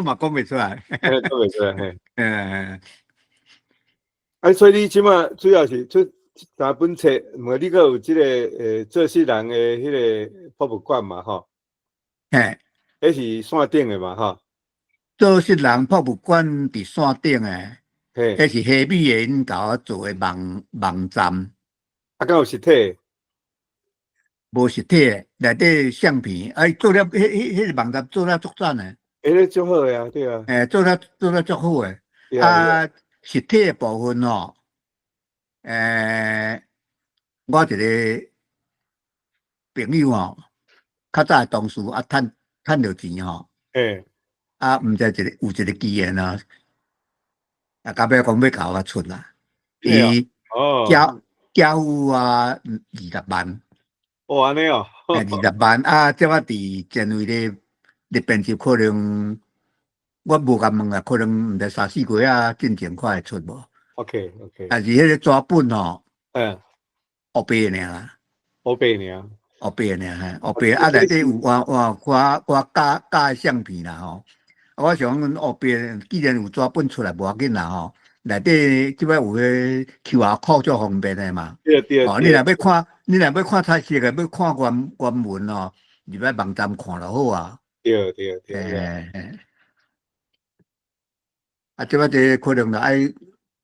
嘛讲袂出来。讲袂出来，嘿。所以你即马主要是出3本册，无你阁有即个做事人的迄个博物馆嘛，吼。嘿，迄是线顶的嘛，吼。做事人博物馆伫线顶诶，迄是虾米的因甲我做诶网站。敢有实体？无实体诶，内底相片，做了迄个网站做了足赞诶。个足好诶啊，对啊。做了足好诶。实体诶部分吼，我一个朋友吼，较早同事趁着钱吼。毋知有一个机缘啊，到尾讲要甲我出啦。伊交付我20万。哦，安尼哦。20万即我伫前位咧编辑，可能我无甲问啊，可能毋知3、4个月进前看会出无。OK。但是迄个纸本吼，黑白尔啦。黑白尔。黑白尔，黑白内底有我假诶相片啦吼。我想黑白，既然有纸本出来，无要紧啦吼。内底即摆有迄 QR code 足方便诶嘛。对。你若要看彩色诶，要看原文哦，入来网站看就好啊。对。即摆这可能就爱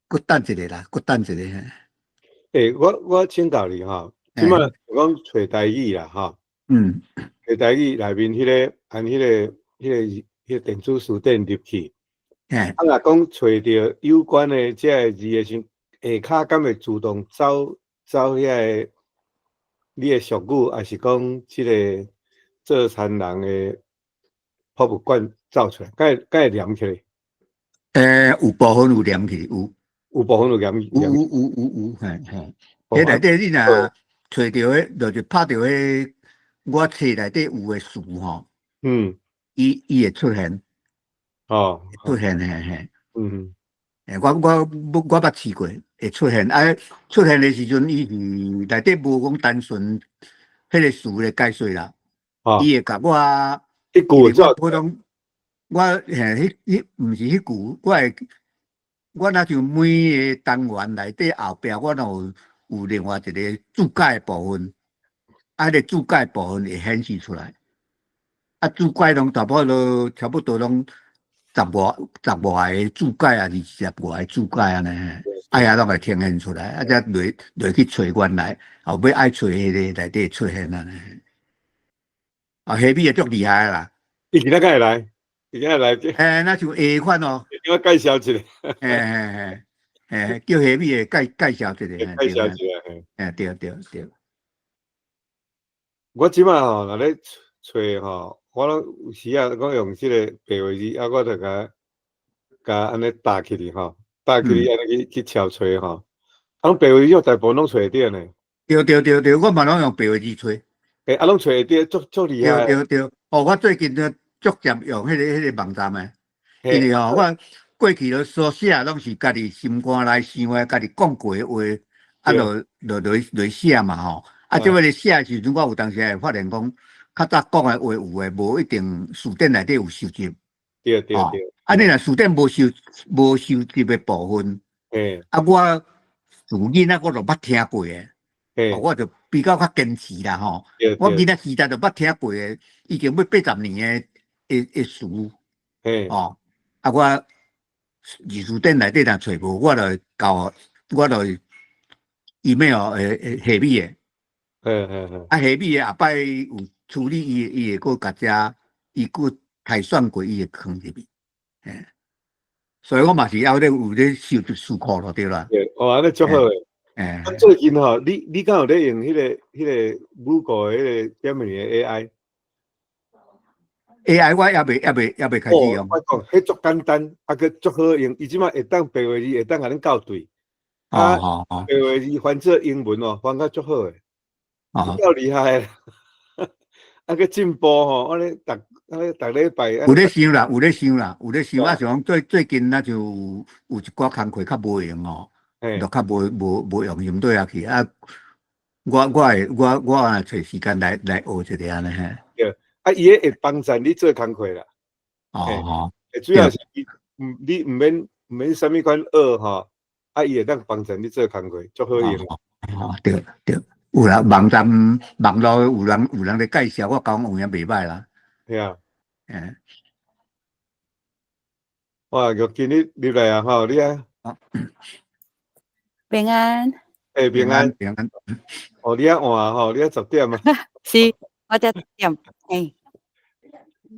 搁等一个啦，搁等一个。我请教你吼，即摆讲找台语啦吼。找台语内面迄个按迄个电子书店入去。若讲找着有关的这个字的时，下骹敢会自动走遐个你的俗语，还是讲即个做田人的博物馆走出来，敢会连起来？有部分有连起，有部分有连。有，迄内底你若找着迄，就是拍着迄我册内底有诶词吼。伊会出现。出现嘿。我捌试过，会出现。出现的时阵，伊是内底无讲单纯迄个词的解说啦。伊会甲我，我普通，迄毋是迄句，我若像每个单元内底后壁，我有另外一个注解的部分，迄个注解部分会显示出来。注解拢差不多拢10外个注解啊，20外个注解安尼，遐拢会呈现出来，才落去找原来，后尾爱找迄个内底出现安尼。虾米也足厉害啦！伊今仔敢会来？伊今仔来？那像下款哦。我介绍一下。叫虾米的介绍一下。介绍一下。对。我即摆吼，若咧找吼，我拢有时啊，我用即个白话字，我就甲安尼打起哩吼，打起哩安尼去抄找吼。白话字大部分拢找会着呢。对，我嘛拢用白话字找。拢找会着，足厉害。对。我最近就逐渐用迄个网站诶，因为我过去所写拢是家己心肝内想诶，家己讲过诶话，落写嘛吼。即摆咧写诶时阵，我有当时会发现讲，较早讲诶话有诶，无一定书店内底有收集。对。你若书店无收集诶部分，我自囡仔我就捌听过诶，我就比较坚持啦吼。我囡仔时代就捌听过诶，已经要80年诶词。我二书店内底若找无，我就 email 下米诶。下米诶后摆有处理伊会搁甲伊搁台选过，伊会放入去。所以我嘛是有咧收集书库咯，对啦。安尼足好诶。最近吼，你敢有咧用迄个母国迄个点名的 AI？AI 我也未开始用。我讲迄足简单，佮足好用。伊即摆会当白话字，会当甲恁校对。白话字翻做英文翻甲足好诶。够厉害啦！佮进步吼，安尼逐礼拜有咧想啦。想讲最近那就有一寡工课较无用哦，就较无用用对下去。我找时间来学一下安尼。对，伊会帮助你做工课啦。主要是你唔免什么款学吼，伊会当帮助你做工课，足好用。对，有啦，网络有人咧介绍，我讲有影袂歹啦。系啊，哇，玉今日入来啊，吼，你啊，平安，平安。哦，你啊换吼，你啊10点啊？是，我10点，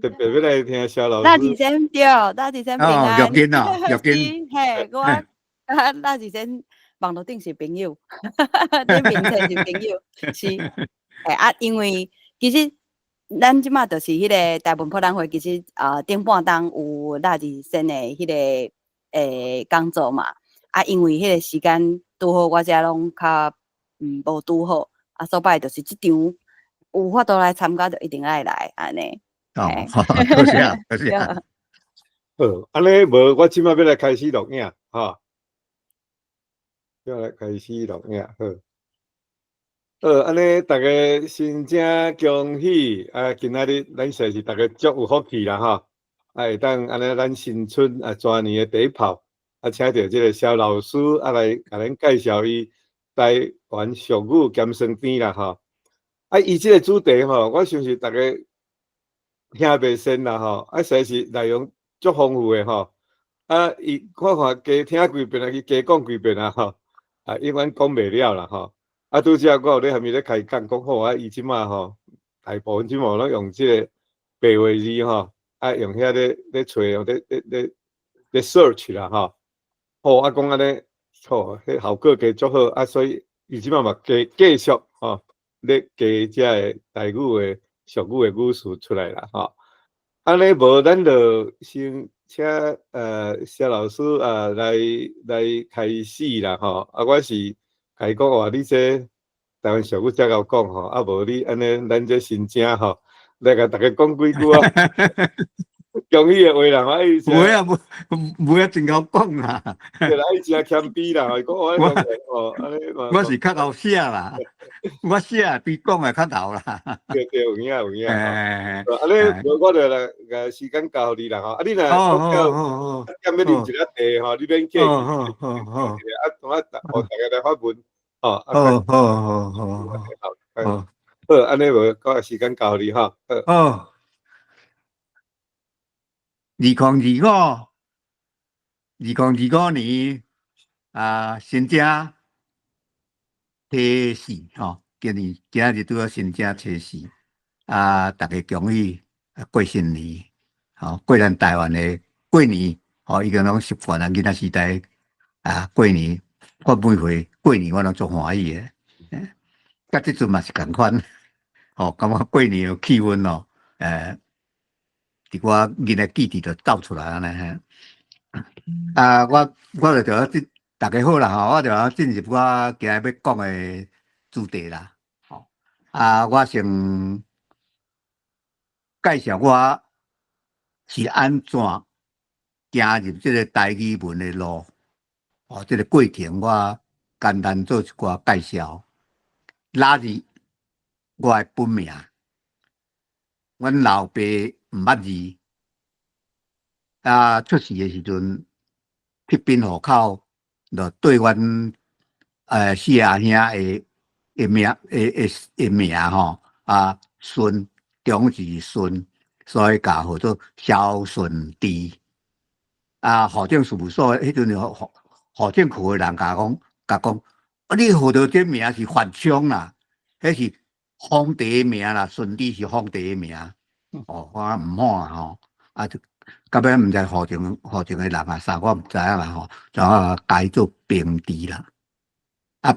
特别要来听肖老师。大几先对，大几先平安。玉金啊，玉金，嘿，我大几先网络顶是朋友，你面前是朋友，是，因为其实咱即马就是迄个大文博览会，其实顶半档有大几先的迄个工作嘛，因为迄个时间拄好，我遮拢较无拄好，所摆就是即场有法度来参加，就一定爱来安尼。多谢。安尼无，我即马要来开始录影，哈，要来开始录影，好，安尼大家真正恭喜今仔日咱算是大家足有福气啦，哈，会当安尼咱新春全年的第一炮，请到即个肖老师来甲咱介绍伊台湾俗语兼生篇啦，哈，伊即个主题吼，我相信大家听袂深啦，吼，实在是内容足丰富的吼，伊看加听几遍加讲几遍啊，吼，永远讲袂了啦，吼，拄则我有咧下面咧开讲讲好伊即马吼，大部分即马拢用即个白话字吼，用遐咧找咧 search 啦，吼，好讲安尼，好，迄效果加足好，所以伊即马嘛继续吼，咧加遮个台语的俗语的语词出来啦，吼。安尼无，咱就先请肖老师来开始啦，吼。我是甲伊讲话，你这台湾俗语才够讲吼，无你安尼，咱这新正吼，来甲大家讲几句啊。恭喜的话啦，袂啊，真够讲啦。对啦，伊真谦卑啦，讲我是较后写啦，我写比讲的较头啦。对，有影。安尼我就来个时间交你啦，吼。你若要要啉一粒茶吼，你免客气。好，大家来发问。好。好，安尼无，我时间交你哈。好。2025年新正初4吼，今日拄好新正初4，大家恭喜过新年，过咱台湾的过年，已经拢习惯咱囡仔时代过年，我每回过年我拢足欢喜的，甲即阵嘛是共款，感觉过年的气氛伫我囡仔记忆就走出来安尼我就大家好啦吼，我就进入我今日要讲的主题啦。我先介绍我是安怎行入这个台语文的路，这个过程我简单做一寡介绍。拉字我的本名，阮老爸毋捌字，出世的时阵去滨户口，就对阮四阿兄的名吼顺中是顺，所以甲号做萧顺治。户政事务所迄阵户政区的人甲讲，你号到这名是犯冲啦，迄是皇帝名啦，顺治是皇帝名。我毋满吼，就到尾毋知户政的人啥，我毋知影啦吼，就改做平治啦。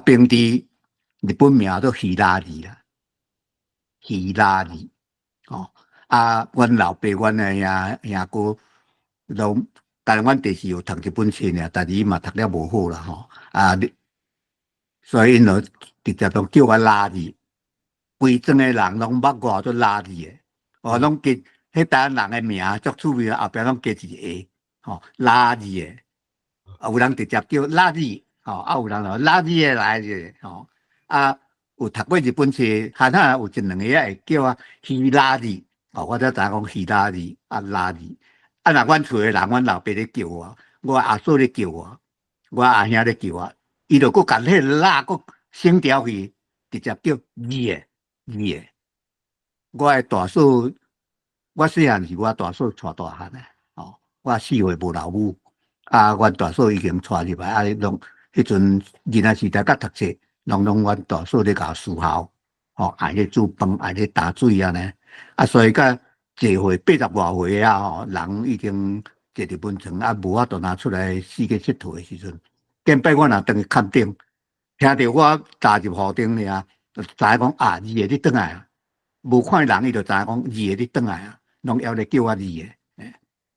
平治日本名做希拉字啦，希拉字。阮老爸、阮的兄哥拢，但阮第4有读一本册尔，但是伊嘛读了无好啦吼。所以因就直接都叫我拉字，规庄的人拢捌我做拉字的，拢加迄台湾人的名足趣味，后壁拢加一个拉字的，有人直接叫拉字，有人就拉字的来者，有读过日本册，汉有1、2个会叫希拉字，我才知讲希拉字拉字。啊，若阮厝诶人，阮老爸咧叫我，我阿嫂咧叫我，我阿兄咧叫我，伊就佫甲迄蜡佫升调去，直接叫二。我诶大嫂，我细汉是我大嫂带大汉诶，哦，我4岁无老母，啊，阮大嫂已经带入来，啊，拢迄阵囡仔时代甲读册，拢阮大嫂咧甲伺候，哦，爱咧煮饭，爱咧打水安尼，啊，所以甲济岁80外岁啊，吼，人已经坐伫文床，啊，无法度拿出来四界佚佗诶时阵，见摆我若登去看顶，听着我踏入户顶尔，就知影讲啊，二爷你转来啊。无看人，伊就知影讲二个你转来啊，拢还咧叫我二个。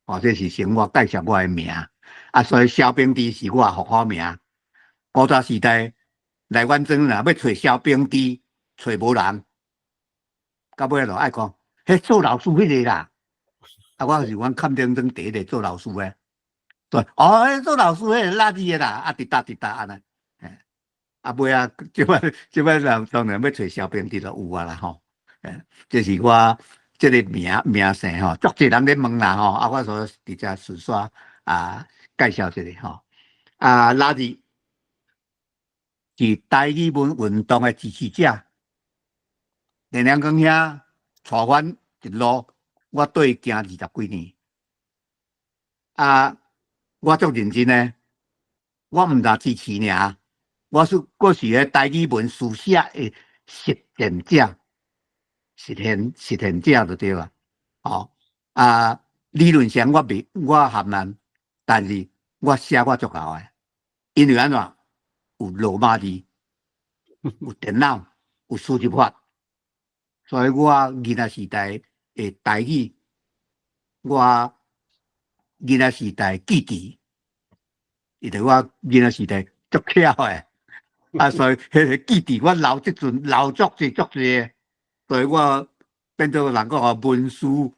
哦，这是先我介绍我的名啊，所以小兵猪是我户口名。古早时代来阮庄若要找小兵猪，找无人，到尾就爱讲，迄做老师迄个啦。啊，我是阮看顶庄第一个做老师诶。对，哦，迄做老师迄个垃圾诶啦，啊，滴答安尼。啊，尾啊，即摆人当然要找小兵猪就有啊啦吼。这是我这个名声吼，足侪人咧问啦吼，啊，我所直接顺续啊介绍一下吼。啊，垃圾是台语文运动的支持者，连两公遐带阮一路，我对行20几年。啊，我足认真诶，我毋但支持尔，我是咧台语文书写的实践者。实现者就对啦，哦啊，理论上我含难，但是我写我足够诶，因为安怎有罗马字，有电脑，有输入法，所以我囡仔时代诶台语，我囡仔时代记忆，伊就我囡仔时代足巧诶，啊，所以迄个记忆我留即阵留足济。所以我变做人讲哦，文书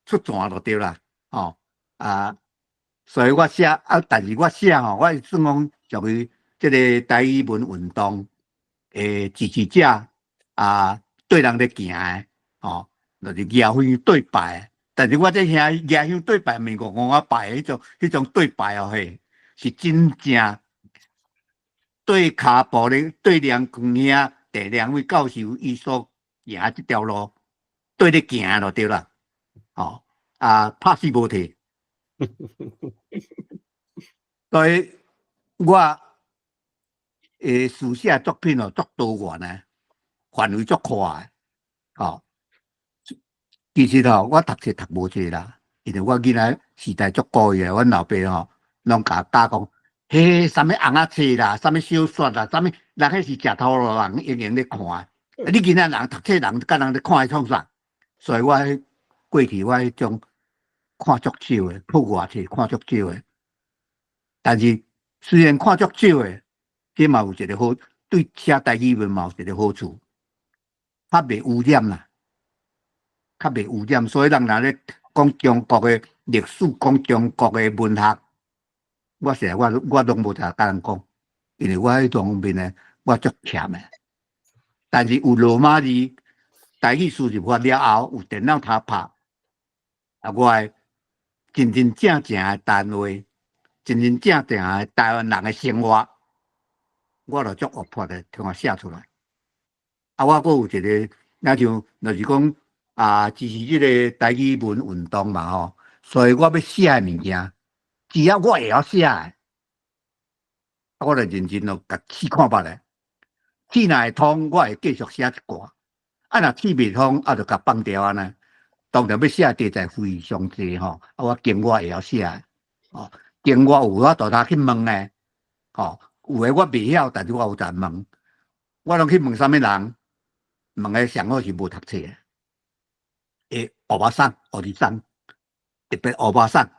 出传就对啦，哦啊，所以我写啊，但是我写吼，我算讲属于这个台语文运动诶支持者啊，对人咧行诶，哦，就是牙香对白。但是我这遐牙香对白，毋是我拜迄种对白哦嘿，是真正对骹步咧，对梁公兄第2位教授伊所行这条路，对咧行就对啦。哦啊，拍死无退。所以我书写作品哦，足多元诶，范围足宽诶。哦，其实哦，我读册读无济啦，因为我囡仔时代足古意诶，阮老爸吼拢甲教讲，迄啥物红仔册啦，啥物小说啦，啥物人迄是食头路人用用咧看。你囡仔人读册人甲人咧看迄创啥？所以我过去我迄种看足少诶，课外册看足少诶。但是虽然看足少诶，这嘛有一个好，对写台语文嘛有一个好处，较袂污染啦，较袂污染。所以人若咧讲中国诶历史，讲中国诶文学，我实在我拢无甲人讲，因为我迄方面呢，我足欠诶。但是有罗马字台语输入法了后，有电脑通拍，啊，我真真正正诶单位，真真正正诶台湾人诶生活，我就足活泼诶，通写出来。啊，我阁有一个，那像就是讲啊，支持即个台语文运动嘛吼，所以我要写诶物件，只要我会晓写诶，我就认真咯，甲试看觅咧。试若会通，我会继续写一寡；啊，若试袂通，啊，就甲放掉安尼。当然要写题材非常济吼，啊，我经我会晓写，哦，经我有法度通去问诶，吼，有诶我袂晓，但是我有在问，我拢去问啥物人？问诶上好是无读册诶，欧巴桑、欧弟桑，特别欧巴桑，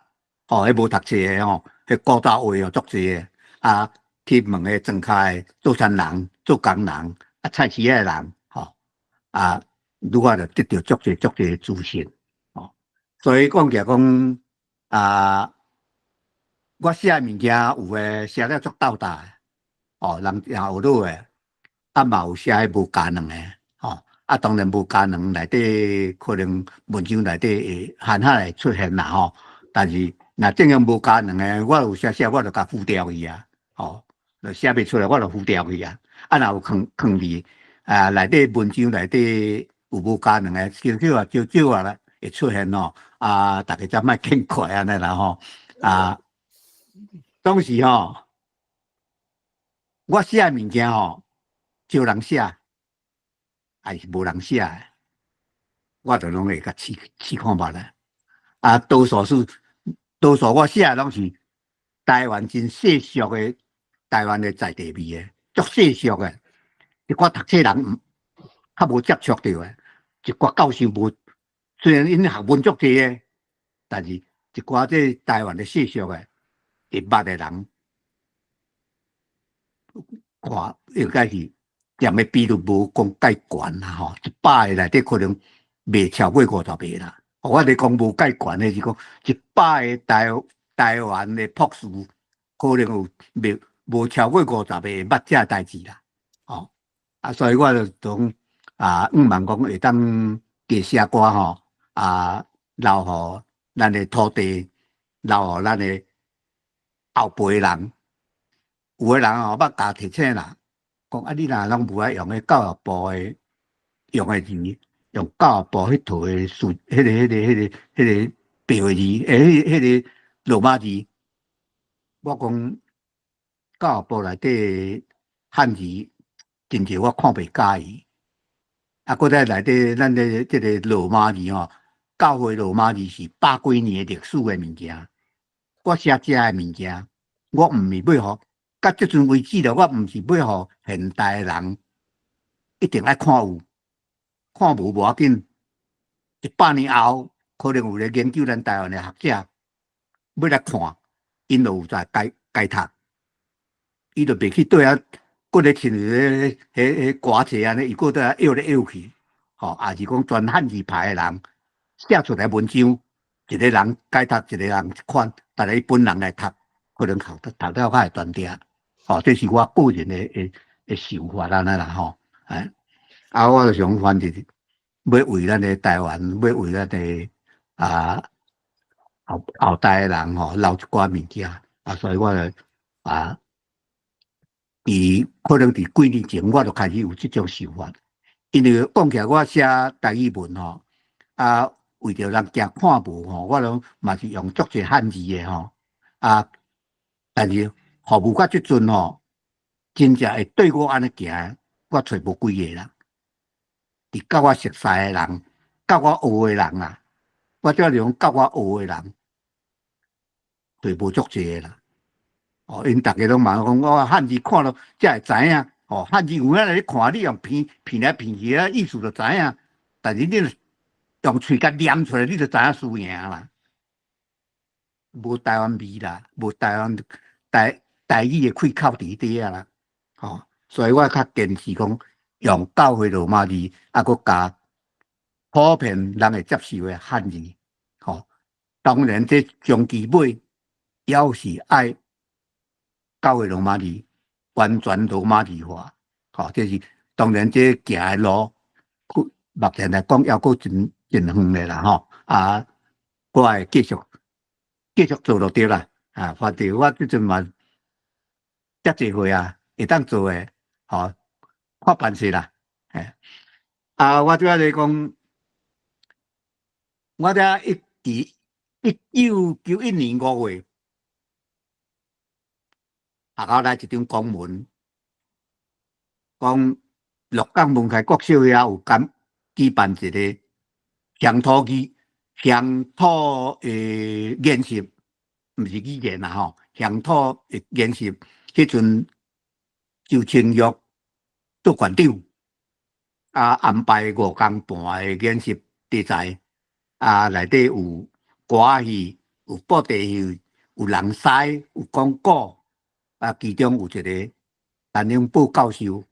吼，迄无读册诶吼，迄古早话哦足济诶，啊，去问诶庄脚做田人、做工人，啊，菜市诶人，吼，啊，愈发就得到足济资讯，吼，所以讲起来讲啊，我写物件有诶写了足斗大诶，哦，人也有落诶，啊嘛有写迄无加两诶，吼。啊，当然无加两内底可能文章内底会罕会出现啦吼，但是若正经无加两个，我有写我就甲糊掉去啊，吼，就写袂出来，我就糊掉去啊。啊，若有坑字啊，内底文章内底有无加两个，少啊啦，会出现哦。啊，大家才莫见怪安尼啦吼。啊，当时吼，我写物件吼，少人写，还是无人写的，我就拢会甲试看觅咧。啊，多数我写拢是台湾真世俗的台湾的在地味的，足世俗的。一寡读册人较无接触到的，一寡教授无，虽然因学问足济的，但是一寡这台湾的世俗的会捌的人，看应该是念的比率无讲介悬啦吼，100个内底可能未超过50个啦。我咧讲无介悬的是讲100个台湾的博士，可能有无超过50个会捌这代志啦，哦。啊，所以我就讲啊，望讲会当加写歌吼，啊，留互咱的土地，留互咱的后辈人。有的人吼捌教提醒啦，讲啊，你若拢无爱用个教育部的用的字，用教育部迄套的数，迄个标字，迄个罗马字，我讲教育部内底汉字。真侪我看袂介意，啊，搁在内底咱的这个罗马字吼，教会罗马字是百几年历史的物件。我写这的物件，我毋是要互，到即阵为止了，我毋是要互现代人一定爱看有，看无要紧。100年后，可能有咧研究咱台湾的学者要来看，因就有在改读，伊就袂去对啊。搁咧亲迄歌词安尼，伊搁在摇来摇去，吼，也是讲全汉字派的人写出来文章，一个人改读，一个人一款，但系本人来读，可能读了较会断掉，吼，这是我个人的想法啦，啦吼，哎，啊，我就想反正要为咱的台湾，要为咱的啊后代的人吼留一寡物件，啊，所以我就啊。可能伫几年前，我就开始有这种想法，因为讲起来，我写台语文吼，啊，为着人惊看无吼，我拢嘛是用足济汉字的吼，啊，但是服务到即阵吼，真正会对我安尼行，我找无几个人，伫甲我熟悉的人，甲我学的人啊，我只是讲甲我学的人，就无足济的啦。哦，因大家拢问讲，我汉字看了才会知影。哦，汉字有影来你看，你用片来片去啊，意思就知影。但是你用嘴甲念出来，你就知影输赢啦。无台湾味啦，无台湾台语的开口伫底啊啦。哦，所以我较坚持讲用教会罗马字，啊，佮加普遍人会接受的汉字。哦，当然这终其尾要是爱。教会罗马字完全罗马字化，吼，这是当然这行的路，目前来讲要够真远的啦，吼啊，我会继续做落去啦，啊，反正我即阵嘛，遮济岁啊，会当做的，吼，看办事啦，哎，啊，我主要来讲，我在1991年5月。学校来一张公文，讲鹿港文开国小遐有举办一个乡土研习，毋是语言啦吼，乡土的研习。迄阵周清玉做馆长，啊安排5天半的研习题材，啊内底有歌戏，有布袋戏，有人狮，有讲古。啊，其中有一个陈永宝教授，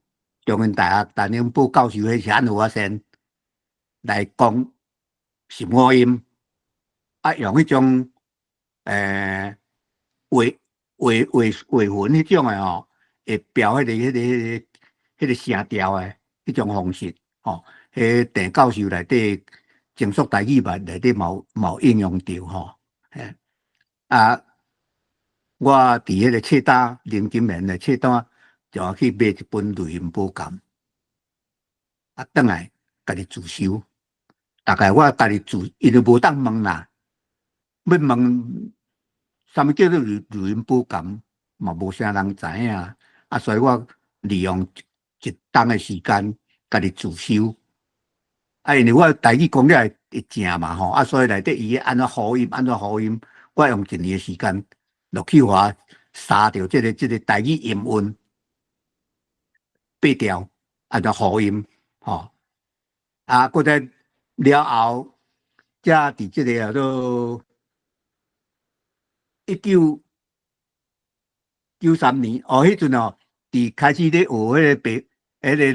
中原大学陈永宝教授，迄是安和先来讲心外音，啊，用迄种话文迄种的吼，会标迄个声调的迄种方式，吼，迄陈教授内底精速台语版内底冇应用到吼，啊，我伫迄个册单林金莲的册单，就去买一本录音补感，啊，转来家己自修。大概我家己自，伊就无当问啦，要问啥物叫做录音补感，嘛无啥人知影啊，所以我利用一冬的时间家己自修。啊，因为我台语讲了会正嘛吼，啊，所以内底伊安怎发音，安怎发音，我用一年的时间落去话杀掉这个台语音韵8条，安怎发音吼，啊，搁再了后，才伫这个叫做1993年，迄阵哦，伫开始咧学迄个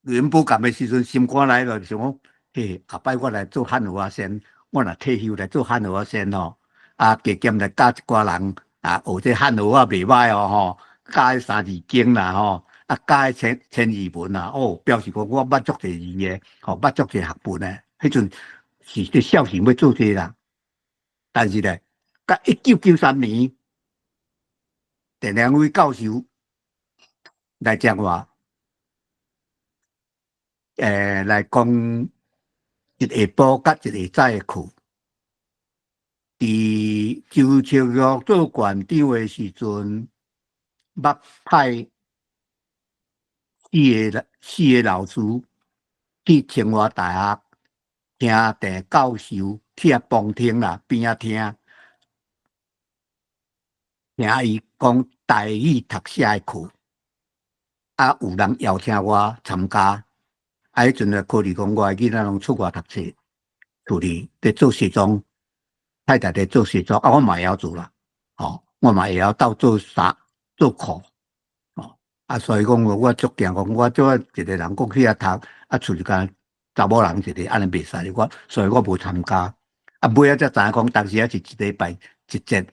录音补感的时阵，心肝来了，想讲，嘿，下摆我来做汉语话先，我若退休来做汉语话先吼，啊，加减来教一寡人啊，学这汉语话袂歹哦吼，教迄三字经啦吼，啊，教迄千字文啦，哦，表示讲我捌足侪字的，吼，捌足侪学问的，迄阵是伫孝心要做这啦，但是咧，到1993年，陈良伟教授来讲话。来讲一下晡甲一下早的课。伫周秋玉做馆长的时阵，捌派四个老师去清华大学听陈教授去遐旁听啦，边仔听伊讲台语读写的课，啊，有人邀请我参加。啊，迄阵考虑讲，我的囡仔拢出外读册，处理在做西装，太太在做西装，啊，我嘛会晓做啦，哦，我嘛会晓到做衫、做裤，哦，啊，所以讲我足惊讲，我做一个人讲去遐读，啊，厝里间查某人一个，安尼袂使，所以我无参加。啊，尾仔才知影讲，当时也是一礼拜一节、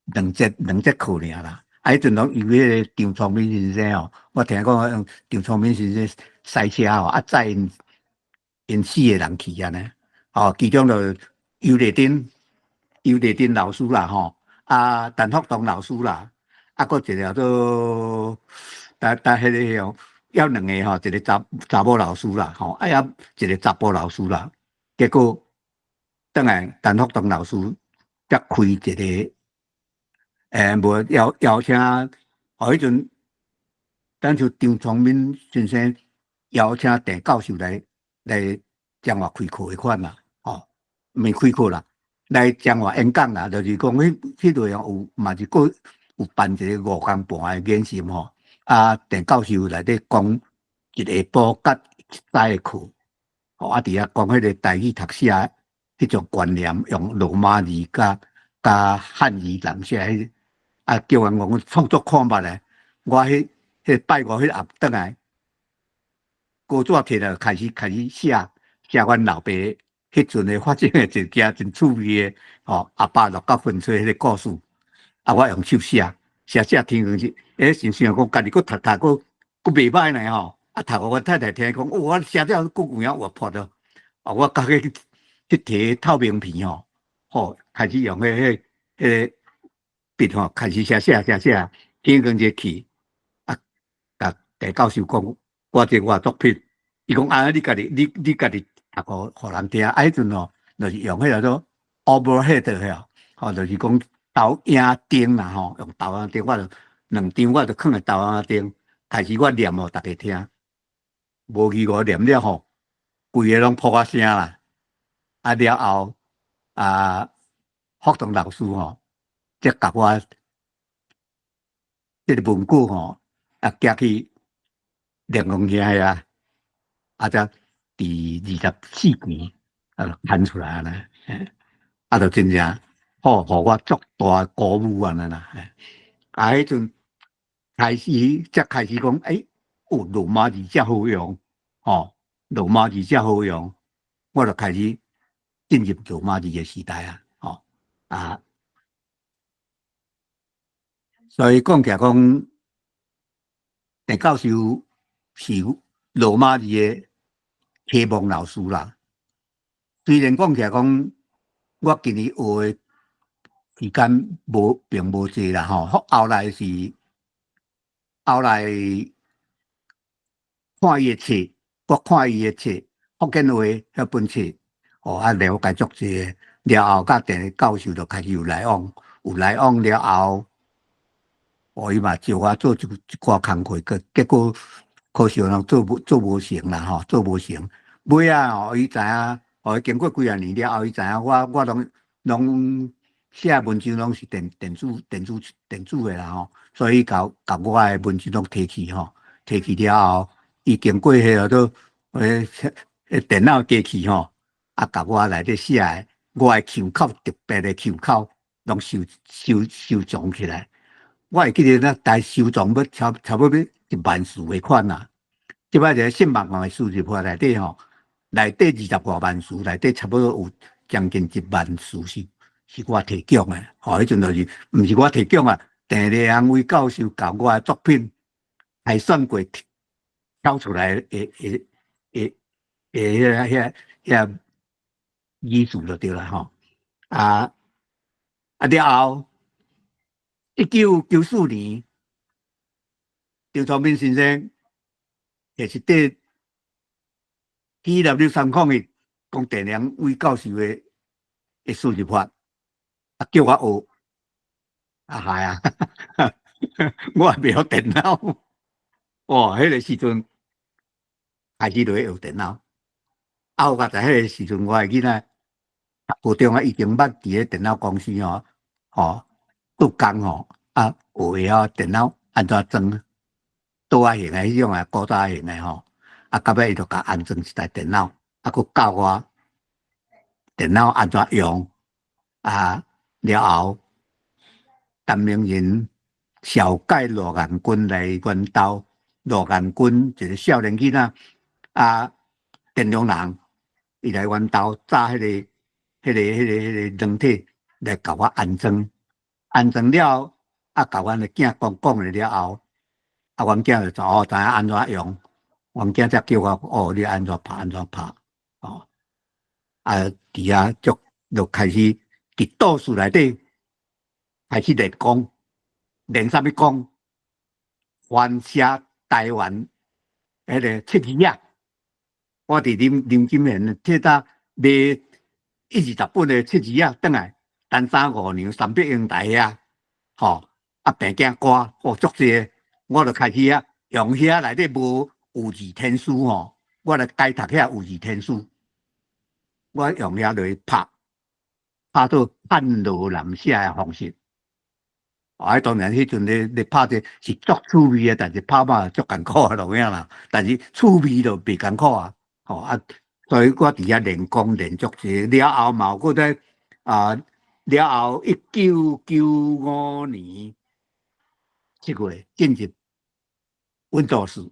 两节课尔啦。啊，迄阵拢有迄个张聪明先生哦，我听讲张聪明先生赛车哦，啊载因4个人去安尼，哦，其中就尤丽珍老师啦吼，啊陈福东老师啦，啊，搁一个叫做迄个哦，要两个吼，一个查某老师啦，吼，啊，一个查甫老师啦，结果等来陈福东老师才开一个。无邀请，迄阵，咱就张聪明先生邀请陈教授来讲话开课的款啦，吼，没开课啦，来讲话演讲啦，就是讲迄内容有嘛是个有办一个5天半的演习吼，啊，陈教授内底讲一下晡甲一早的课，吼，啊，伫遐讲迄个台语读写迄种观念，用罗马字加汉语人写。啊！叫人讲创作看法咧，我迄拜五迄暗顿来，高纸摕来开始写阮老爸迄阵的发生的一件真趣味的吼，阿爸落到坟厝迄个故事，啊，我用手写，听上去，想讲家己佫读佫袂歹呢吼，啊，读互我太太听讲，我写了佫有影活泼的，啊，我甲去摕透明片吼，开始用迄个。笔吼开始写，天光节去啊！甲陈教授讲，我这作品，伊讲啊，你家己读互人听。啊，迄阵哦，就是用迄个做 overhead 遐，吼，就是讲投影灯啦吼，用投影灯，我就2张我就放在投影灯，开始我念互大家听，无语我念了吼，规个拢破啊声啦。啊了后啊，福东老师吼。才甲我这个文具吼，啊，寄去连公兄遐，啊，才第24年啊，弹出来啦，啊，就真正好，互我足大鼓舞安尼啦。啊，迄阵才开始讲，哦，罗马字遮好用，吼，罗马字遮好用，我就开始进入罗马字的时代啊，吼，啊。所以讲起来讲，陈教授是罗马字的启蒙老师啦。虽然讲起来讲，我今年学的时间并无济啦吼。后来看伊诶册，我看伊诶册，福建话迄本册，了解足济。了后，甲第个教授就开始有来往，了后，伊嘛招我做一寡工课，结果可惜人做无成啦吼，做无成。尾啊伊知影，伊经过几啊年了后，伊知影我拢写文章拢是电子的啦吼，所以甲我的文章拢提起吼，提起了后，伊经过迄个都电脑机器吼，甲我内底写的，我的腔口特别的腔口，拢收藏起来。我会记得那大收藏要差不多10000字的款啦。即摆一个10万的数字破内底吼，内底20多万字，内底差不多有将近1万字是我提供的。迄阵就是毋是我提供啊，陈立安伟教授甲我的作品还算过挑出来遐艺术就对了吼。了后1994年，张聪明先生也是对 TW3的讲陈立安伟教授的数字法，叫我学。系啊，我也未晓电脑。迄个时阵开始就学电脑。我在迄个时阵，我的囡仔高中已经捌伫咧电脑公司做工学会电脑安怎装，倒啊型的迄种古早型的到尾伊就甲安装一台电脑，佮教我电脑安怎用了后。陈明仁小介罗眼君来阮兜，罗眼君一个少年囡仔电容人，伊来阮兜炸迄个软体来甲我安装，了甲阮的囝讲了后，阮囝就知影安怎用，阮囝才叫我你安怎拍。伫遐就开始伫倒数内底。开始练功，练啥物功？翻写台湾迄个册字仔，我伫林金贤铁搭买120本的册字仔转来，单3、5娘300英台遐，平镜歌，足济，我就开始用遐内底无有字天书我来改读遐有字天书，我用遐落去拍到汉罗南写的方式。当然，迄阵咧拍者是足趣味的，但是拍嘛足艰苦的咯，样啦。但是趣味就袂艰苦啊。所以我伫遐练功练足济，了后嘛有搁在了后1995年7月进入Windows。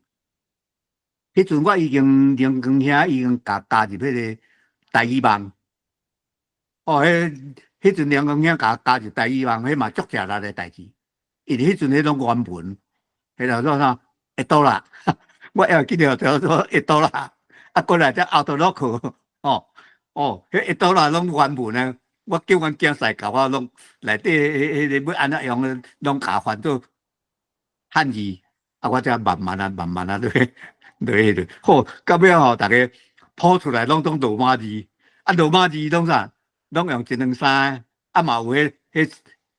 迄阵我已经灵光遐已经加入迄个台语网。迄阵两公兄加入台语网，迄嘛足吃力的代志。因为迄阵迄种原文，迄叫做啥？$1，我还记得叫做$1。过来才Outlook，迄$1拢原文啊！我叫阮囝婿甲我弄内底迄个要安怎用，拢甲翻做汉字，我才慢慢落去。好，到尾大家谱出来拢罗马字，罗马字拢啥？拢用1、2、3，嘛有迄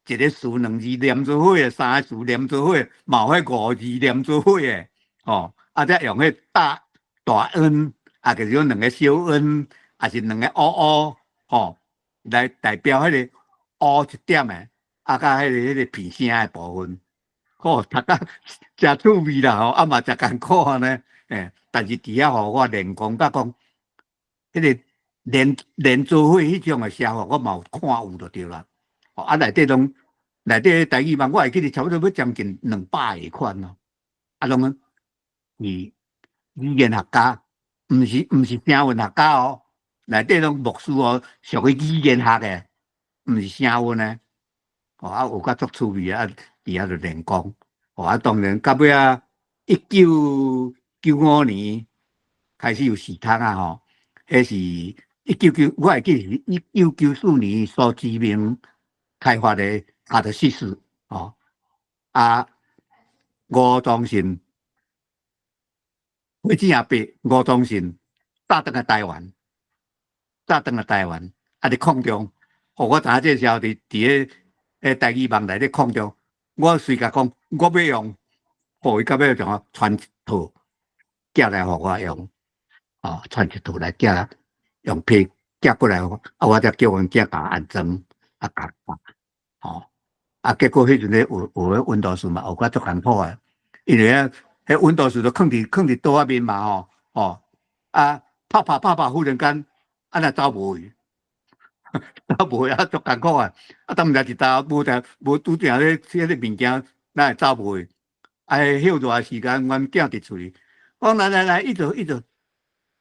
一个词2字连做伙的，3个词连做伙，嘛有迄5字连做伙的，再用迄大 N， 就是用2个小 N， 还是2个 O， 来代表迄个 O 一点的，甲迄个片声的部分，读甲真趣味啦，嘛真艰苦呢，但是伫遐我练功甲讲，迄个。连做伙迄种的写法，我嘛有看有就对啦。内底台语网，我会记得差不多要将近200个款咯。拢是语言学家，毋是声韵学家内底拢牧师属于语言学的，毋是声韵的。有较足趣味伫遐就练功。当然到尾1995年开始有视通迄是。我会记得是1994年苏志明开发的他的叙事哦，啊，吴宗宪火箭也白，吴宗宪打倒来台湾，啊，伫空中，我知影这时候伫迄台语网内咧空中，我随甲讲，我要用，互伊到尾怎啊传一套寄来互我用，哦，传一套来寄用批寄过来，我才叫阮囝甲安装甲发，哦，结果迄阵咧有Windows 嘛，有甲足艰苦诶，因为迄Windows 都放伫桌仔面嘛，拍，忽然间若走无去。走无啊，足艰苦啊！当毋知一搭无拄定咧，迄个物件，哪会走无去？休热时间，阮囝伫厝里，讲来，一直，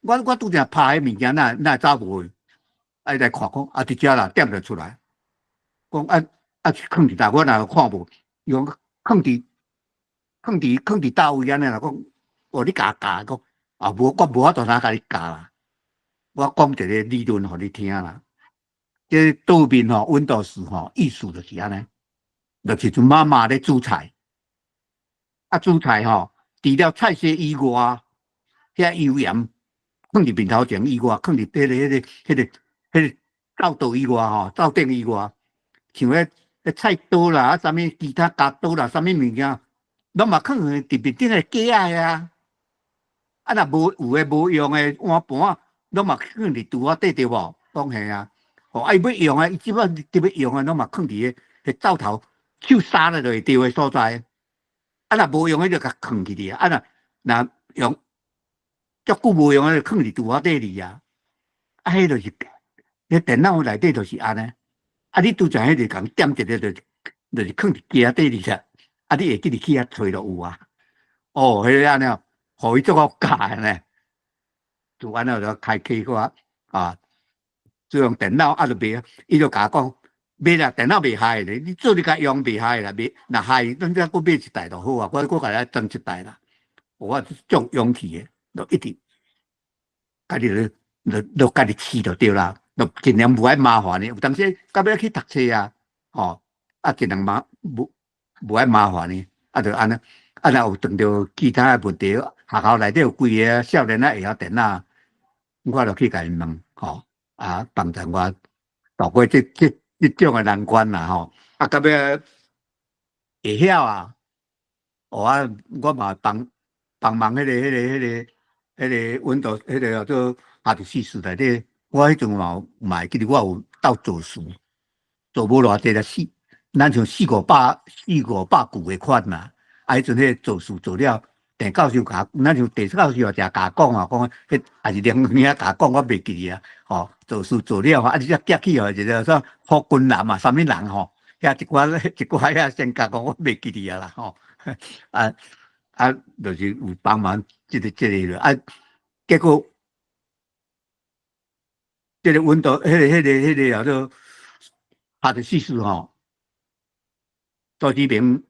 我拄定拍迄物件，哪会走无去？来看，讲伫遮啦，点着出来，讲放伫倒，我若看无，用放伫倒位安尼啦，讲，你教，讲无，我无法度通甲你教啦，我讲一个理论互你听啦。这桌面Windows 意思就是安尼，就是像妈妈咧煮菜，煮菜除了菜色以外，遐油盐放伫面头前以外，放伫迄个灶道以外灶顶以外，像迄菜刀啦，啥物其他家刀啦，啥物物件，拢嘛放伫面顶个架啊。若无有诶无用诶碗盘，拢嘛放伫厨仔底对无？讲嘿啊。伊要用啊，伊即摆特别用啊，拢嘛放伫迄灶头，手杀了就会着诶所在。若无用，迄就甲放去哩啊。若用足久无用，就放伫厨仔底哩啊。迄就是，迄电脑内底就是安尼。你拄则迄就共点一个，就是放伫架底哩啦。你会记哩去遐找就有啊。迄个安尼，互伊足好教安尼。就安尼就开启我啊。就用电脑就袂，伊就甲我讲，袂啦，电脑袂害咧，你做你甲用袂害啦，若害，咱再搁买一台就好啊，我甲你装一台啦。我足勇气诶，就一直家己就家己试就对啦，就尽量无爱麻烦你。有当时到尾去读册啊，尽量无爱麻烦你，就安尼。若有碰到其他诶问题，学校内底有几个少年会晓电脑，我就去甲因问帮助我度过这种诶难关啦到尾会晓啊，我嘛帮忙迄个Windows 迄个叫做84内底，我迄阵嘛会记得我有斗做事，做无偌济啦咱像400-500句诶款啦，迄阵迄做事做了。郑教授甲，咱像郑教授也甲讲讲迄也是两兄仔甲讲，我袂记啊。做事做了你才夹起一个说霍君南嘛，啥物人遐一寡遐性格讲，我袂记哩啊啦就是有帮忙这个结果这个温度，迄个叫做84周志平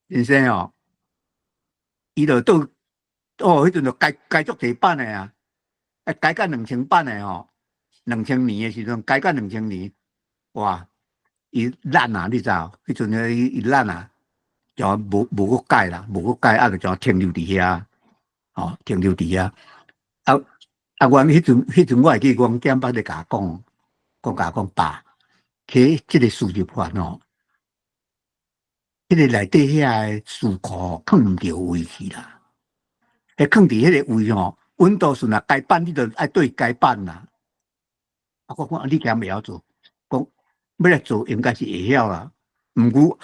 先生伊就倒迄阵就改足侪版诶啊，改到2000版诶2000年诶时阵改到2000年，哇！伊烂啊，你知影？迄阵伊烂啊，就无搁改啦，无搁改，就就停留伫遐，停留伫遐。阮迄阵我会记，阮囝捌咧甲讲爸，摕即个输入法迄个内底遐数库放毋着位去啦，放伫迄个位Windows 若改版，你着爱对改版啦。我讲你敢袂晓做？讲要来做应该是会晓啦，毋过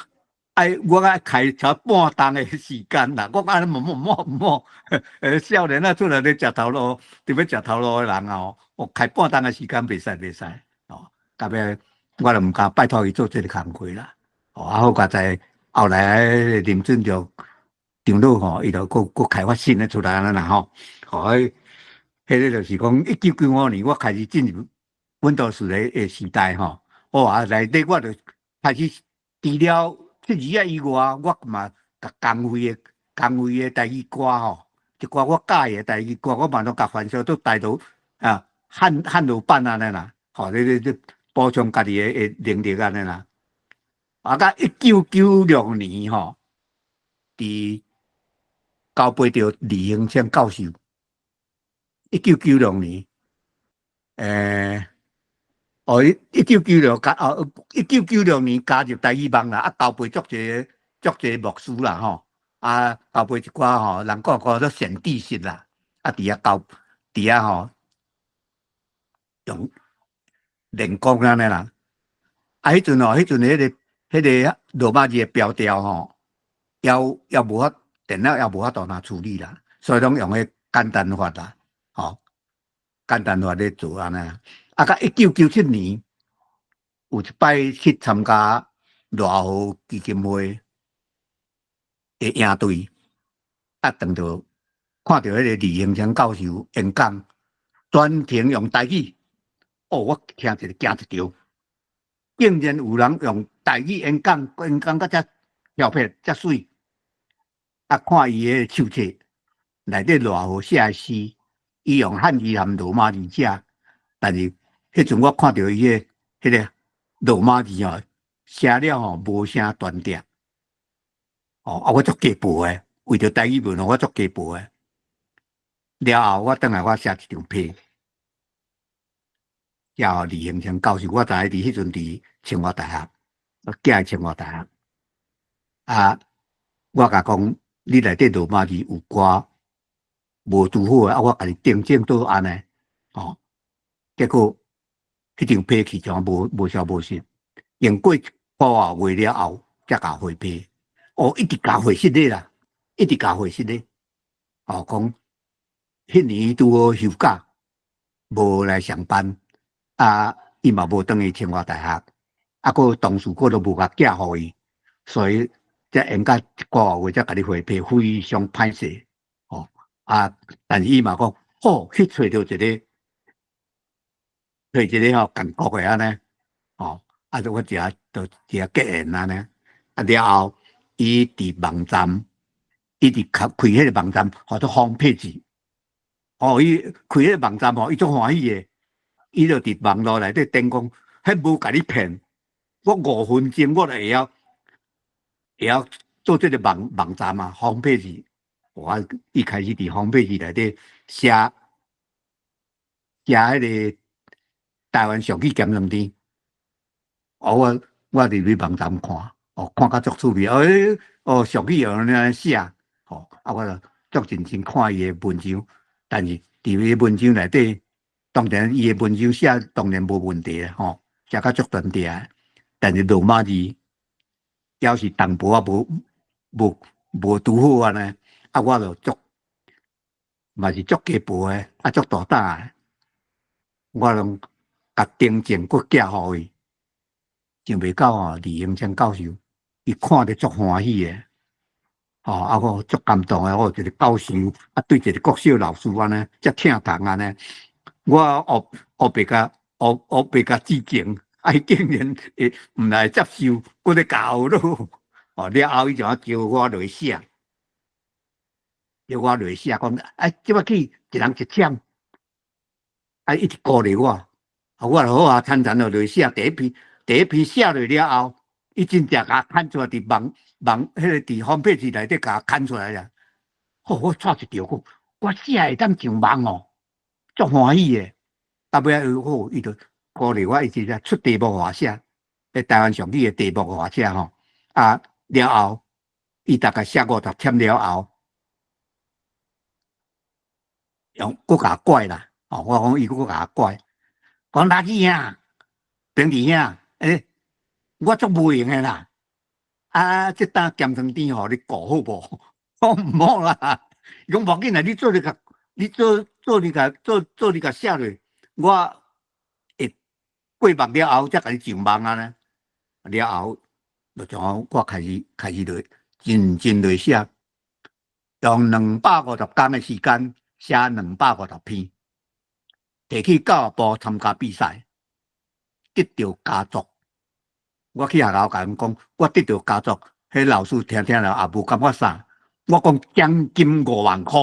我爱开超半冬的时间啦。我安尼莫，少年出来咧食头路，特别食头路的人开半冬的时间袂使到尾我就毋敢拜托伊做这个工课啦。好佳在后来林准就长老伊就佫开发新的出来啦迄个就是讲1995年我开始进入Windows 的时代内底我就开始除了这字以外，我嘛甲工会的台语歌一寡我喜的台语歌，我嘛拢甲翻烧做台语汉语版安尼啦，补充家己的能力安尼啦。啊，到1996年吼，伫交陪着李英清教授。1996年，1996年加入台语网啦，啊交陪足侪牧师啦吼，啊交陪一寡吼，人讲做贤弟式啦，啊伫遐吼用练功安尼啦，啊迄阵迄个罗马字的标调吼，要无法电脑也无法度拿处理啦，所以拢用迄简单法啦，吼。简单话咧做安尼，啊，到1997年有一摆去参加赖和基金会的营队，啊，等到看到迄个李英清教授演讲，全程用台语，哦，我听一个惊一跳，竟然有人用台语演讲到遮漂泊遮水，啊，看伊个手册内底赖和写的诗。伊用汉字含罗马字写，但是迄阵我看到伊个迄个罗马字哦，写了吼无啥断点，哦啊，我足鸡婆诶，为着台语文我足鸡婆诶。了后我转来我写一张批，写互李英清教授，我知伫迄阵伫清华大学，我寄清华大学，啊，我甲讲你内底罗马字有寡。无拄好啊！我家己订正倒安尼，哦，结果迄张批去就无消无息，用过2个月了后才甲回批，哦，一直甲回息咧啦，一直甲回息咧，哦，讲迄年拄好休假，无来上班，啊，伊嘛无转去清华大学，啊，个同事个都无甲寄互伊，所以才用到1个月才甲你回批，非常歹势。啊！但是伊嘛讲，去找到一个吼感觉的安尼，哦，啊，我一下结缘安尼，啊了后，伊伫网站，伊伫开迄个网站，叫做方佩子，哦，伊开迄个网站吼，伊足欢喜的，伊就伫网络内底登讲，迄无甲你骗，我5分钟我就会晓做这个网站啊，方佩子。我一开始伫方佩字内底写迄个台湾上去减2天，我入去网站看，看甲足趣味，上去有人写，啊，我就足认真看伊的文章，但是伫伊的文章内底，当然伊的文章写当然无问题啦，写甲足专业，但是罗马字要是淡薄仔无拄好安尼。啊，我就足，嘛是足鸡婆诶，啊足大胆诶，我拢甲订正搁寄互伊，想袂到吼，李英清教授，伊看得足欢喜诶，啊，我足感动诶，我一个教授啊，对一个国小老师安尼，遮疼痛安尼，我学白甲致敬，啊，伊竟然会毋来接受，搁咧教咯，了后伊就叫我落写。叫我落写讲，即摆去一人一枪，一直鼓励我，我就好啊，参参就落写第一篇写落了后，伊真正甲刊出来伫迄个伫方片字内底甲刊出来啦。我错一条讲，我写会当上网哦，足欢喜诶。到尾伊就鼓励我，伊直接出题目互我写，台湾上语诶题目互我写吼。啊，了后伊大概写50忝了后。用搁甲怪啦，我讲伊搁甲怪，讲垃圾兄、平弟兄，我足无用诶啦，即单咸汤甜吼，你顾好无？我毋好啦，伊讲无紧啦，你做你甲写落，我会过目了后才甲你上网啊呢。了后，就从我开始落认真落写，用250天诶时间。写250篇，摕去教育部参加比赛，得到佳作。我去学校甲因讲，我得到佳作，迄老师听了也无感觉啥。我讲奖金5万块，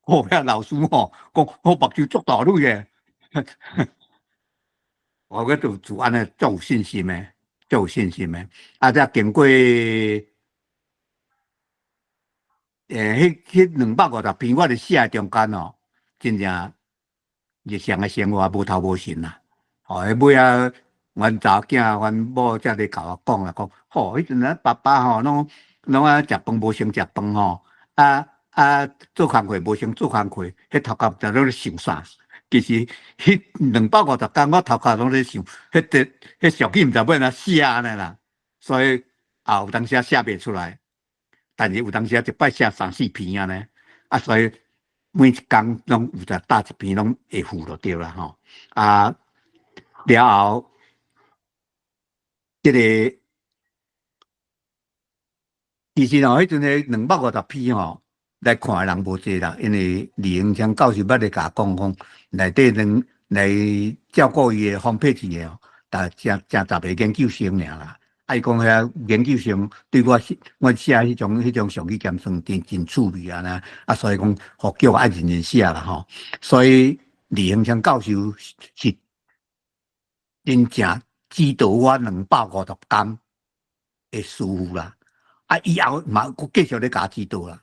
遐老师讲我目睭足大蕊诶。我个就安尼足有信心诶，足有信心诶。啊，则经过迄250篇，我伫写中间哦，真正日常诶生活无头无身啦。哦，尾啊，阮查某囝、阮某才咧甲我讲啦，讲吼，迄阵啊，爸爸吼，拢啊食饭无先食饭吼，做工课无先做工课，迄头壳在咧想啥？其实迄250天，我头壳拢咧想，迄俗语毋知要安怎写安尼啦，所以啊，有当时写袂出来，但是有当时一摆写3、4篇安尼，啊，所以每一工拢有在搭一篇，拢会付就对啦吼，啊，了后，即个其实吼，迄阵诶250篇吼。来看的人无济啦，因为李永昌教授捌咧甲讲，内底来照顾伊诶方配置诶吼，但正10个研究生尔啦。伊讲遐研究生对我写迄种俗语兼算真趣味啊呐，啊所以讲，互叫我爱认真写啦吼。所以李永昌教授是真正指导我250天诶师傅啦。啊以后嘛，佫继续咧甲指导啦。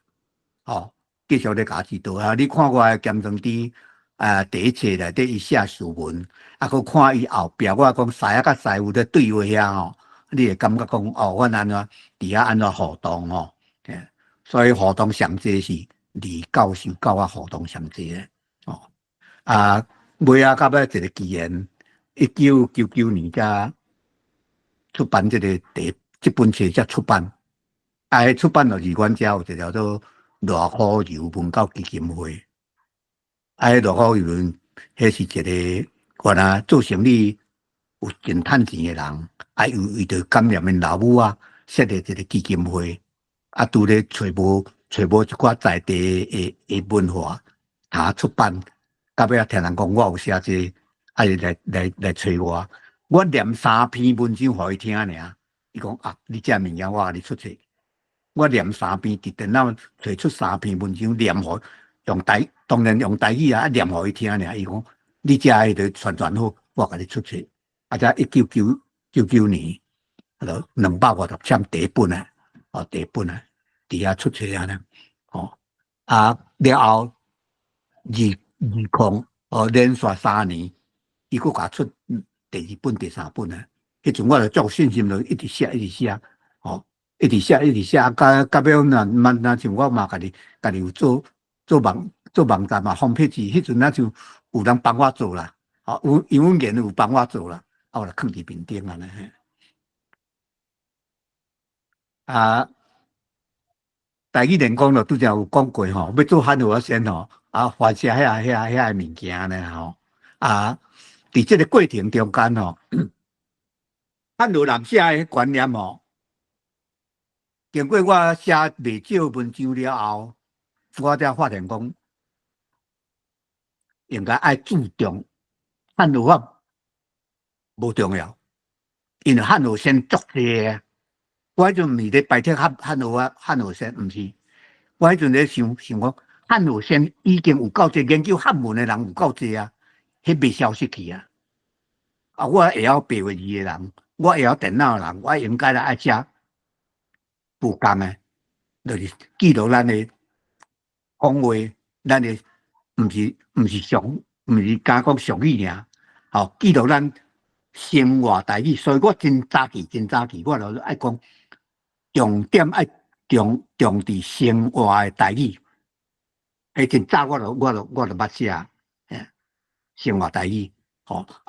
哦，继续咧甲指导啊！你看我诶兼长伫第一册内底伊写序文，啊，佮看伊后壁我讲师仔甲师傅咧对话遐吼，你会感觉讲哦，阮安怎伫遐安怎互动吼？所以互动上济是李教授教我互动上济诶哦。啊，尾啊到尾一个机缘，1999年才出版这本册才出版。啊，出版就是阮遮有一条做乐好游文教基金会，乐好游文，迄是一个原来做生意有真趁钱的人，为着感念因老母啊，设立一个基金会，拄咧找无一寡在地的文化，出版，到尾听人讲我有写这，来找我，我念3篇文章互伊听尔，伊讲啊，你这物件我甲你出册。我念3篇，伫电脑找出3篇文章，念互当然用台语啊，念互伊听尔。伊讲你遮迄个传好，我甲你出册。啊，才1999年，250册第一本啊，第一本啊，伫遐出册啊呢，了后连续3年，伊佫甲出第2本、第3本啊。迄阵我就足有信心，就一直写，一直写，到尾那像我嘛，家己有做网站嘛，home page，迄阵那就有人帮我做啦，因为研有帮我做啦，我就放伫面顶安尼。台语练功就拄则有讲过吼，要做汉语先吼，发射遐物件呢吼，伫这个过程中间吼，汉语人写的观念吼。经过我写袂少文章了后，我才发现讲，应该爱注重汉语法无重要，因为汉语先足济。我迄阵毋是咧bài斥汉语先，毋是。我迄阵咧想讲，汉语先已经有够济研究汉文的人有够济啊，迄未消失去啊。我会晓白话字的人，我会晓电脑的人，我应该来爱写不共的。就是记录咱的讲话，咱的毋是讲俗语尔，记录咱生活台语。所以我真早期，我就爱讲重点爱重伫生活的台语。真早我就捌写，生活台语，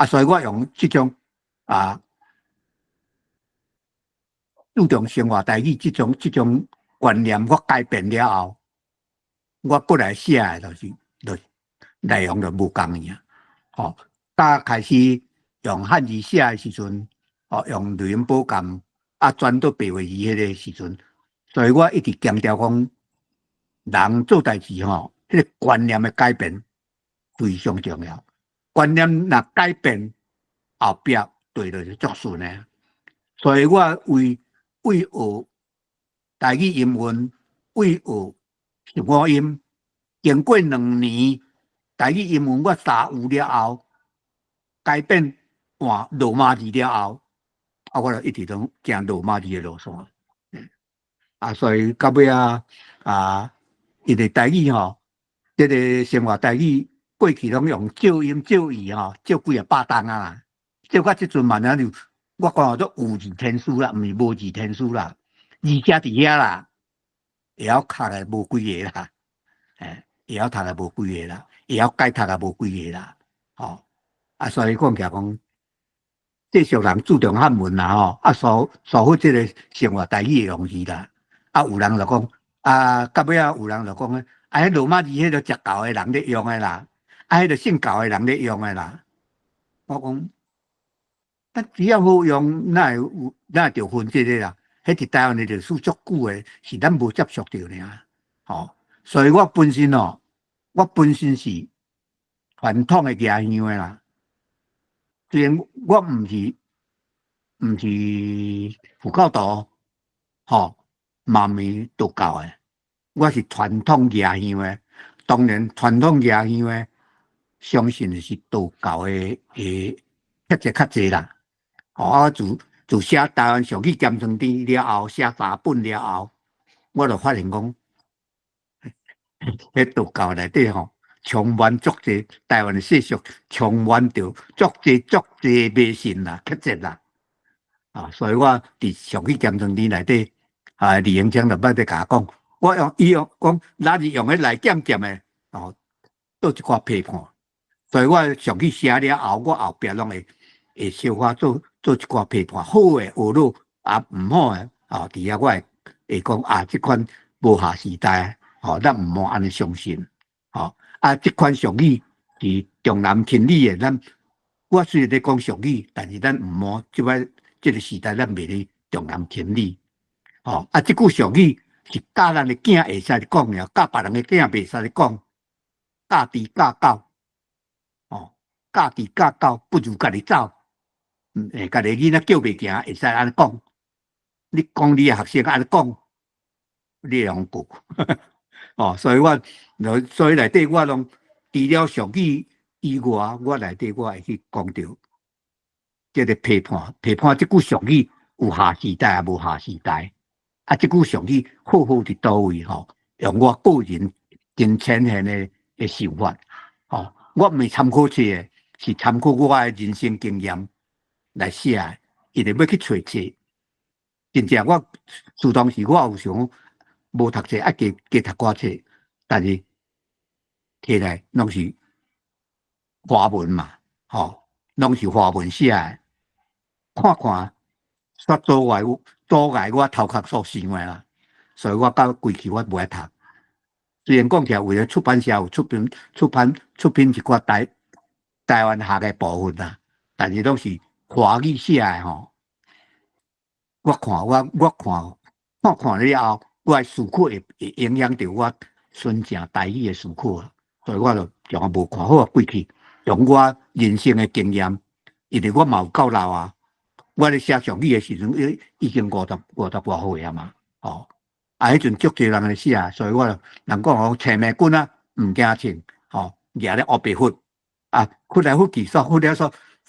所以我用这种注重生活台语这种观念，我改变了后，我过来写的就是内容就无共样。刚开始用汉字写的时阵，用录音补感转到白话字迄个时阵，所以我一直强调讲，人做代志迄个观念的改变非常重要。观念若改变，后壁对就是足顺的。所以我为学台语英文，为学粵語音，經過2年台語英文我3有了後，改變换罗马字了后，我就一直都行罗马字的路线。所以到尾伊个台语吼，这个生活台语过去拢用照音照语吼，照几啊百档啦。照到即阵慢慢就，我讲做有字天书啦，毋是无字天书啦，字写伫遐啦，会晓读的无几个啦，会晓读的无几个啦，会晓解读的无几个啦，所以讲起来讲，继续人注重汉文啦吼，疏忽这个生活台语的用字啦，有人就讲到尾有人就讲迄罗马字迄个食教的人咧用的啦，迄个姓教的人咧用的啦，我讲，只要好用，哪会着分这个啦？迄伫台湾的历史足久的，是咱无接触到尔，所以我本身是传统的家乡的啦。虽然我毋是佛教徒，嘛毋是道教的，我是传统家乡的。当然，传统家乡的相信的是道教的特质较济啦。自写台湾上去咸丰殿了后，写3本了后，我就发现讲，迄道教内底充满足济台湾的习俗，充满着足济迷信啦、特质啦。所以我伫上去咸丰殿内底，李延昌就捌在甲我讲，我用讲哪日用迄来减减的，做一寡批判。所以我上去写了后，我后壁拢会小可做一寡批判，好诶学落毋好诶，伫遐我会讲即款无下时代，咱毋好安尼相信，即款俗语是重男轻女诶，我虽然咧讲俗语，但是咱毋好即个时代咱袂咧重男轻女，即句俗语是教咱诶囝会使咧讲了，教别人诶囝袂使咧讲，教猪教狗，教猪教狗不如家己走。家己囡仔叫袂行，会使安尼讲。你讲你学生安尼讲，你会用过。所以内底我拢除了俗语以外，我内底我会去讲到这个批判这句俗语有下时代也无下时代。这句俗语好伫倒位用我个人真浅显的想法。我毋是参考册的，是参考我的人生经验。来写，一定要去找册。真正我当时我有想无读册，加读寡册，但是摕来拢是华文嘛，拢是华文写的，看煞阻碍我头壳所想的啦。所以我到规期我无爱读。虽然讲起来，为了出版社有出品一寡台湾学的部分啦，但是拢是华语写的我看了后，我的思考会影响到我纯正台语的思考，所以我就从无看好过去，用我人生的经验，因为我嘛有够老啊，我咧写俗语的时阵已经50多岁啊嘛，迄阵足侪人咧写，所以我就人讲青眉棍啊，毋惊青，举咧黑白忽，忽来忽去忽了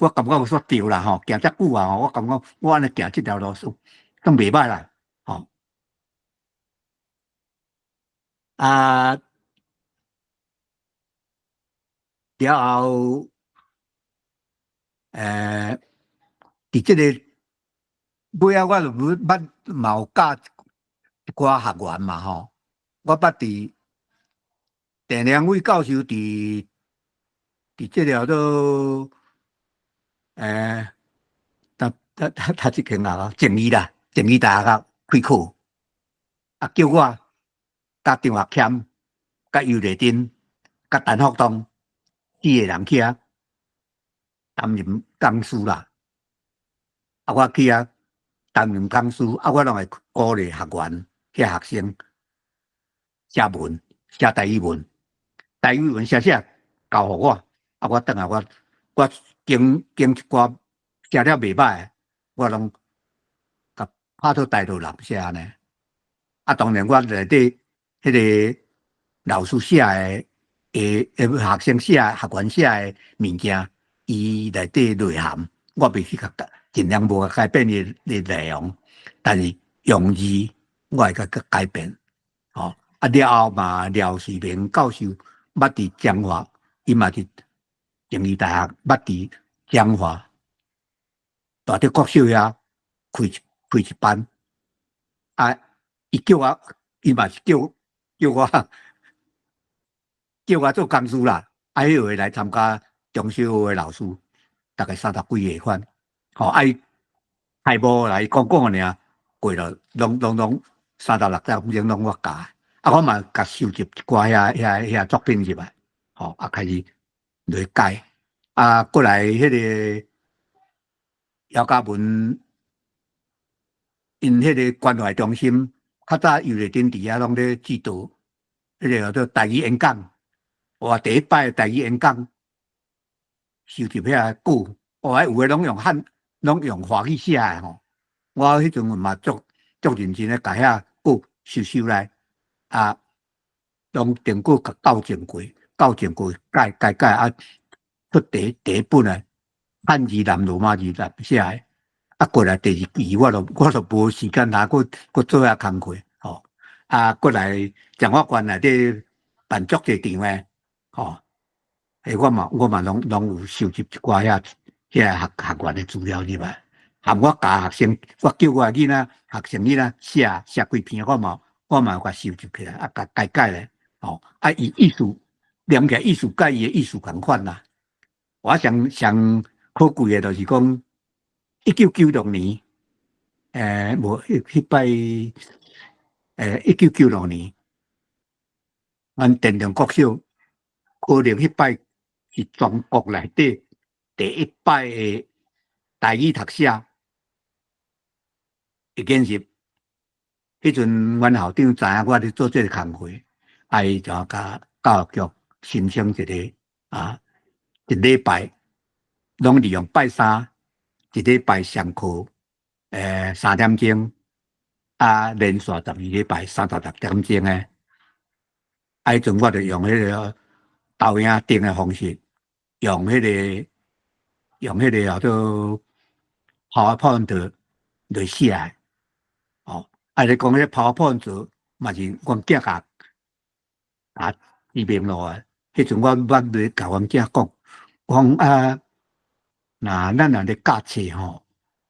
我感觉有煞对啦，行遮久啊，我感觉我安尼行即条路数，都袂歹啦，了后，伫即个尾啊，我就捌嘛有教一寡学员嘛我捌伫陈良伟教授伫即条都。他即间正义大学开课，叫我甲张学谦、甲尤丽珍、甲陈福东4个人去担任讲师啦。我去担任讲师，我拢会鼓励学员、学生写文、写台语文，写交互我，我等下我经一寡写了袂歹，我拢甲拍到台道人写呢。当然我内底迄个老师写的学生写学员写的物件，伊内底内涵我袂去尽量无改变伊内容，但是用字我会甲改变。哦，啊了后嘛，廖世明教授捌伫彰化，伊嘛伫政治大学捌伫彰化大德国小遐开一班，啊，伊叫我，伊嘛是叫我做讲师啦，啊，迄回来参加中小学的老师，大概30几个款，哦，啊，伊海无来讲尔，过了拢36分钟拢我教，啊，我嘛甲收集一寡遐作品入来，哦，啊，开始来改，啊，过来迄个姚嘉文，因迄个关怀中心，较早游丽珍伫遐拢咧指导，迄个叫做台语演讲。我第一摆台语演讲，收集遐句，有诶拢用华语写诶吼。我迄阵嘛足认真诶，甲遐句收来，啊，用电句甲校正过，改啊，出第一本诶汉字南罗马字来写诶。啊，过来第二期我就无时间拿去做遐工课，吼。啊，过来彰化县内底办足侪场诶。哦，我嘛拢有收集一寡遐学员的资料入来，含我教学生，我叫我囡仔学生囡仔写几篇，我嘛有甲收集起来，啊，改咧，哦，啊，伊意思连起来意思甲伊的意思同款啦。我上可贵的就是讲，1996年，无迄摆，1996年，咱电动国小。可能迄摆是全国内底第一摆的台语读写的建设。迄阵阮校长知影我咧做这个工作，伊就甲教育局申请一个一礼拜，拢利用拜三一礼拜上课，3点钟，啊，连续12礼拜36点钟诶。迄阵我就用迄个。投影灯的方式，用迄个叫做 PowerPoint 来写，哦，啊，你讲迄 PowerPoint 嘛是阮囝甲伊明路啊。迄阵我咧甲阮囝讲啊，咱咧教册吼，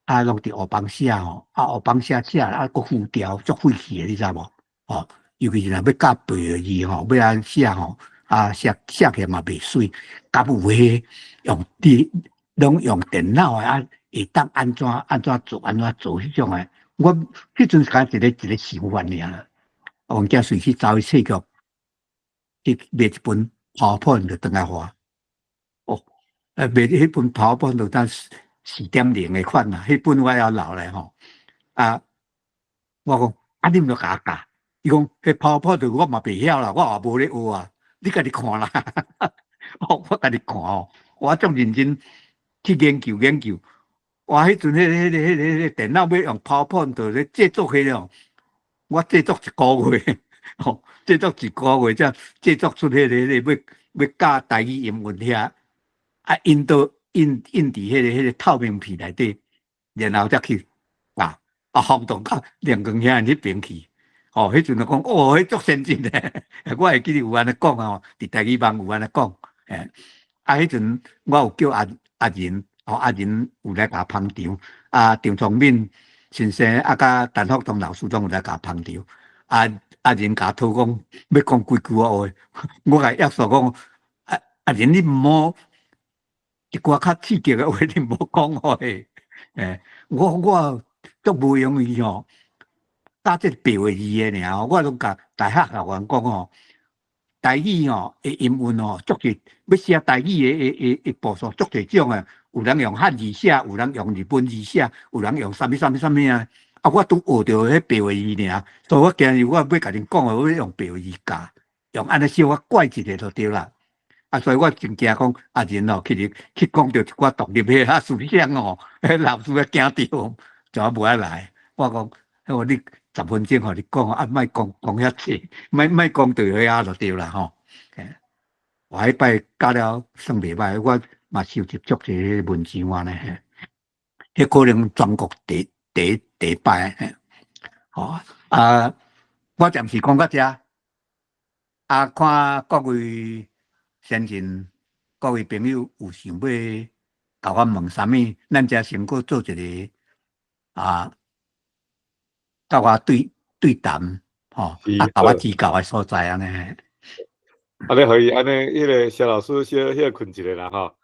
啊，拢伫黑板写吼，啊，黑板写啊，佫浮雕足费气的，你知无？哦，尤其是若要教背的字吼，要安写吼。啊，写起来嘛袂水，甲有诶拢用电脑诶，啊，会当安怎做迄种诶。我迄阵才一个想法尔。阮囝随去走去册局去买一本PowerPoint就转来画。哦，买迄本PowerPoint就当4.0诶款啦，迄本我要留咧吼。啊，我讲啊，你毋着甲我教？伊讲迄 PowerPoint 我嘛袂晓啦，我也无咧学啊。你家己看啦，我家己看哦，我足认真去研究。哇，迄阵迄个电脑要用 PowerPoint 咧制作迄种，我制作1个月，哦，制作1个月才制作出迄个要教台语英文遐，啊，印伫迄个透明片内底，然后才去放动到亮光遐迄边去。哦，迄阵就讲，哦，迄足先进诶！我会记得有安尼讲哦，伫台语网有安尼讲，迄阵我有叫阿仁，阿仁有来甲捧场，张崇敏先生甲陈福东老师拢有来甲捧场，阿仁甲讨讲要讲几句话，我甲约束讲，阿仁你毋好一寡较刺激诶话，你毋好讲哦嘿，我足无容易哦。教这白话字的尔，我拢甲大学校员讲哦，台语哦，英文哦，足侪要写台语的步数足侪种诶，有人用汉字写，有人用日本字写，有人用啥物啊！啊，我拄学着迄白话字尔，所以我今日我要甲恁讲我要用白话字教，用安尼小我怪一下就对啦。啊，所以我真惊讲阿仁哦，去讲着一寡独立的思想哦，老师要惊着，就无爱来。我讲，你。10分钟，互你讲啊，莫讲遐济，莫讲对遐就对啦吼。我迄摆教了算袂歹，我嘛收集足侪文字呢。迄可能全国第一摆，吼我暂时讲到这，看各位先前各位朋友有想要甲我问啥物，咱才先搁做一个甲我对谈，吼，甲我指教的所在安尼。安尼可以，安尼迄个肖老师歇困一下啦，吼。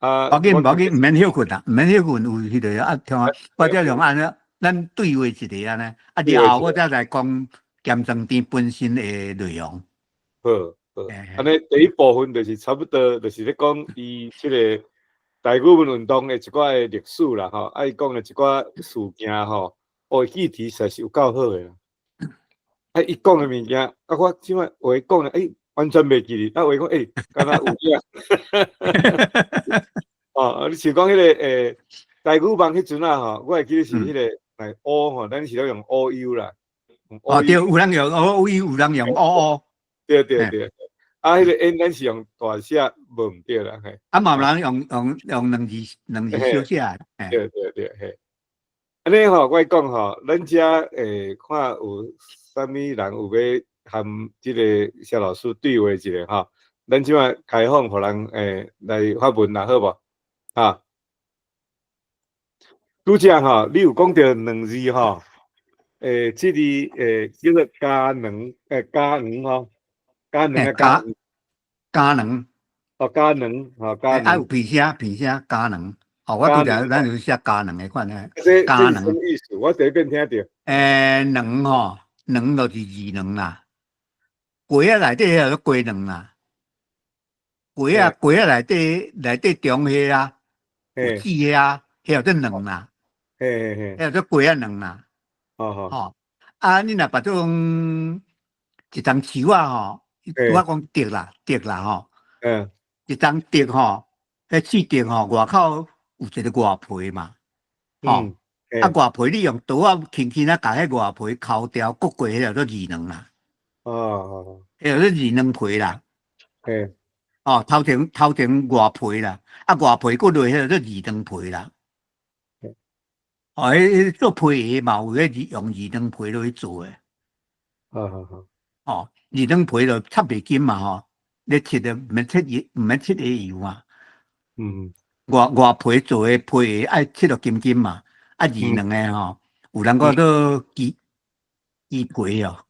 无紧，毋免休困啦，毋免休困，有迄个听我则用安尼，咱对话一下安尼，了后我则来讲咸酸甜本身的内容。好，安尼第一部分就是差不多，就是咧讲伊即个台语文运动的一寡的历史啦，吼，伊讲的一寡事件吼，议题实是有够好的啦。伊讲的物件，我即摆话讲的，完全袂记哩。话讲，敢若有影。你像讲迄个台语网迄阵啊，吼，我会记得是迄个乌吼，咱是咧用乌 U 啦。对，有人用乌 U，有人用乌。对。迄个 N 咱是用大写，无毋对啦，嘿。嘛有人用两字小写。对，嘿。安尼吼，我讲吼，咱遮看有啥物人有要和即个肖老师对话一下吼，咱即摆开放互人来发问啦，好无？拄则吼，你有讲到两字吼，即字叫做加能，加能吼，加能加能，加能，有鼻声加能。我拄则咱就写加能的款诶，加能。什意思？我第一遍听到。能吼，能就是二能啦。鸡仔内底迄个鸡能啦。鸡仔内底中迄啊，有籽迄啊，迄叫做能啦。迄叫做鸡仔能啦。吼，你若把种一丛树啊吼，我讲竹啦吼。一丛竹吼，迄树竹吼外口有一个外皮嘛。吼，外皮你用刀啊轻轻甲迄外皮抠掉，割过迄叫做二能啦。迄叫做二能皮啦。头前外皮啦，外皮搁落迄叫做二能皮啦。做皮鞋嘛，有迄用二能皮落去做诶。二能皮就插袂紧嘛吼，你切的毋免切个油嘛。外皮做诶皮鞋爱切到金金嘛，二能诶吼，有人讲做鸡皮哦。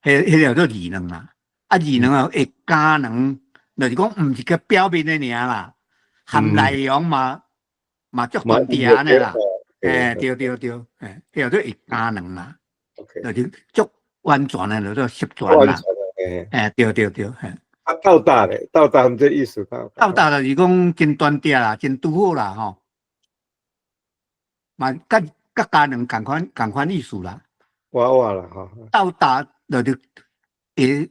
迄叫做二能啦。二能会加能，就是讲毋是个表面诶尔啦，含内容嘛足关键安尼啦。对，迄叫做会加能啦。就是足完全诶，就做十全啦。对。斗大咧，斗大毋这意思。斗大就是讲真端正啦，真拄好啦吼。嘛，甲加能共款意思啦。我啦吼。斗大就是会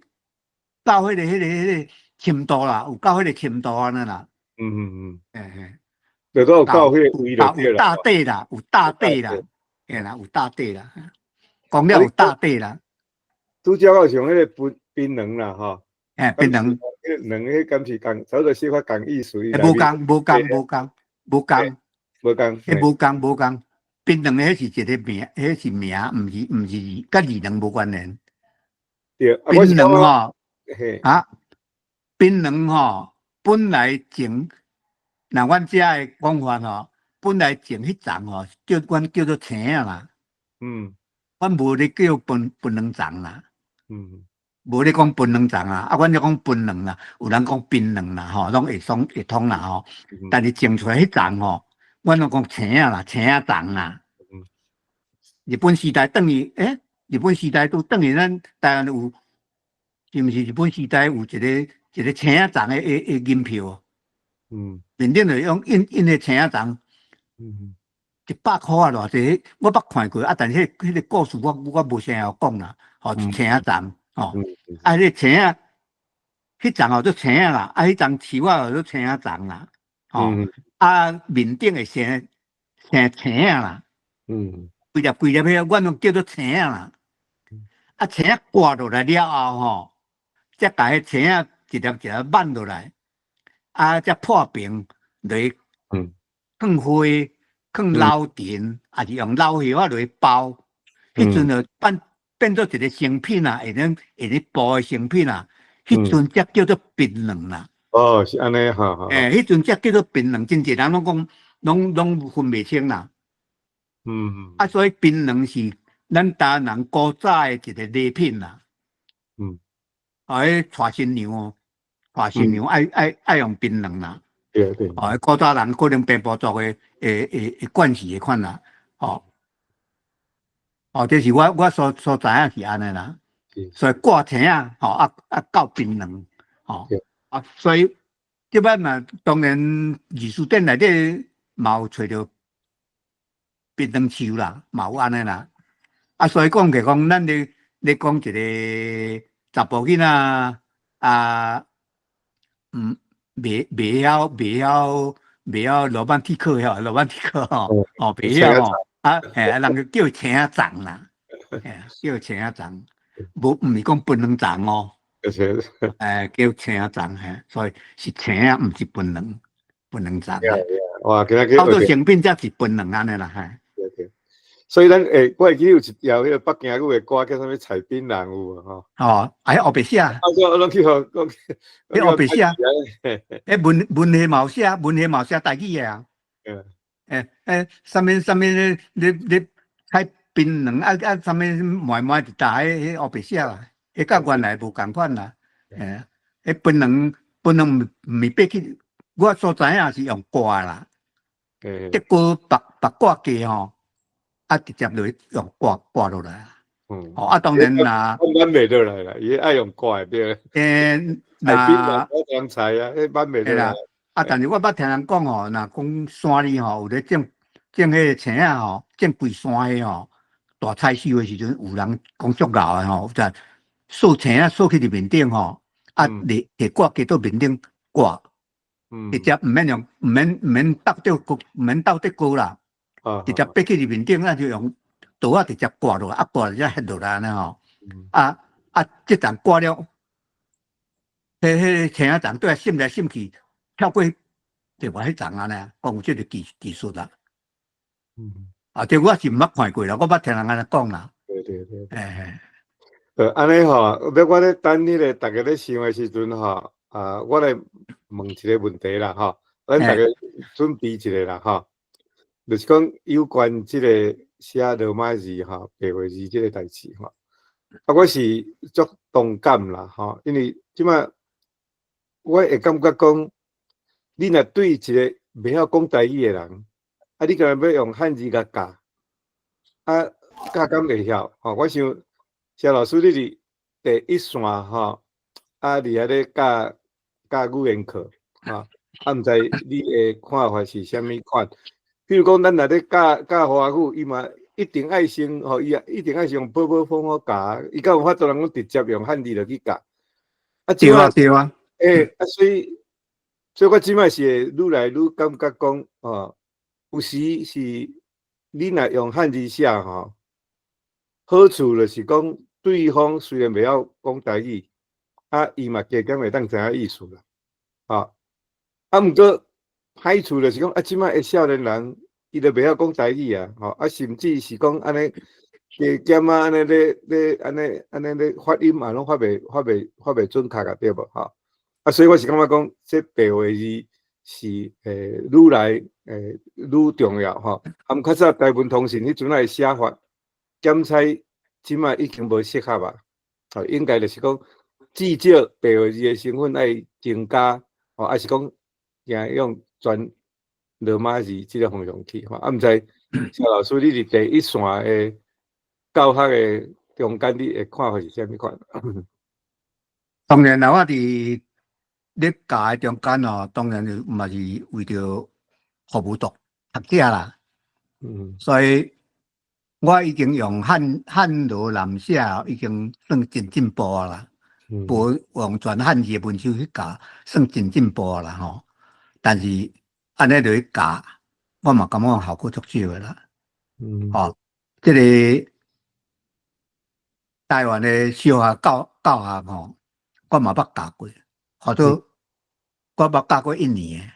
到迄个深度啦，有到迄个深度安尼啦。就都有到迄个位了。有大地啦，有大地啦，啦，有大地啦。讲了有大地啦。拄则我像迄个槟榔啦，吼。槟榔。两个敢是共，差不多写法共意思。无共。无共。槟榔迄是一个名，迄是名，毋是，甲二能无关联。对。槟榔吼，槟榔吼，本来种，若阮遮诶讲法吼，本来种迄丛吼，阮叫做青啊啦。阮无咧叫槟榔丛啦。无咧讲槟榔丛啊，阮咧讲槟榔啦，有人讲槟榔啦，吼，拢会通啦吼。但是种出来迄丛吼，阮拢讲青啊啦，青啊丛啦。日本时代等于日本时代都等于咱台湾有，是毋是日本时代有一个青啊丛诶银票？面顶就用印迄青啊丛，100块啊偌济，我捌看过但是迄个故事我无啥晓讲啦，吼，青啊丛。迄个青啊，迄丛叫做青啊啦，迄丛树啊叫做青啊丛啦，面顶会生青啊啦，规粒迄，阮拢叫做青啊啦。青啊刮落来了后吼，才甲迄青啊一粒一粒挽落来，才破平落去，放花、放老田，还是用老叶啊来包，迄阵就变做一个成品啊，会能包的成品啊，迄阵才叫做槟榔啦。哦，是安尼，哈哈。迄阵才叫做槟榔，真侪人拢讲，拢分袂清啦。所以槟榔是咱台湾人古早的一个礼品啦。娶新娘哦，娶新娘爱用槟榔啦。对。古早人可能平埔族的惯习的款啦。这是我所知影是安尼啦。所以挂钱啊，到槟榔，所以这摆嘛，当然艺术店内底嘛有找到槟榔树啦，嘛有安尼啦。所以讲起讲，咱咧讲一个查甫囡仔袂晓罗曼蒂克吼，罗曼蒂克吼，袂晓吼，人叫青仔长啦，叫青仔长，毋是讲槟榔长哦，叫青仔长，所以是青仔，毋是槟榔长。哇，操作成品才是槟榔安尼啦，所以咱我会记有一条迄个北京语的歌叫啥物采槟榔有无吼？还后白写。我拢去学讲。迄后白写，文学嘛有写，文学嘛有写台语的啊。啥物咧采槟榔啥物慢慢一打，迄后白写啦，迄甲原来无共款啦。迄槟榔毋是爬去，我所知影是用挂啦。结果白挂架吼。直接就用挂落来当然啦，搬袂落来啦，伊爱用挂对。那我当菜啊，搬袂落来。但是我捌听人讲若讲山里有咧种迄个青仔种规山迄大菜收的时阵，有人讲足牛的就扫青仔扫去伫面顶摕挂加到面顶挂，直接毋免倒得高啦。直接爬去里面顶，就用刀啊直接挂落来，挂了才迄落来呢这阵挂了，迄青仔丛对啊，渗来渗去，跳过就话迄丛呢，讲这个技术啦。这我是毋捌看过啦，我捌听人安尼讲啦。对。安尼我咧等迄个大家咧想的时阵我来问一个问题啦咱大家准备一下啦就是讲有关这个写罗马字白话字这个代志我是足同感啦因为即摆我会感觉讲，你若对一个袂晓讲台语的人，你干要用汉字甲教，教敢袂晓我想谢老师你是第一线伫遐咧教语言课毋知你的看法是啥物款？比如讲，咱若咧教华语，伊嘛一定爱先伊也一定爱先用方法教，伊敢有法度人讲直接用汉字落去教？对啊。所以我即摆是愈来愈感觉讲有时是你若用汉字写好处就是讲对方虽然袂晓讲台语，伊嘛加减会当知影意思啦，毋过。歹处就是讲即摆的少年人，伊都袂晓讲台语甚至是讲安尼加减安尼咧安尼咧发音嘛，拢发袂准确个对无所以我是感觉讲，这白话字是愈来愈重要毋较早台湾通信迄阵的写法检测，即摆已经无适合应该就是讲至少白话字的成分爱增加还是讲用全罗马字这个方向去毋知谢老师你是第一线的教学的中间，你的看法是啥物款？当然啦，我伫咧教的中间当然就嘛是为着服务读者啦。所以我已经用汉罗南写，已经算真进步啦。无用全汉字的文书去教，算真进步啦但是安尼落去教，我嘛感觉效果足少的啦。这个台湾的小学教学我嘛捌教过，或者我捌教过1年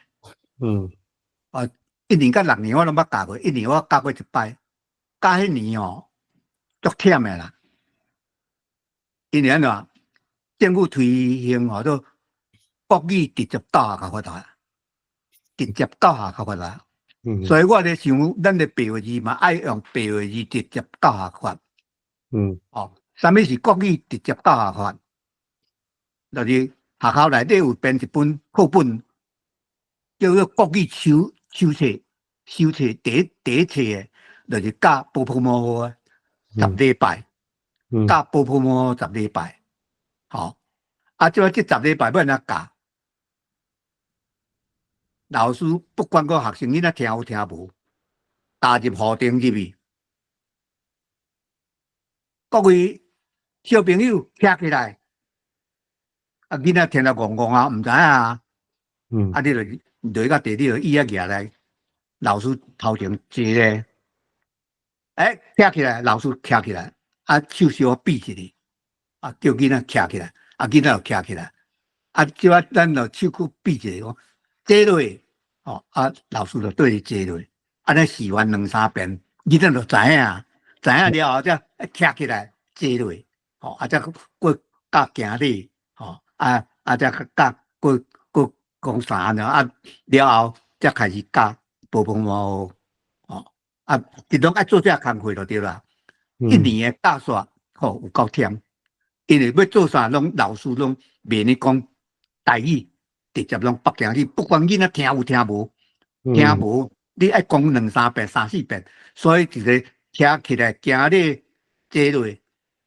的。1年甲6年我拢捌教过，1年我教过1摆，教迄年哦，足忝诶啦。因为安怎政府推行吼做国语直接教学较发达，直接教学较发达。所以我咧想，咱咧白话字嘛，爱用白话字直接教学法。哦，啥物是国语直接教学法？就是学校内底有编一本课本，叫做国语手册。第一册诶，就是教波波模糊诶，10礼拜，教波波模糊10礼拜。好，即摆10礼拜要安怎教？老师不管个学生囡仔听有听无，加入课程入去，各位小朋友徛起来，囡仔听了戆戆啊，唔知啊，你就到地里就椅仔举来，老师头前坐咧，徛起来，老师徛起来，手小比一下，叫囡仔徛起来，囡仔就徛起来，即摆咱就手去比一下，讲坐落，老师就对伊坐落，安尼试完2、3遍，囡仔就知影，知影了后才徛起来坐落，才过教行礼，才教过讲啥呢？了后才开始教波波模糊，这种爱做这工课就对啦。1年的教煞，有够忝，因为要做啥，拢老师拢袂呢讲台语，直接拢北京语，不管囡仔听有听无，你爱讲2、3遍、3、4遍，所以一个徛起来行礼坐落，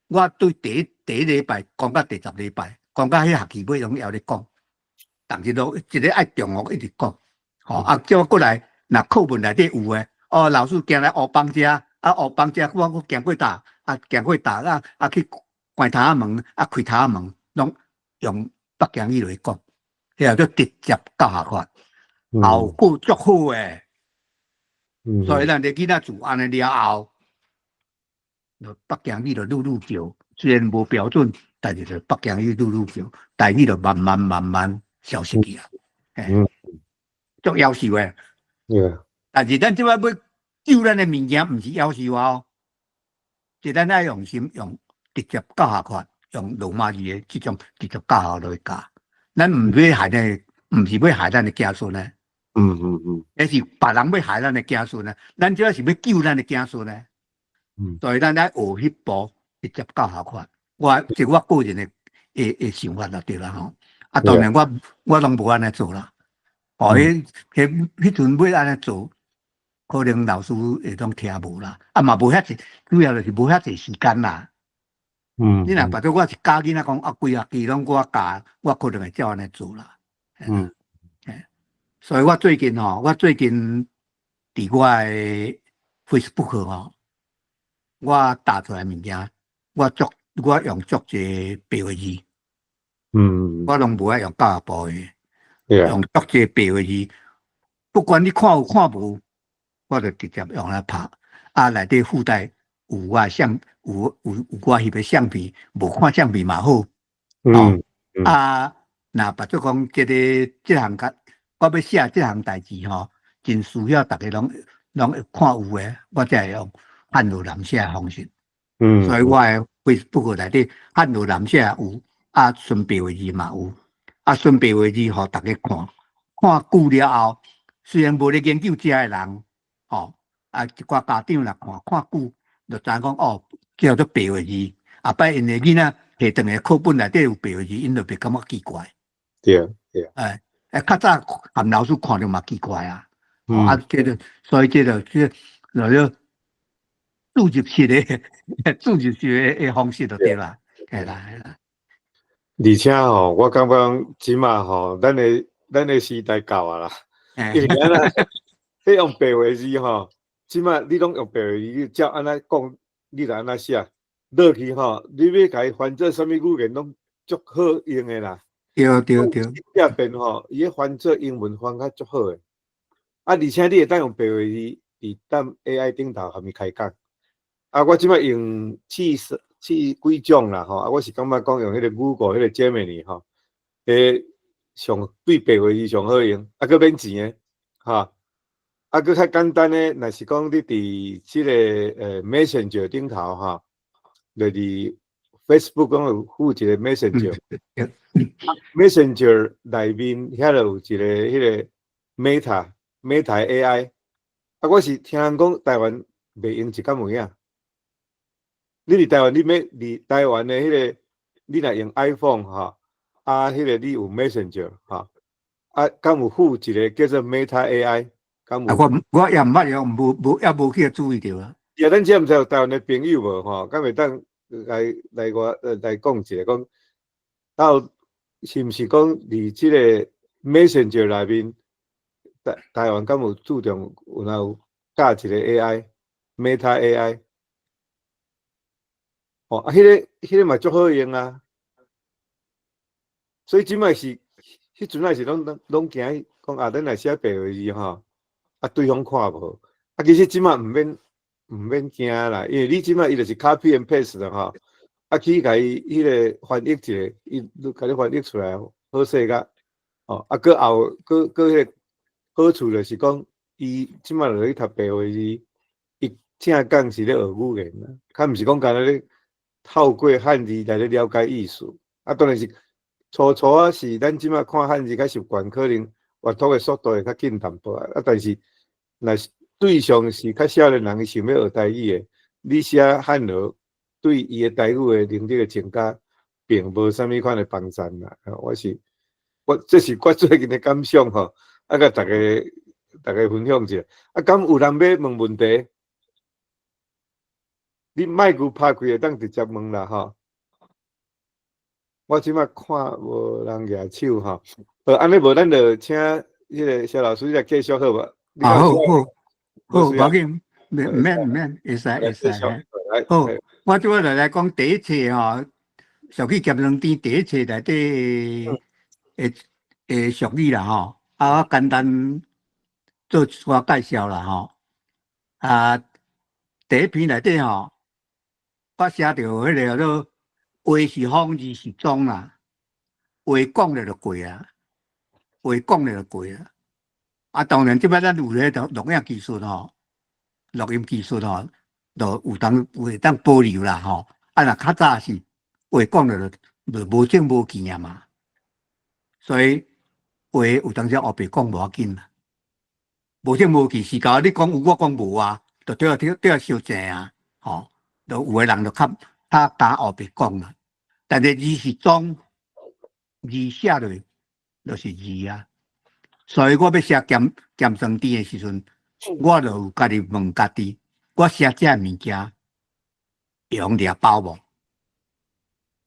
我对第一礼拜讲到第10礼拜，讲到迄学期尾拢要咧讲，但是都一个爱中学一直讲，叫我过来，若课文内底有诶，老师行来学房遮，学房遮，我行过搭，行过搭，去关头仔门，开头仔门，拢用北京语来讲，迄叫做直接教学法，效果足好诶。所以咱咧囡仔住安尼了后，北京语就愈叫，虽然无标准，但是就北京语愈叫，台语就慢慢消失去啊。足夭寿诶。但是咱即摆要救咱诶物件，毋是夭寿啊，是咱爱用心用直接教学法，用罗马字诶即种直接教学来教。咱毋要害咱，毋是要害咱诶子孙呢。那是别人要害咱的子孙呢，咱主要是要救咱的子孙呢。所以咱来学迄步直接教学法，是我个人的想法就对啦吼。当然我拢无安尼做啦。迄阵要安尼做，可能老师会拢听无啦，嘛无遐济，主要就是无遐济时间啦。你若别做我是教囡仔讲规学期拢我教，我可能会照安尼做啦。所以我最近伫我的 Facebook 我打出来物件，我用足侪白话字，我拢无爱用教育部的，用足侪白话字，不管你看有看无，我就直接用来拍，内底附带有我我翕的相片，无看相片嘛好，若别做讲这项我要写这项代志真需要大家拢会看有诶，我才会用汉语南写的方式。所以我诶 Facebook 内底汉语南写有，顺白话字嘛有，顺白话字互大家看，看久了后，虽然无咧研究这诶人，一寡家长若看久，就知影讲叫做白话字。摆因诶囡仔下顿诶课本内底有白话字，因就袂感觉奇怪。对。较早含老师看着嘛奇怪啊，所以这就注入式的方式就对啦，系啦。而且我感觉即马咱的时代到啊啦，因为咱用白话字即马你拢用白话字，照安尼讲，你就安尼写落去你要甲伊翻做什么语言拢足好用的啦。对。这边伊个翻做英文翻较足好诶，而且你会当用白话字伫当 AI 顶头下面开讲。我即摆用几种啦我是感觉讲用迄个Google 迄个 Gemini 上对白话字上好用，佫免钱诶啊，佮较简单诶，若是讲你伫即个Messenger 顶头哈，就是 Facebook 讲有附一个 Messenger，Messenger 内面遐有一个迄个 Meta AI， 啊，我是听人讲台湾袂用一敢有影。你伫台湾，你伫台湾诶迄个，你若用 iPhone 哈，啊，迄个你有 Messenger 哈，啊，敢有附一个叫做 Meta AI？我也毋捌用，无去注意到啊。呀，咱即毋知有台湾的朋友无吼，敢会当来我来讲一下，讲到是毋是讲伫即个 Messenger 内面，台湾敢有注重有加一个 AI，Meta AI？ 哦，啊，迄个嘛足好用啊，所以即摆是迄阵也是拢惊讲啊，咱来写白话字吼。啊，对方看无，啊，其实即马毋免惊啦，因为你即马伊就是copy and paste 的吼，啊，去甲伊迄个翻译一下，伊甲你翻译出来，好势个，哦，啊，搁后搁迄个好处就是讲，伊即马落去读白话字，伊正讲是咧学语言啦，较毋是讲干那咧透过汉字来咧了解意思，啊，当然是初啊是咱即马看汉字较习惯，可能阅读的速度会较紧淡薄啊，但是。若是对象是较少年人想要学台语的，你写汉语对伊的台语的能力的增加，并无啥物款的帮助啦。这是我最近的感想吼，啊，甲大家分享一下。啊，敢有人要问问题？你麦克拍开，当直接问啦吼。我即摆看无人举手吼，安尼无咱就请迄个肖老师来继续好无？好，无要紧，免，会使。好，我即摆来讲第一册吼，俗语咸汤甜第一册内底诶俗语啦吼，啊，我简单做一寡介绍啦吼。啊，第一篇内底吼，我写着迄个叫做话是风，字是钟啦，话讲了就过啊，话讲了就过啊。啊，当然，即摆咱有咧录音技术吼，录音技术吼，就有当保留啦吼。啊，若较早是话讲了就无正无见啊嘛，所以话有当时后白讲无要紧啦，无正无见是甲你讲有我讲无啊，就对要修正啊，吼，就有诶人就较敢后白讲啦。但是字是总，字写落就是字啊。所以我要写咸汤甜的时阵，我就有家己问家己，我写这物件用抓包无？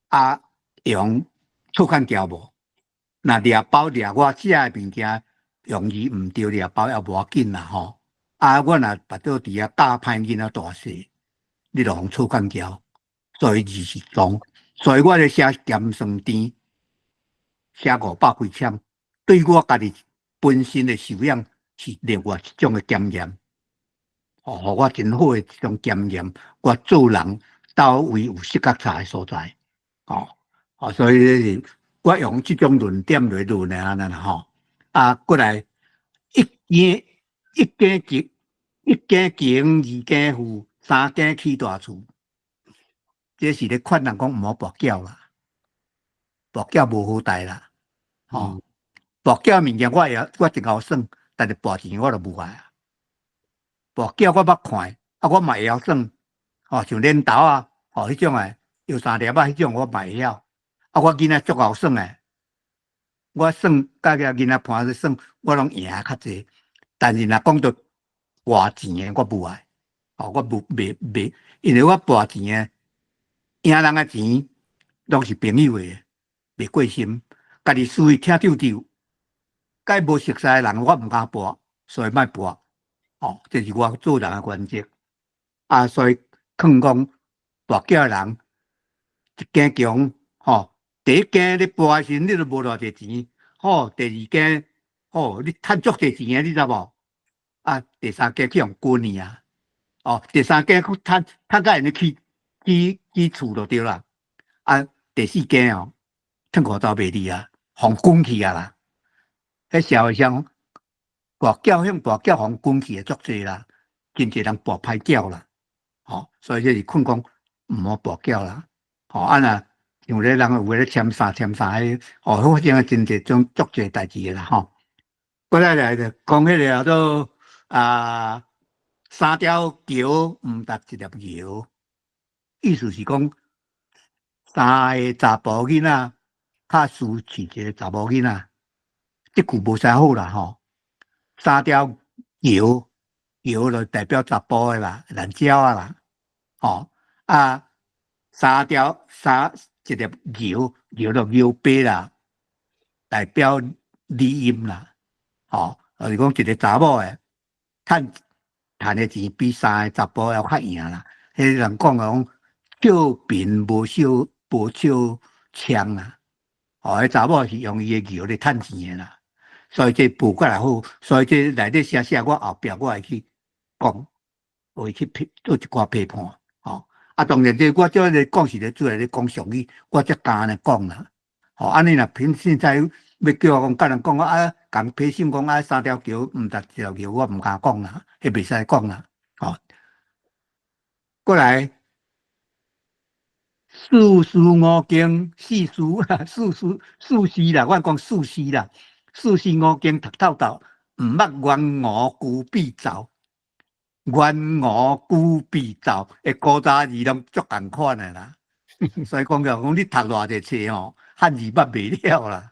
啊，用触看胶无？那抓包抓我写的物件用字毋对抓包也无要紧啦吼。啊，我若巴倒伫遐教歹囡仔大细，你就用触看胶，所以字是总。所以我咧写咸汤甜，写500几签，对我家己本身的修养是另外一种的经验，哦，互我真好的一种经验。我做人到位有适觉差的所在，所以我用这种论点来论的安尼啦吼。啊，过来一家经，二家富，三家起大厝，这是咧劝人讲毋好跋筊啦，跋筊无好代啦，吼。跋筊物件我真够算，但是跋钱我就无爱啊。跋筊我捌看，啊我嘛会晓算，像镰刀啊，迄种诶，有3粒啊，迄种我嘛会晓。啊，我囡仔足够算诶，我算甲囡仔盘咧算，我拢赢较济。但是若讲到偌钱诶，我无爱，我袂，因为我跋钱诶，赢人诶钱拢是朋友诶，袂过心，家己输听丢丢。甲无熟悉的人，我毋敢跋，所以莫跋。这是我做人的原则。啊，所以劝讲跋筊的人，一间强，第一间你跋的时，你都无偌济钱，第二间，你趁足济钱的，你知无？啊，第三间去用滚去啊，第三间去趁甲因起厝就对啦。啊，第四间趁外头卖哩啊，互滚去啊啦。迄社会上跋筊向跋筊互滚去的足济啦，真侪人跋歹筊啦，所以这是困讲毋好跋筊啦，若像咧人有咧签啥，迄发生啊真侪种足济代志的啦，过来就讲迄个叫做三条桥毋值一粒油，意思是讲三个查甫囡仔较输饲一个查某囡仔，即句无啥好啦，三条桥就代表查甫的啦，男鸟啊啦，一粒牛就牛背啦，代表离音啦，就是讲一个查某的赚的钱比三个查甫要较赢啦。迄人讲少贫无少枪啦，迄查某是用伊的牛来赚钱的啦。所以这报过来好，所以这内底写我后壁我会去讲，会去做一寡批判，当然这我这咧讲是咧做咧讲俗语，我才敢安尼讲啦，安尼若凭现在要叫我讲，甲人讲共批信讲三条桥毋值一条桥，我毋敢讲啦，迄袂使讲啦，过来四书五经，四书啦，我讲四书啦。四书五经读透透，毋捌元五句必走，元五句必走，古早字拢足共款的啦。所以讲你读偌济册汉字捌袂了啦，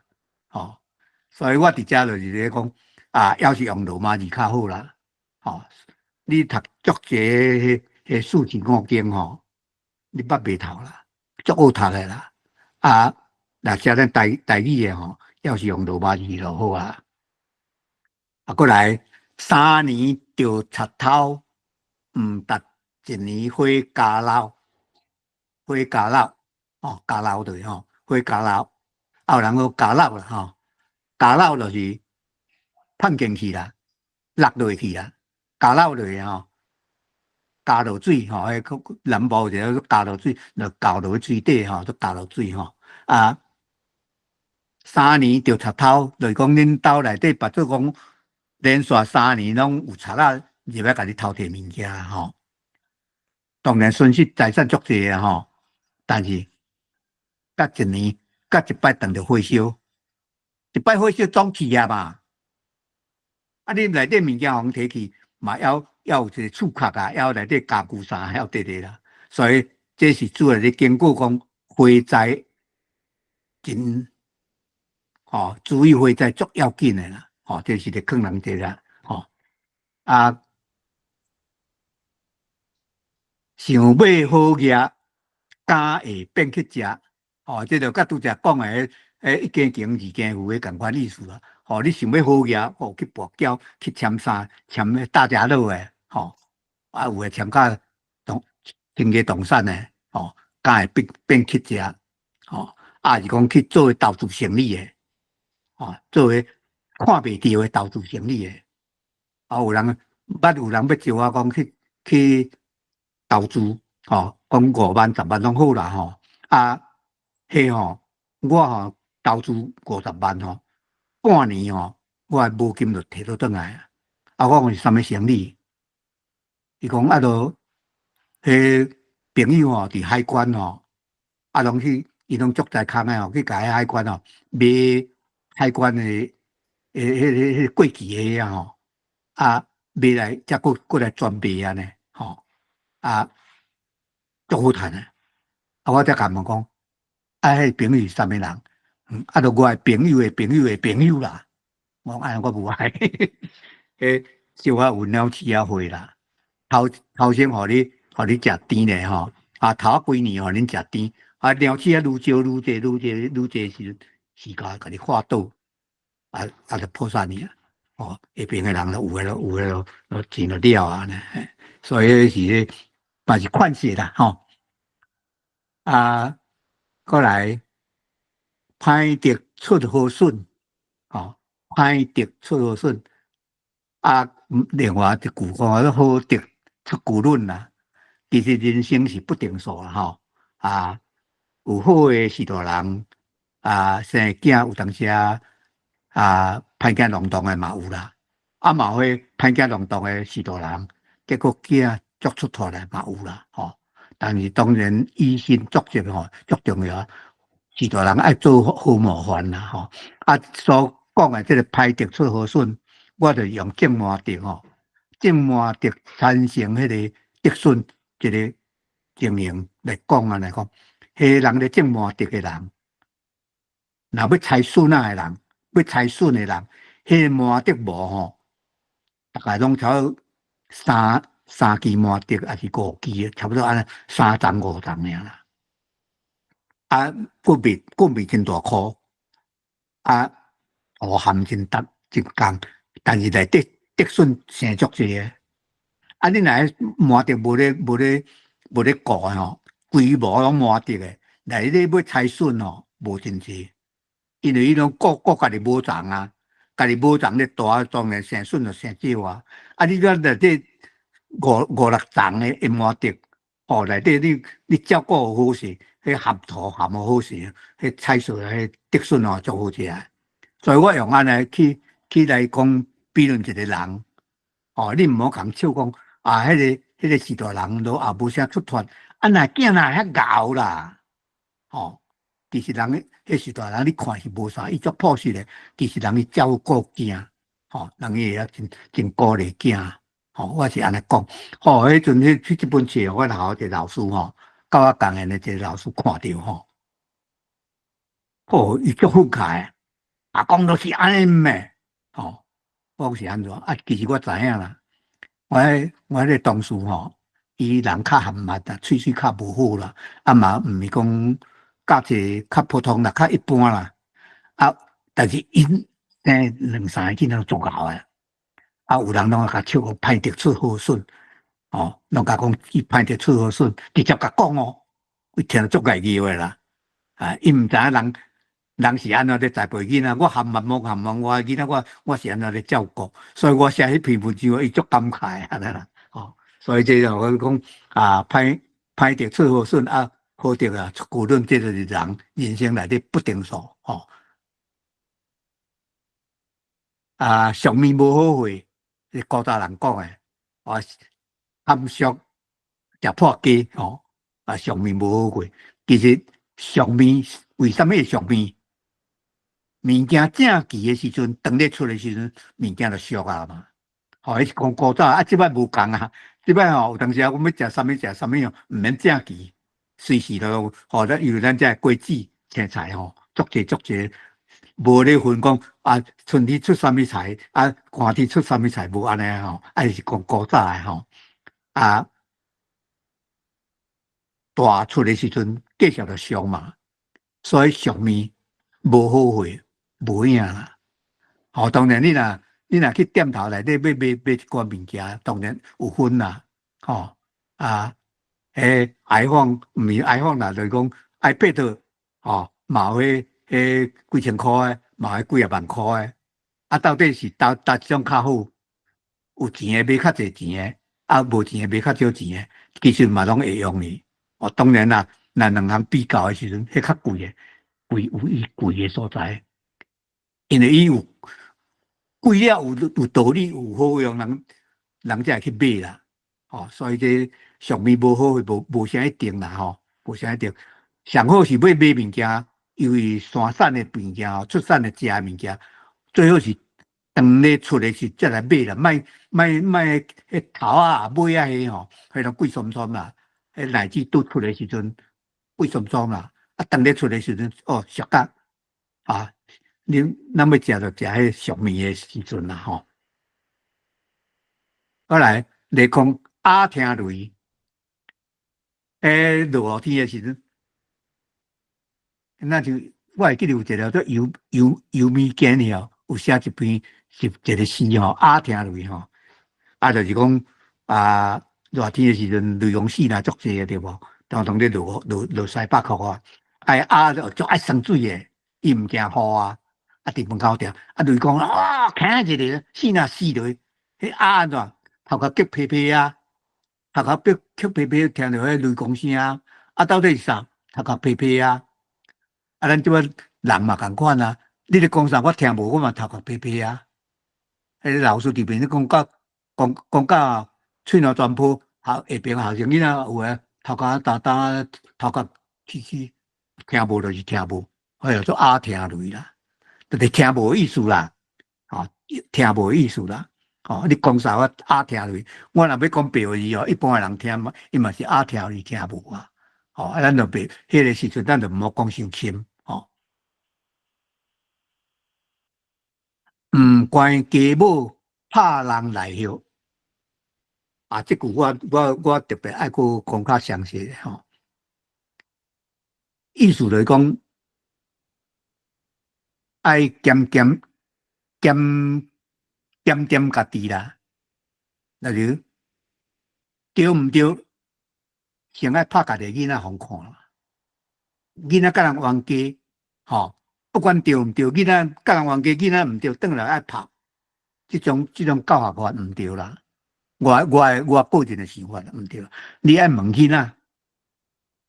所以我伫遮就是咧讲要是用罗马字较好啦，你读足济迄四书五经你捌袂透啦，足好读的啦。若写咱台语的要是用罗马字就好啊。过来3年着插头，毋值1年火加老。火加老，加老对火加老，有人讲加老啦加老就是放进去啦，落落去啦，加老落去加落水迄南部就加落水，就交落水底都加落水3年着插头，就是讲恁兜内底，别做讲连续3年拢有贼仔入来甲你偷摕物件当然损失财产足济啊但是隔1年隔一摆当着火烧，一摆火烧总去啊嘛。你内底物件互摕去，嘛要有一个厝壳啊，要内底家具啥要得啦。所以这是主要咧经过讲火灾真注意火灾足要紧的啦。这是咧劝人者啦。想买好业，敢会变去食。这就甲拄则讲的一间情二间户的共款意思啦。你想要好业，去跋筊去签啥，签大家乐的，有诶签甲倾家动产的，敢会变去食，是讲去做投资生意的，做看袂到的投资生意的，有人要招我讲去投资，讲5万10万拢好啦，我投资50万半年我的无金就摕倒转来我讲是啥物生意？伊讲就朋友伫海关拢去，伊拢足在空的去甲海关买海关的迄过期的买来才过来转卖安尼足好赚的。我才甲问讲，迄朋友是啥物人？就我的朋友的朋友的朋友啦。我讲我无爱，小可有鸟鼠仔会啦。头先互你食甜咧头几年互恁食甜，鸟鼠仔愈少愈济时甲你化倒，就破产去下边的人有诶钱就了啊呢。所以是嘛是款式啦过来歹得出好笋歹得出好笋另外一句讲好得出古论啦。其实人生是不定数有好的是大人生囝有当时歹囝浪荡的嘛有啦。啊嘛会歹惊浪动的许多人，结果囝足出头来嘛有啦，吼。但是当然医心作证吼足重要，许多人爱做好模范啦，吼。啊，所讲的这个歹德出好顺，我就用正麻德吼，正麻德产生迄个德顺一个经营来讲啊来讲，迄人咧正麻德的人，若要财顺啊的人，要财顺的人，迄麻德无吼。大概拢差不多三支麻德，还是5支，差不多安尼3层5层尔啦。啊，骨味真大颗，啊，土含真重，但是内底德顺生足济个。啊，你若麻德无咧顾吼，规模拢麻德个，内底要采笋吼，无真济，因为伊拢顾家己无长啊。家己无长咧大，当然生笋就生少啊。啊，你讲内底5、6层的麻德，哦，内底你照顾好势，迄含土含好势，迄菜蔬迄德笋哦，足好食。所以我用安尼去来讲，比论一个人，哦，你毋好共笑讲啊，迄个许大人都也无啥出头，啊，若囝若遐咬啦，哦。其实人迄许大人，你看是无啥，伊足朴实的。其实人伊照顾囝，吼，人伊会真鼓励囝，吼，我是安尼讲。吼，迄阵去这本册，我头一个老师吼，甲我共下的一个老师看到吼，哦，伊足愤慨，啊，讲都是安尼咩？吼，我是安怎？啊，其实我知影啦，我迄个同事吼，伊人较含密啦，喙较无好啦，啊嘛毋是讲。教者较普通啦，较一般啦，啊，但是因2、3个囡仔足够诶，啊，有人拢甲笑讲歹德出好笋，哦，拢甲讲伊歹德出好笋，直接甲讲哦，伊听足家己话啦，啊，伊毋知影人是安怎咧栽培囡仔，我含慢我囡仔，我是安怎咧照顾，所以我写迄篇文章，伊足感慨安尼啦，哦，所以这就我讲啊，歹德出好笋啊。好着啊，古论这个人人生内底不定数吼，啊，上面无好货，是古早人讲诶，啊，贪俗食破鸡吼，啊，上面无好货。其实上面为什么会上面？物件正奇诶时阵，当咧出诶时阵，物件就俗啊嘛。吼，迄是讲古早啊，即摆无共啊，即摆吼有当时啊，我们食啥物哦，毋免正奇。随时都吼，咱有咱这果子青菜吼，足济，无咧分讲啊，春天出啥物菜，啊，寒天出啥物菜，无安尼吼，啊是讲古早诶吼，啊，大出的时阵继续就俗嘛，所以俗面无好货，无影啦。吼，当然你若去店头内底买一寡物件，当然有分啦，吼啊。iPhone 毋是 iPhone 啦，就是讲 iPad 哦，嘛有迄几千块诶，嘛有几啊万块诶。啊，到底是倒种较好？有钱诶买较侪钱诶，啊无钱诶买较少钱诶，其实嘛拢会用哩。哦，当然啦，咱2项比较诶时阵，迄较贵诶，有伊贵诶所在，因为伊有贵了有道理，有好用，人才会去买啦。哦，所以这上面无好，无啥一定啦，吼，无啥一定。上好是买物件，因为山产的物件出产的食的物件，最好是当咧出的时再来买啦，卖迄头啊、尾啊迄吼，迄种贵松松啦，迄乃至拄出的时阵贵松松啦，啊，当咧出的时阵哦，俗甲啊，咱要食就食迄上面的时阵啦，吼。后来来讲。阿听雷，落雨天的时阵，那就我会记得有一个叫油米间了，有写一篇是一个诗吼，阿听雷吼，啊就是讲啊热天的时阵，雷公死啦，足济的对无？当咧落西北风啊，就足爱生水的，伊毋惊雨啊，啊伫门口埕，啊雷公啊，看一个死啦死落，迄阿怎头壳结皮皮啊？头壳曲皮皮，听到迄雷公声啊！啊，到底是啥？头壳皮皮啊！啊，咱即摆人嘛共款啊！你咧讲啥？我听无，我嘛头壳皮皮啊！老师伫边咧讲到喙脓全破，下边学生囡仔有诶头壳打头壳起，听无就是听无，哎呀，做耳听类啦，就是听无意思啦，听无意思啦，你讲啥我耳听类，我若要讲白话字一般诶人听嘛，伊嘛是耳听类听无啊，咱就别迄个时阵，咱就毋好讲伤深，关于家母拍人来后，这句我特别爱去讲较详细的意思就是讲，爱检家己啦，那就对毋对，先爱拍家己囡仔互看啦。囡仔甲人冤家，不管对毋对，囡仔甲人冤家，囡仔毋对，转来爱拍，这种教学法毋对啦。我个人的想法毋对，你爱问囡仔，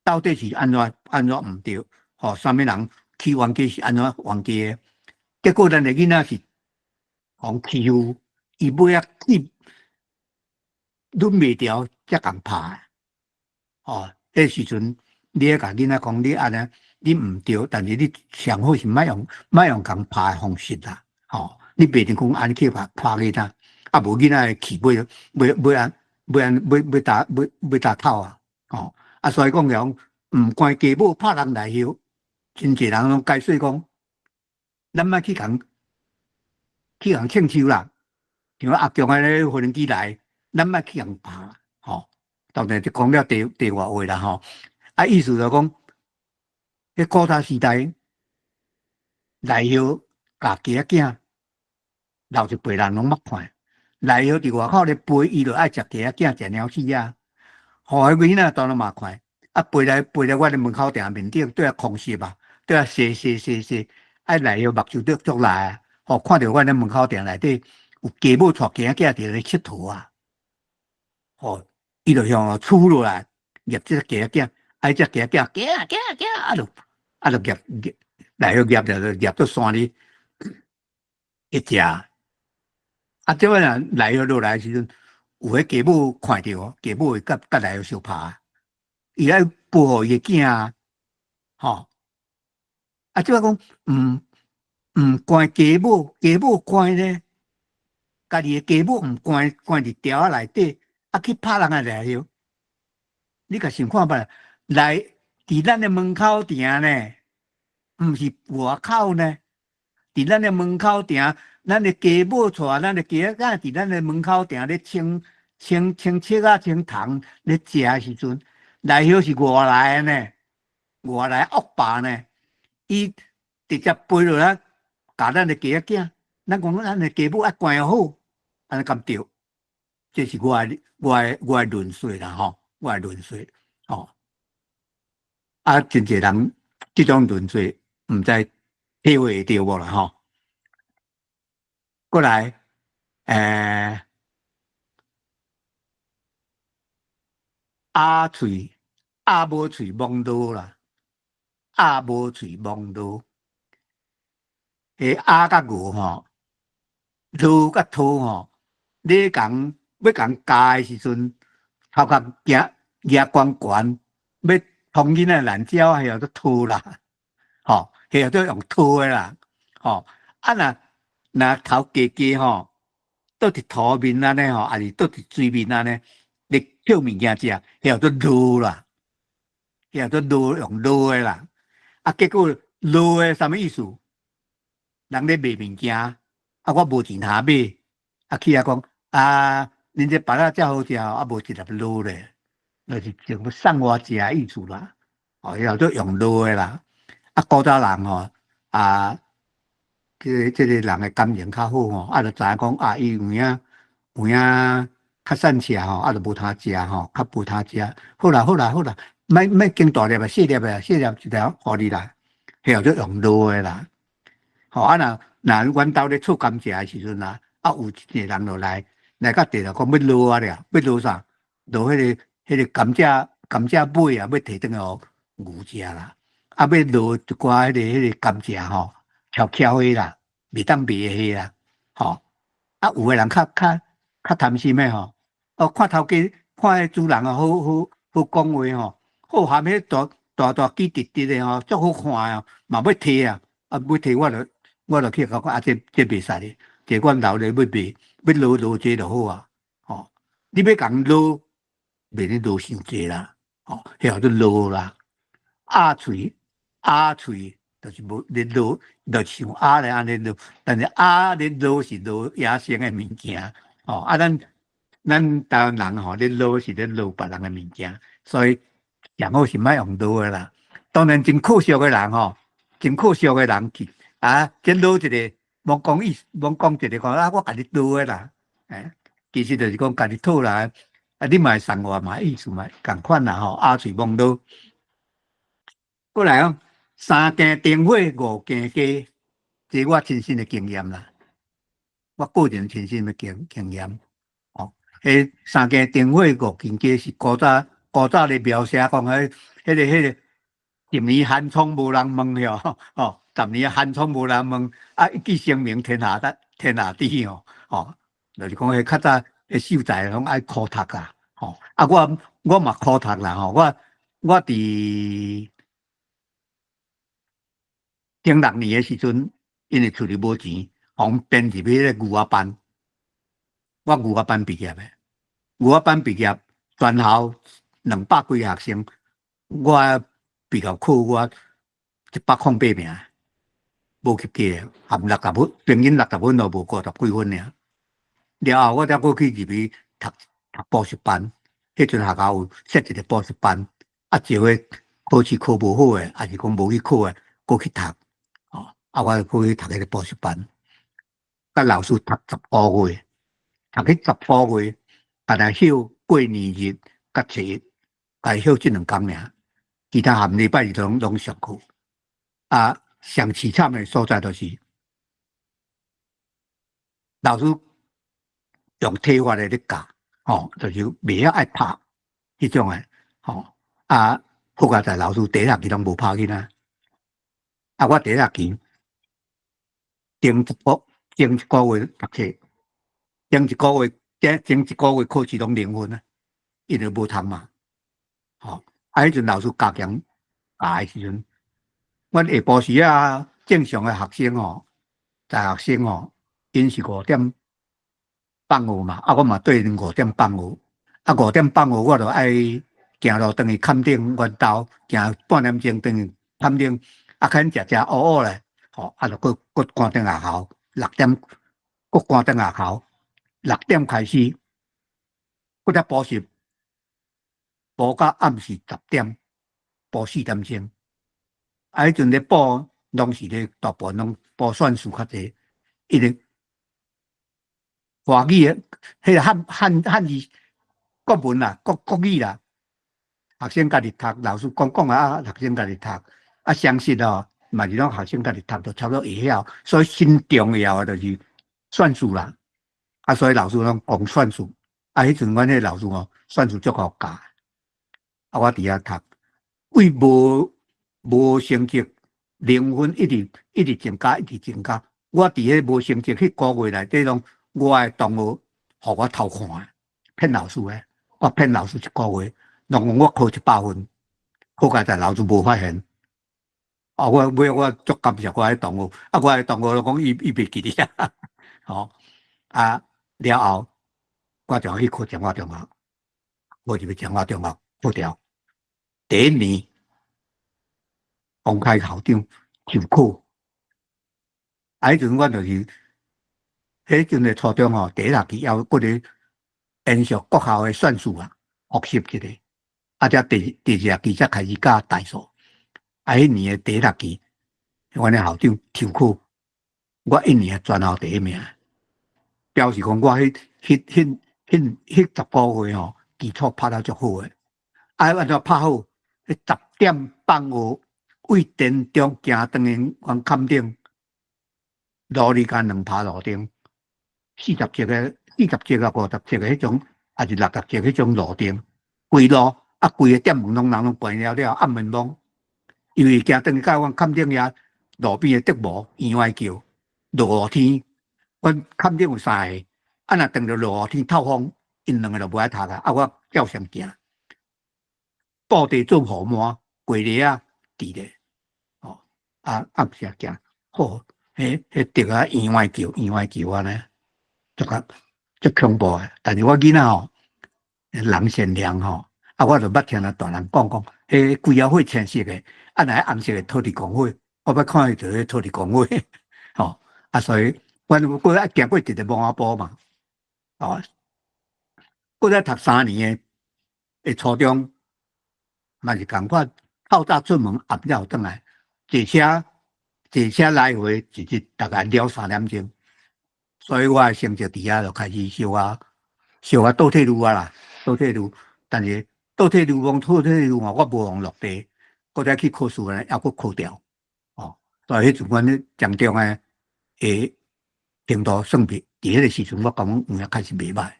到底是安怎毋对？啥物人去冤家是安怎冤家的？结果咱的囡仔是互欺负，伊尾仔去忍袂牢，才共拍。迄时阵你咧甲囡仔讲，你安尼你毋对，但是你上好是莫用共拍的方式啦。你袂定讲安尼去拍囡仔，无囡仔气要打透啊。所以讲讲，毋关家母拍人来后，真侪人拢解释讲，咱莫去共庆祝啦。像阿强安尼无人机来，咱莫去共拍啦。当然就讲了地话话啦。意思就讲，迄古早时代来后家己仔囝留一辈人拢捌看，来后伫外口咧飞，伊就爱食鸡仔囝，食鸟屎啊。迄囡仔当然嘛看，飞来我咧门口埕面顶，对啊空隙吧，对啊洗，爱来后目睭足来啊。看到我咧门口埕内底有家母带鸡仔囝伫咧佚佗啊。伊就向厝落来，夹这鸡仔囝，这鸡仔囝，就夹来后夹到山里一食。这摆人来后落来时阵，有迄家母看到，家母会甲来后相拍，伊爱保护伊个囝啊。这摆讲，关家母关呢，家己个家母毋关伫条仔内底。去拍人来后，你甲想看吧，来伫咱的门口埕呢，毋是外口呢，伫咱的门口埕，咱的家母带咱的鸡仔囝伫咱的门口埕咧清切啊清糖咧食时阵，来后是外来的呢，外来恶霸呢，伊直接飞落来，甲咱的鸡仔囝，咱讲咱的家母爱关好，安尼咁对。这是我的论述啦，我的论述，真侪人这种论述毋知体会得到无啦，过来，无喙摸刀啦，无喙摸刀，甲牛刀甲刀你要共加的时阵，头壳夹悬，要通囡仔烂鸟，迄叫做拖啦，迄叫做用拖的啦，若头家倒伫土面安尼还是倒伫水面安尼，你捡物件食，迄叫做撸啦，迄叫做撸用撸的啦。结果撸的什么意思？人咧卖物件，我无钱通买，去讲恁这白仔遮好食，无一粒卤咧，就是想要送我食的意思啦。叫做用卤的啦。古早人这个人的感情较好就知影讲伊有影较善吃就无通食较无通食。好啦，莫经大粒细粒一条互你啦，迄叫做用卤的啦。若阮兜咧出甘蔗的时阵有一个人落来甲地了，讲要捞了，要捞啥？捞迄个甘蔗尾要摕转互牛食啦。要捞一寡迄个甘蔗巧的啦，袂当卖的啦。啊，有的人较贪心的吼，看头家看迄主人啊，好讲话吼，好含迄大机直直的吼，足好看哦，嘛要摕啊，要摕我就去甲讲啊，这袂使的，这阮留咧要卖，要捞这就好啊，吼，你要共捞，袂你捞伤济啦，吼，迄叫做捞啦，鸭喙。就是无咧捞，就像鸭咧安尼捞，但是鸭咧捞是捞野生的物件，哦，啊，咱台湾人吼咧捞是咧捞别人的物件，所以上好是莫用捞的啦。当然真可惜的人吼，真可惜的人去啊，即捞一个，罔讲意思，罔讲一个讲啊，我甲你捞的啦，其实就是讲甲你讨啦，啊，你嘛送我嘛意思嘛，共款啦吼，鸭喙罔捞，过来哦。3件电火，5件鸡，这我亲身的经验啦。我个人亲身的经验，哦，迄3件电火，5件鸡是古早咧描写讲，迄个10年寒窗无人问哟，哦，10年寒窗无人问，啊，一举声名天下知哦，哦，就是讲迄较早诶秀才拢爱苦读啦，吼，啊，我嘛苦读啦，吼，我伫。前6年的时阵，因为厝里无钱，互编入去迄个牛仔班。我牛仔班毕业的，牛仔班毕业，全校200几个学生，我毕业考我108名，无及格，含60分，平均60分都无50几分尔。了后我才过去入去读补习班，迄阵学校有设一个补习班，啊，招个考试考无好诶，还是讲无去考诶，过去读。啊，我过去读迄个补习班，甲老师读10个月，读去10个月，但系休过年日、甲节日，该休这2天尔，其他含礼拜日拢上课。啊，上凄惨的所在就是老师用体罚来咧教，吼，就是袂晓爱拍迄种诶，吼，啊，好佳在老师第一学期拢无拍囡仔，啊，我第一学期。前一个月读册，前一个月考试拢0分啊，因为无通嘛。吼，啊，迄阵老师加强教诶时阵，阮下晡时啊，正常诶学生吼，在学生吼，因是5点放学嘛，啊，我嘛对5点放学，啊，5点放学我就爱行路转去坎顶阮兜，行半点钟转去坎顶，啊，肯食嗷咧。吼，啊，就搁赶转学校，6点，搁赶转学校，6点开始，搁才补习，补到暗时10点，补4点钟。啊，迄阵咧补，拢是咧大部分拢补算术较济，因为华语迄个汉语国文啦、国语啦，学生家己读，老师讲啊，学生家己读，啊，相信哦。嘛是拢学生家己读都差不多会晓，所以真重要的就是算术啦。啊，所以老师拢讲算术。啊，迄阵阮迄老师哦，算术足好教。啊，我伫遐读，为无成绩0分一直增加，一直增加。我伫迄无成绩迄个月内底拢，我诶同学互我偷看，骗老师诶。我骗老师1个月，拢我考100分，好佳在老师无发现。啊！我足感谢我迄同学，啊！我迄同学讲伊袂记得啊，吼啊了后，我就去考中华中学，我入去中华中学考掉。第1年，公开校长就考，啊！迄阵我就是，迄阵的初中吼，第1学期要搁咧延续国校的算术啊，学习一个，啊！才第2学期才开始教代数。啊！迄年的第1学期，阮的校长抽考，我1年全校第1名，表示讲我迄10个月吼，基础拍得足好诶。啊，安怎拍好？迄10点放学，为田中行转去往坎顶，路里间2趴路灯，40节啊、50节迄种，还是60节迄种路灯，规路啊，规个店门人拢关了，暗门蒙。因为行转去到阮坎顶遐路边的竹毛，意外叫落雨天，阮坎顶有3个啊，若等到落雨天透风，因两个就无爱读啊。啊，我照常行，布地做雨满，过日啊，伫咧，哦，啊，暗时行，吼，迄竹啊，圆歪叫安尼，足恐怖诶。但是我囡仔吼，人善良吼，啊，我就捌听大人讲，迄几啊火青色诶，啊，若红色诶土地公火，我捌看伊就迄土地公火，吼，啊，所以我爱行过一个毛埔嘛，哦，我在读3年诶初中，嘛是共款，透早出门，暗了转来，坐车来回，一日大概了3点钟，所以我诶成绩伫遐就开始小倒退路啊啦，倒退路，但是倒退路嘛，我无往落地，我再去考试呢，还佫考掉，哦，所以迄阵阮强中诶程度算伫迄个时阵，我感觉也开始袂歹。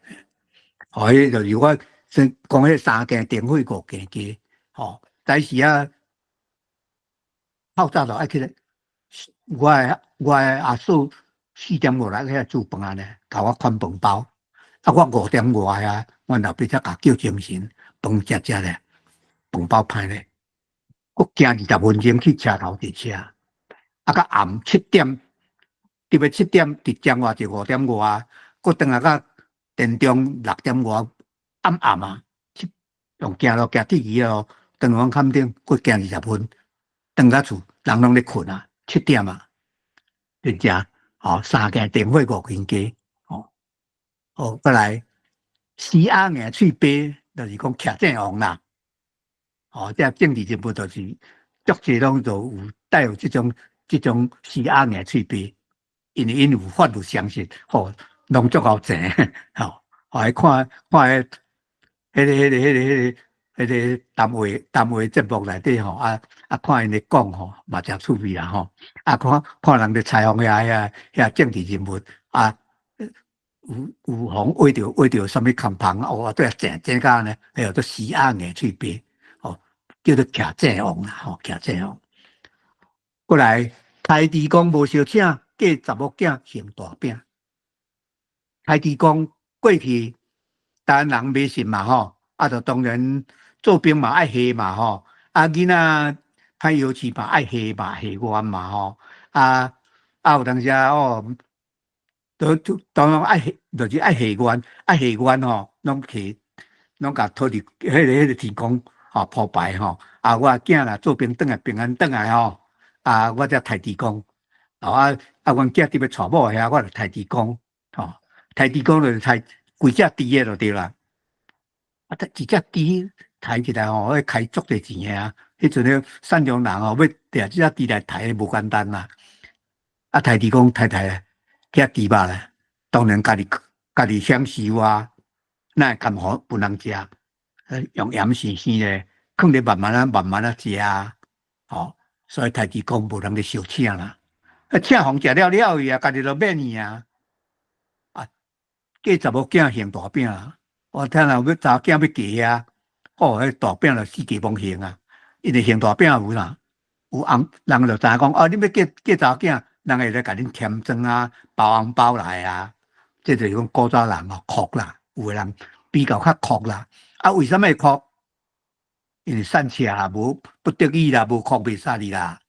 哦，迄就是我先讲迄3件电费5件加，吼，早时啊，透早就爱去我诶阿嫂4点5来去煮饭呢，甲我款饭包。啊，我5点外啊，阮老爸才甲叫精神，饭食咧，饭包歹咧，我行20分钟去车头坐车，啊，到暗7点，特别7点伫江外就5点外，我转来到田中6点外，暗啊，用行路行铁鱼哦，转往坎顶，我行20分，转到厝，人拢咧困啊，7点啊，就食，哦，3件电费5斤加，哦，哦，过来死鸭硬喙白，就是讲徛正王啦，哦，这政治人物就是足侪拢就有带有这种死鸭硬喙白，因为因有法律相信，吼，拢足够正，吼，还看迄个谈话节目内底吼，看因咧讲吼，嘛真趣味啦吼，看人咧采访遐政治人物啊。有红挖着什么空棚哦，对啊，正甲呢，还有都死鸭硬喙白，哦，叫做徛正王啦，吼，徛正王。过来台地公无烧请，嫁查某囝行大饼。台地公过去，台湾人迷信嘛吼，啊，就当然做兵嘛爱下嘛吼，啊囡仔看油漆嘛爱下嘛下官嘛吼，有当时哦。当然爱，就是爱下愿，吼，拢甲土地迄个天公吼铺牌吼，我囝啦做兵转来平安转来吼，我才抬地公，阮囝伫要娶某遐，我就抬地公，吼，抬地公就是抬几只猪诶就对啦，一只猪抬起来吼，要开足侪钱啊！迄阵咧善良人吼，要掠这只猪来抬无简单啦，抬地公抬咧。遐猪肉咧，当然家己享受啊，哪会甘好不人食？用盐生生咧，放咧慢慢啊食啊，哦，所以台地公无人咧烧请啦，请皇食了伊啊，家己就免去啊，嫁查某囝行大饼啊，我听人要查某囝要嫁啊，哦，迄大饼就四界望行啊，因为行大饼有啦，有红人就知影讲，哦，你要嫁查某囝。人会来甲恁添砖啊，包红包来啊，这就是讲古早人哦，酷啦，有的人比较较酷啦。为什么会酷？因为散车啦，无不得已啦，无酷袂杀你啦。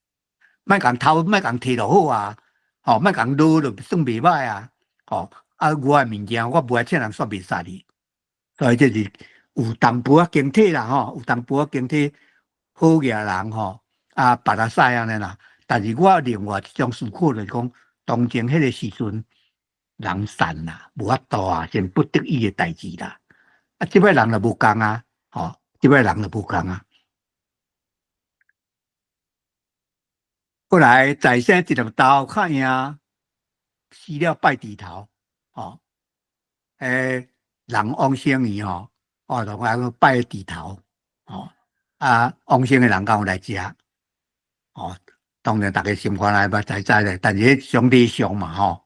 莫共偷，莫共摕就好啊。吼，莫共攞就算袂歹啊。吼，我诶物件我无爱请人煞袂杀你。所以这是有淡薄仔经体啦，吼，有淡薄仔经体好嘅人吼，别人使安尼啦。但是我另外一种思考就是讲，当前迄个时阵，人善啦，无法度啊，先不得已的代志啦。即摆人就无共啊，吼，即摆人就无共啊。过来在生一粒豆较赢，死了拜地头，吼，人往生去吼，同我拜地头，吼，往生的人敢有来食，吼。当然，大家心肝内捌知咧，但是迄上理想嘛吼，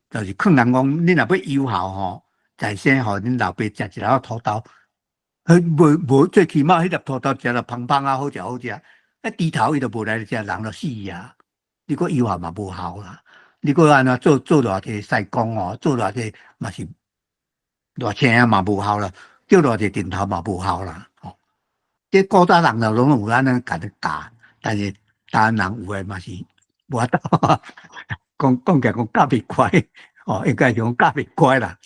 就是劝人讲，恁若要有效吼，在生互恁老爸食一粒土豆，无最起码迄粒土豆食了芳芳啊，好食好食。低头伊就无来食，人就死啊！你讲有效嘛无效啦，你搁安怎做偌济西工哦，做偌济嘛是偌钱啊嘛无效啦，叫偌济电头嘛无效啦。哦，这古早人就拢有咱咧甲你教，但是台湾人有诶嘛是无法度。讲起来讲教袂乖，哦，应该是讲教袂乖啦。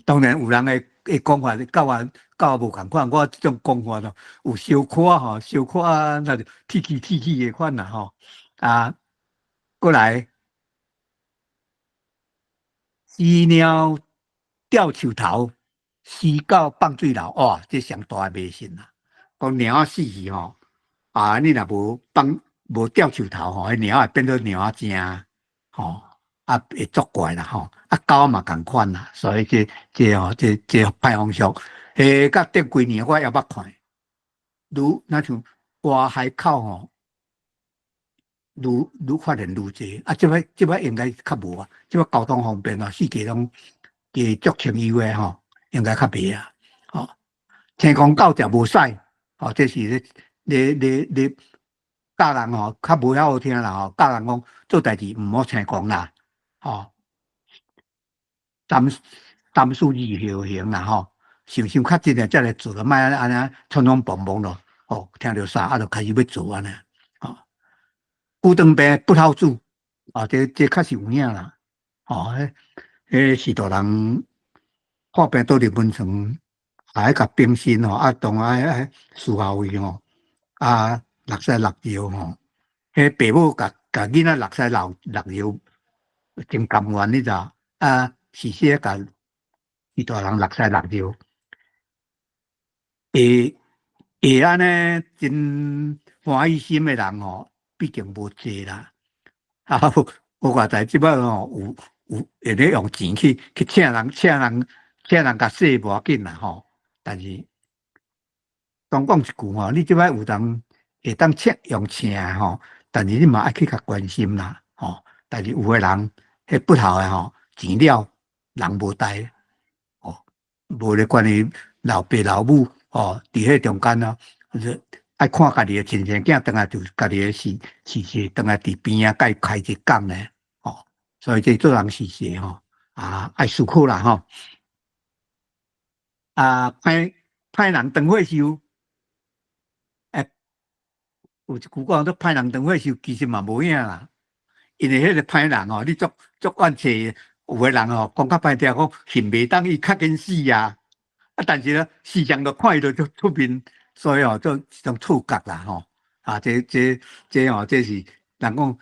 当然有人诶讲法，教我无共款。我即种讲法咯，有小可吼，小可那就铁气诶款啦吼。啊，过来，死鸟吊树头，死狗放水流，哇，这上大诶迷信啦。讲鸟仔死去吼，啊，你若无吊树头吼，迄鸟会变做鸟仔精，吼。啊，会作怪啦吼，啊狗嘛共款啦，所以这歹风俗，甲顶几年我也捌看，那像外海口吼，愈发现愈侪，啊，即摆应该较无啊，即摆交通方便啊，四界拢加足清幽诶吼，应该较袂啊，吼，青公狗食无屎，吼，这是咧教人吼，较无遐好听啦吼，教人讲做代志毋好青公啦。哦，担数字后行啦吼，想较真诶，才来做，莫安尼冲冲蹦蹦咯。哦，听着啥啊，就开始要做安尼。哦，古当兵不透煮，啊，这确实有影啦。哦，迄许多人破病倒入温床，还甲冰心吼，啊，当啊事后位吼，啊，落屎落尿吼，迄爸母甲囡仔落屎落尿。真甘愿你知道？啊，是说甲许大人落屎落尿，会安尼真欢喜心的人吼，毕竟无济啦。啊，我话在即摆吼有会咧用钱去请人甲洗无要紧啦吼。但是当讲一句吼，你即摆有人会当用请吼，但是你嘛爱去较关心啦吼。但是有个人。迄不好诶吼，钱了人无带，哦，无咧管伊老爸老母哦，伫迄中间啊，爱看家己诶亲生囝，当来就家己诶事当来伫边啊，甲伊开一讲咧，哦，所以这做人事吼，啊，爱思考啦吼，啊，歹人当火烧，有一句讲做歹人当火烧，其实嘛无影啦。因为迄个歹人哦，你足怨气，有个人哦讲较歹听，讲恨袂当伊较紧死啊！啊，但是呢，时常就看伊就出面，所以哦，做一种触觉啦吼。啊，这哦，这是人讲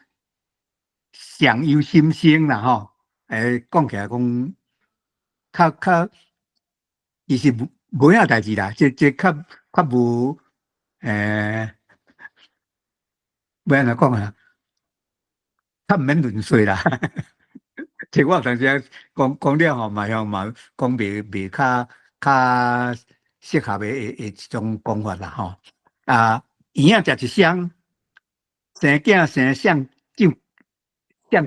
相由心生啦吼。讲起来讲，较其实无影代志啦，这较无要安怎讲啊？较毋免论说啦。即我当时讲了吼，嘛讲袂较适合的一种讲法啦吼。啊，圆仔食一双，生囝生相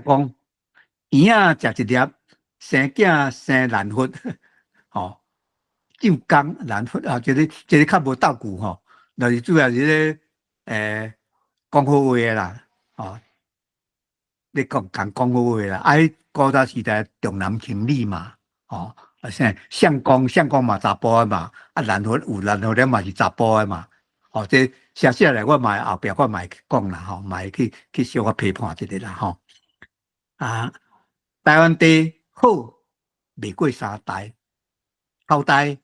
公；圆仔食一粒，生囝生难佛。吼，就讲难佛啊，这个较无斗句吼，就是主要是咧讲好话啦，吼。你讲好话啦，古早时代重男轻女嘛，哦，相公嘛查甫的嘛，啊难佛了嘛是查甫的嘛，哦，这写来我嘛后壁我嘛会讲啦，吼，嘛会去小可批判一下啦，吼。啊，台湾地好未过三代，头代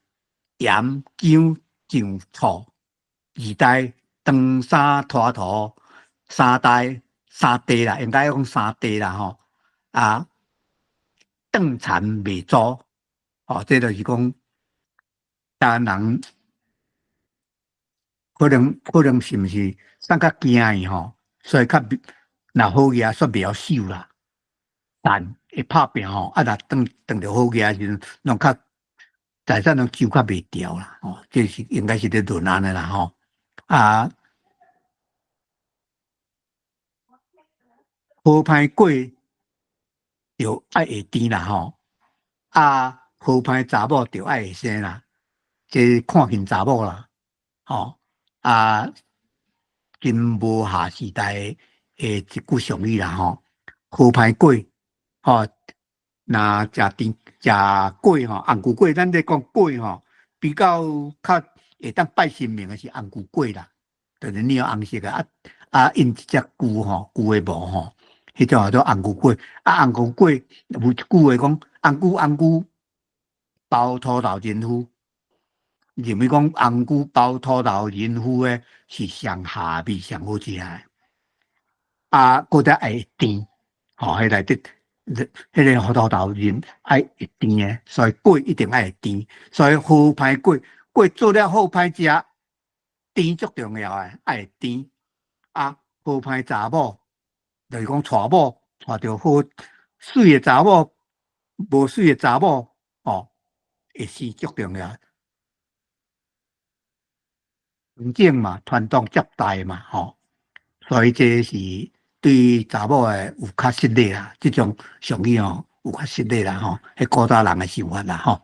盐姜酱醋，二代长衫拖土，三地啦，应该讲三地啦吼。啊，断残未足，哦，这就是讲，台湾人可能是毋是啥较惊伊吼，所以若好嘢煞袂晓守啦，但会拍拼吼，啊，若当着好嘢时，拢较财产拢收较袂掉啦，哦，这是应该是咧论安尼啦吼，啊。好歹过就爱会甜啦吼，啊，好歹查某就爱会生啦，这看见查某啦，吼，啊，真无下时代诶一句俗语啦吼，好歹过吼，那食甜食粿吼，红菇粿，咱咧讲粿吼，比较会当拜神明的是红菇粿啦，就是你有红色的因一只牛吼，牛的毛吼，迄种叫做红菇粿。红菇粿有一句话讲，红菇包土豆仁麸，认为讲红菇包土豆仁麸诶是上下味上好食诶。搁再会甜，迄内底，迄个土豆仁爱会甜诶，所以粿一定爱会甜，所以好歹粿做了好歹食，甜足重要诶，爱会甜。好歹查某，就是讲娶某，娶着好水诶查某，无水诶查某，会是足重要。尊敬嘛，传宗接代嘛，所以这是对查某诶有较失礼啦，这种俗语有较失礼啦，迄古早人诶想法啦，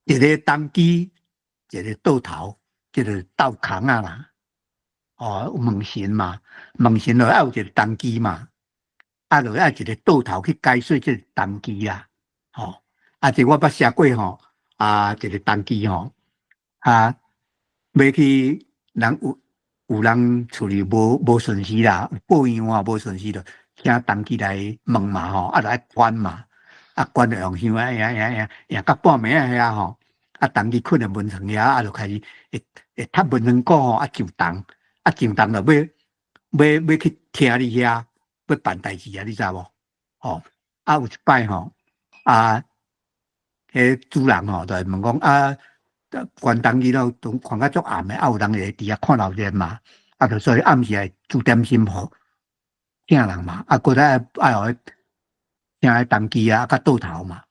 一个当机，一个倒头，即个倒空啊啦，门神嘛，门神就要有一个当机嘛，就要一个倒头去解说这个当机啦，即我捌写过一个当机要去人有人处理无顺序啦，报样无顺序了，请当机来问嘛就爱关嘛，关就用香到半暝遐当机困在门床遐，就开始会踢门床鼓上当，上当就要去听你遐要办代志啊，你知无？有一摆迄主人就会问讲关当机了，都看到足暗的，有人会伫遐看老热嘛，就所以暗时来煮点心互囝人嘛，搁再爱互迄请迄当机甲倒头嘛，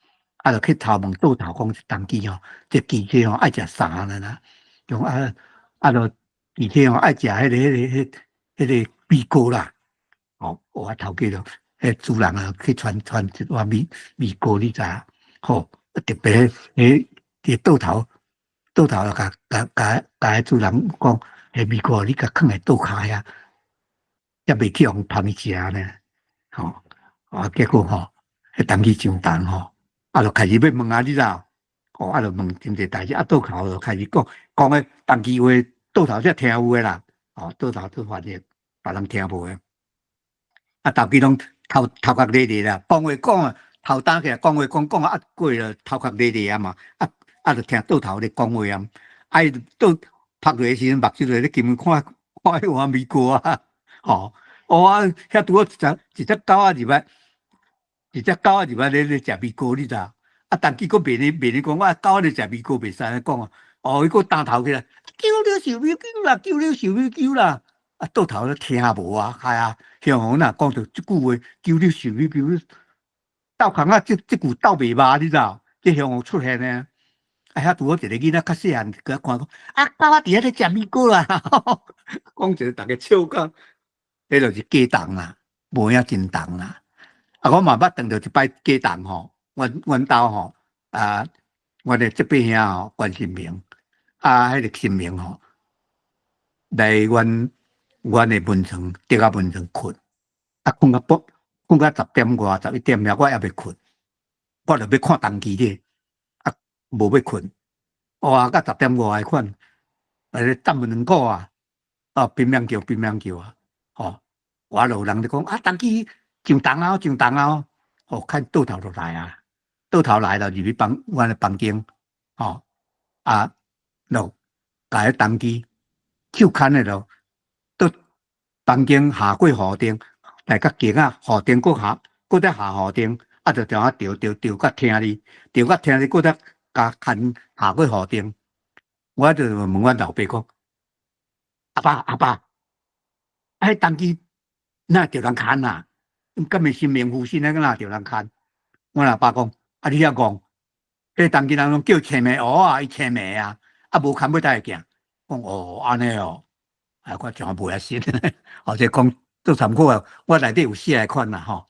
就去头问倒头讲当机这机器爱食啥啦？用就机器爱食迄个米糕啦，我头家了，迄主人去传一碗米糕，你知影？特别迄倒头就甲迄主人讲，迄米糕你甲放在倒骹遐，也袂去互芳食呢。结果迄当去上当就开始要问你知？就问真济代志，倒头就开始讲迄当机话，倒头才听有诶啦。倒头都发现别人听无诶。大家拢头壳咧咧啦，讲话讲头打起来讲话讲过了，头壳咧咧嘛，就听倒頭咧講話倒拍落時陣，目睭咧金看迄碗米糕啊，遐拄好一隻狗仔入來，咧食米糕，你知？但結果別人講，我狗仔咧食米糕，袂使安尼講伊個打頭起來，叫了小米酒啦，叫了小米酒啦，倒頭咧聽無向我若講到即句話，叫了小米酒，鬥空即句鬥袂捌，你知？即向我出現呢。遐拄好一個囡仔較細漢，佢看講狗仔佇遐咧食米糕啦，講一個大家笑到，迄就是假當啦，無影真當啦。我嘛捌當到一擺假當阮兜阮的這邊遐關心明，迄個新明來阮的門床，趯到門床困，困到10點外11點遐，我還袂困，我就要看當機咧。無要困，到10點外款，等門兩個乒乓球我就有人就講當機上當看倒頭就來倒頭來了入去阮的房間，就甲迄當機手牽的咯，到房間下過雨燈，來甲鏡仔雨燈閣再下雨燈，就調到廳裡，閣再甲牽下過雨燈，我就問阮老爸講：阿爸，迄當機哪着人牽啊？敢會新名副身哪着人牽？阮阿爸講：你遐講，迄當機人攏叫青梅伊青梅無牽要倒會行。講安尼我真無遐信，或者講做參考我內底有寫來款啦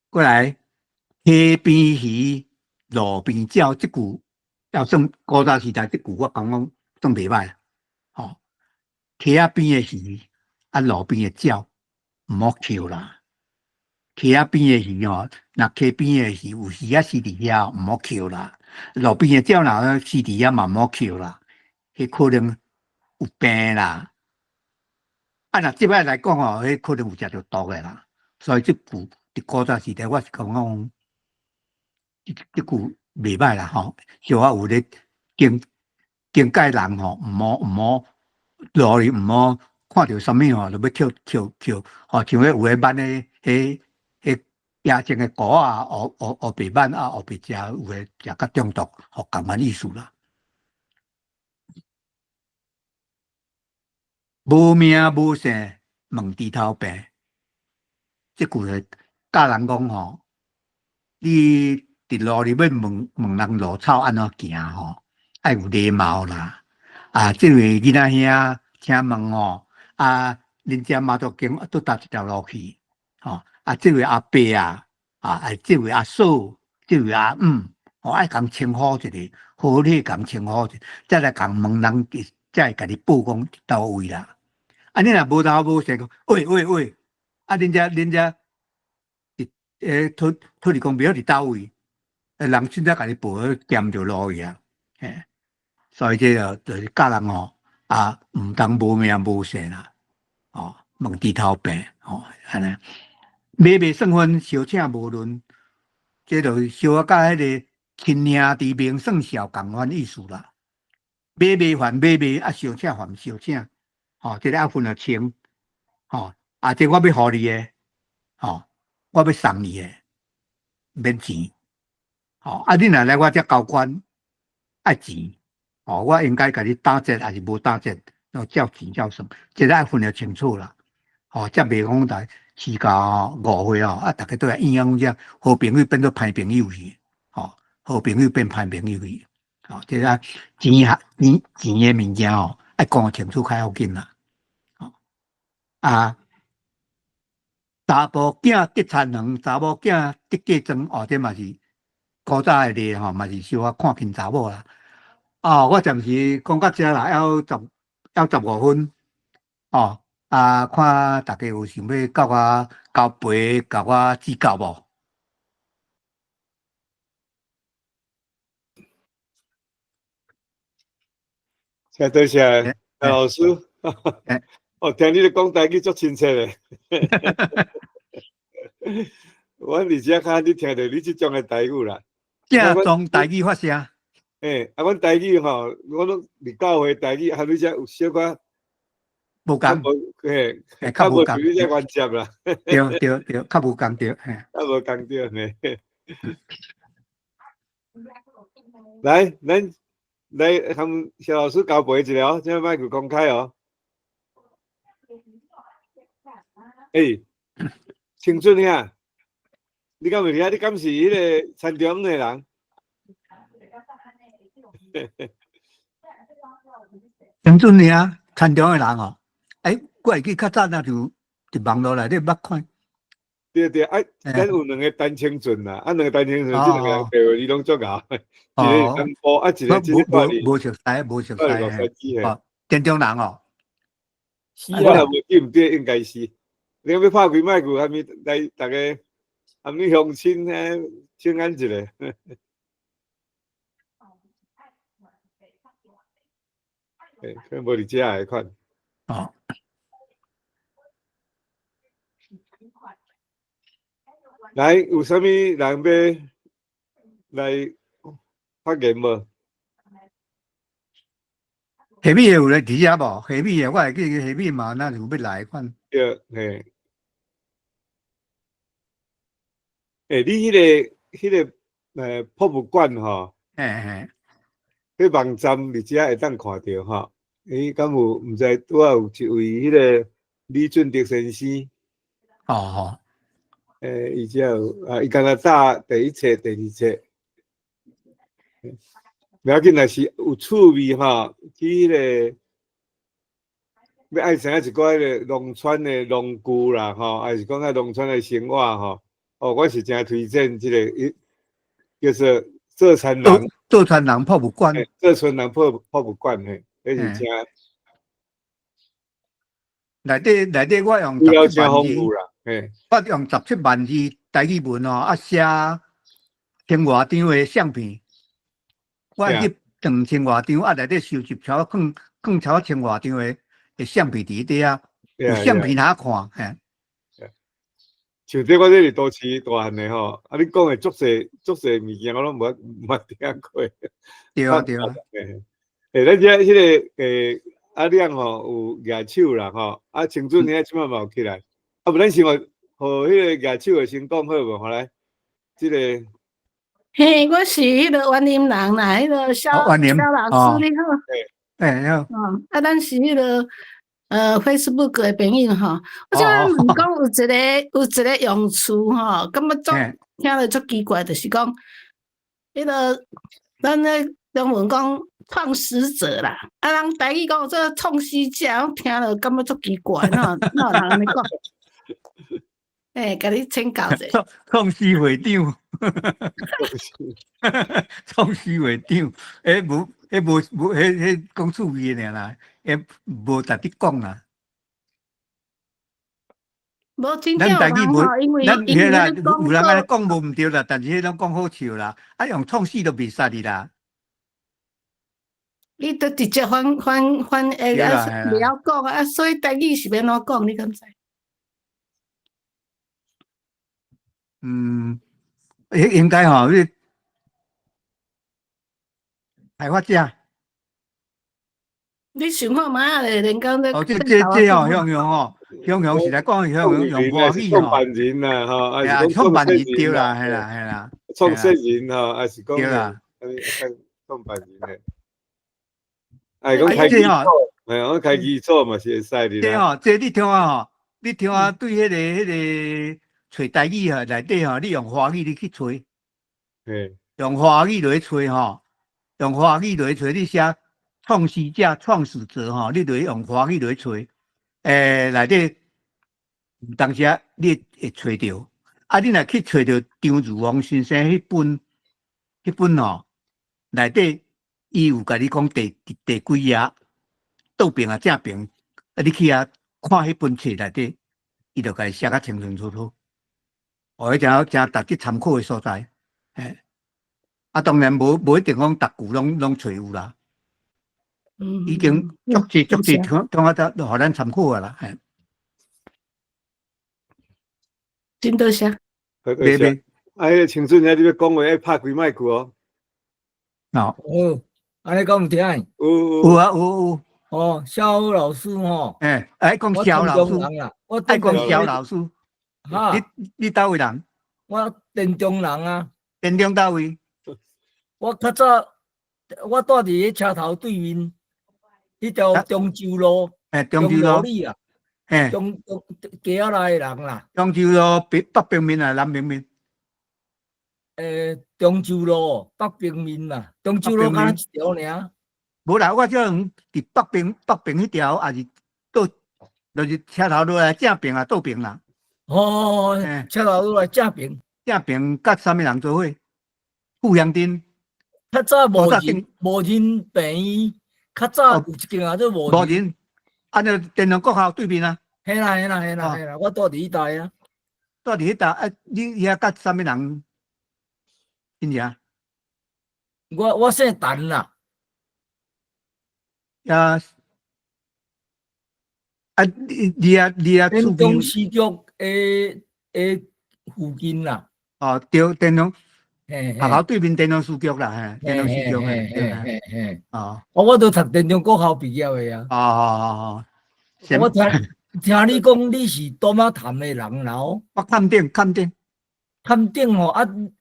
過來溪邊魚。路邊鳥即句要算古早時代即句，我講算袂歹溪仔边的鱼，路边的鸟，唔好扣啦。溪仔边的鱼哦，那溪边的鱼有鱼仔死伫遐，唔好扣啦。路边的鸟若死伫遐嘛唔好扣啦，迄可能有病啦。若即摆来讲哦，迄可能有食着毒的啦。所以即句伫古早时代，我是讲，即句袂歹啦吼。小可有咧警戒人吼，唔好路里唔好看到啥物吼，就要扣吼，像迄有诶挽诶迄野生诶狗啊，黑白挽啊，黑白食，有诶食较中毒，吼，共款意思啦。无名无姓，问猪头病。即句诶，教人讲吼，你伫路里要问人路草安怎行吼，爱有礼貌啦。即位囡仔兄，请问吼，恁遮马祖经倒搭一条路去，吼，即位阿伯即位阿嫂，即位阿姆，爱共称呼一下，好礼共称呼一下，再来共问人，才会甲你报讲到位啦。你若无头无势讲，喂，恁遮土地公庙伫倒位？人真正甲你报咸着路去啊！所以这就是教人吼唔当无名无姓啦，问猪头病安尼。买卖算分，小请无论，这就是小甲迄个亲兄弟明算小共款意思啦。买卖还买卖，小请还小请，这个要分得清。这我要互你的，我要送你的，免钱。你若来我遮交关，爱钱。我应该甲你打折还是无打折？照钱照算，这个要分得清楚啦。才袂讲来时间误会大家都来影响遮好朋友变做歹朋友去，好朋友变歹朋友去。这个钱的物件爱讲清楚较要紧啦。查甫囝得田园，查某囝得嫁妆，这嘛是古早的例嘛是小可看轻查某啦。我暂时讲到这啦，还有15分。看大家有想要甲我交陪，甲我指教无？谢多谢老师。听你咧讲台语足亲切咧。我伫遮较你听到你即种诶台语啦。正宗台语发声。阮台语吼，我拢伫教会台语，你遮有小可无共。较无像你遮原接啦。对，较无共对。较无共对呢。来，咱来向小老师交陪一下哦，这麦克公开哦。青春兄，你敢袂晓？你敢是迄个田中的人？青春兄，田中的人哦。我会记较早那就伫网络内底捌看。对，咱有两个陈青春啦，两个陈青春，这两个人地位你拢足高，一个南部，一个无熟悉。田中人哦。是啊，我若无记唔对，应该是。你要拍开麦克，还没来大家，还没相亲请安一下。可无伫遮来看。来，有啥物人要来发言无？下面有咧伫遐无？下面我会记下面嘛，那就要来看。对，你迄个博物馆吼，迄网站伫遮会当看到吼。敢有毋知拄仔有一位迄个李俊德先生。伊遮有伊加拿大第一册、第二册。不要紧，若是有趣味吼，去迄个要爱知影一寡迄个农村的农具啦吼，还是讲农村的生活吼。我是真推荐这个叫做浙川人博物馆。浙川人博物馆迄是真。内底我用资料17万字，我用17万字台语文哦，写千外张的相片，我去2000外张，内底收集超超1000外张的相片伫底啊，有相片哪看？嘿。像这我这里都市大汉的吼，你讲的足侪物件，我拢冇听过。对啊对啊。咱遮迄个阿亮吼有举手啦吼，青春遐即摆嘛有起来，不咱先互迄个举手的先讲好无？好来，这个。嘿，我是迄个园林人啦，迄个肖老师你好。你好。咱是迄个。Facebook 的朋友吼，我即摆问讲有一个用词吼，感觉足听了足奇怪，就是讲迄个咱咧中文讲创始者啦，人台语讲这创始者，我听了感觉足奇怪，哪有人安尼讲？甲你请教者。创始会长，创始会长，无，讲趣味的啦，无值得讲啦。无真正有人吼，因为有人安尼讲无毋对啦，但是迄种讲好笑啦，用创始都袂使哩啦。你都直接翻袂晓讲啊，所以台语是要怎讲？你敢知？应该吼，你开发者。你想看嘛？人讲这向向是来讲用华语吼。创办人啦，吼，创办人对啦，系啦。创始人吼，还是讲对啦，创办人诶。讲开基础，我开基础嘛是会使的啦。对吼，这你听啊吼，你听啊对迄个找台语吼内底吼，你用华语你去找，用华语落去找吼，用华语落去找，你写创始者、创始者吼，你落去用华语落去找，内底当时啊你会找到，你若去找到张如王先生迄本吼，内底伊有甲你讲第几页，倒边啊正边，你去看迄本册内底，伊就甲你写甲清清楚楚，真值得参考的所在，当然无一定讲逐句拢找有啦。已经足济听啊，都互咱参考啊啦，真多谢。袂。迄个青春遐，你要讲话要拍开麦克哦。安尼讲唔听？有啊有。哦，肖老师吼。爱讲肖老师。我爱讲肖老师。哈。你倒位人？我田中人啊。田中倒位？我较早我住伫迄车头对面。迄条中州路，中州路里啊，中街仔内的人啦。中州路北边面啊，南边面？中州路北边面啦，中州路敢一条尔。无啦，我这伫北边迄条，也是倒，就是车头路来正边啊，倒边啦。车头路来正边。正边甲啥物人做伙？富乡镇。较早无人病。较早有一间啊，做无人，就电脑国校对面啊。嘿啦，我住伫迄带啊。住伫迄带你遐甲啥物人？真正？我姓陈啦。你电中市局诶附近啦。对，电中。学校对面电脑书局啦，电脑书局我都读电中国校毕业的啊。我听你讲你是多马潭的人咯。我勘頂吼勘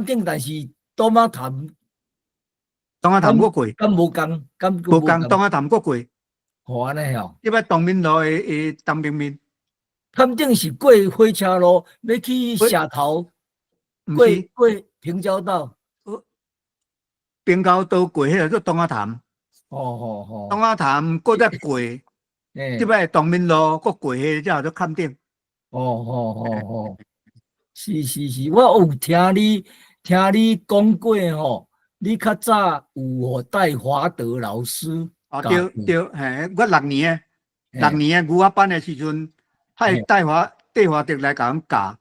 頂，但是多馬潭我過，敢無共，東馬潭我過。安尼吼。即擺東面路的東邊面。勘頂是過火車路，要去社頭。過平交道，平交道過迄個做東亞潭。東亞潭過再過，即擺東面路過過迄個叫做勘頂。是，我有聽你講過吼，你較早有帶華德老師。對，我6年6年的语文班的时阵，还戴华德来甲阮教，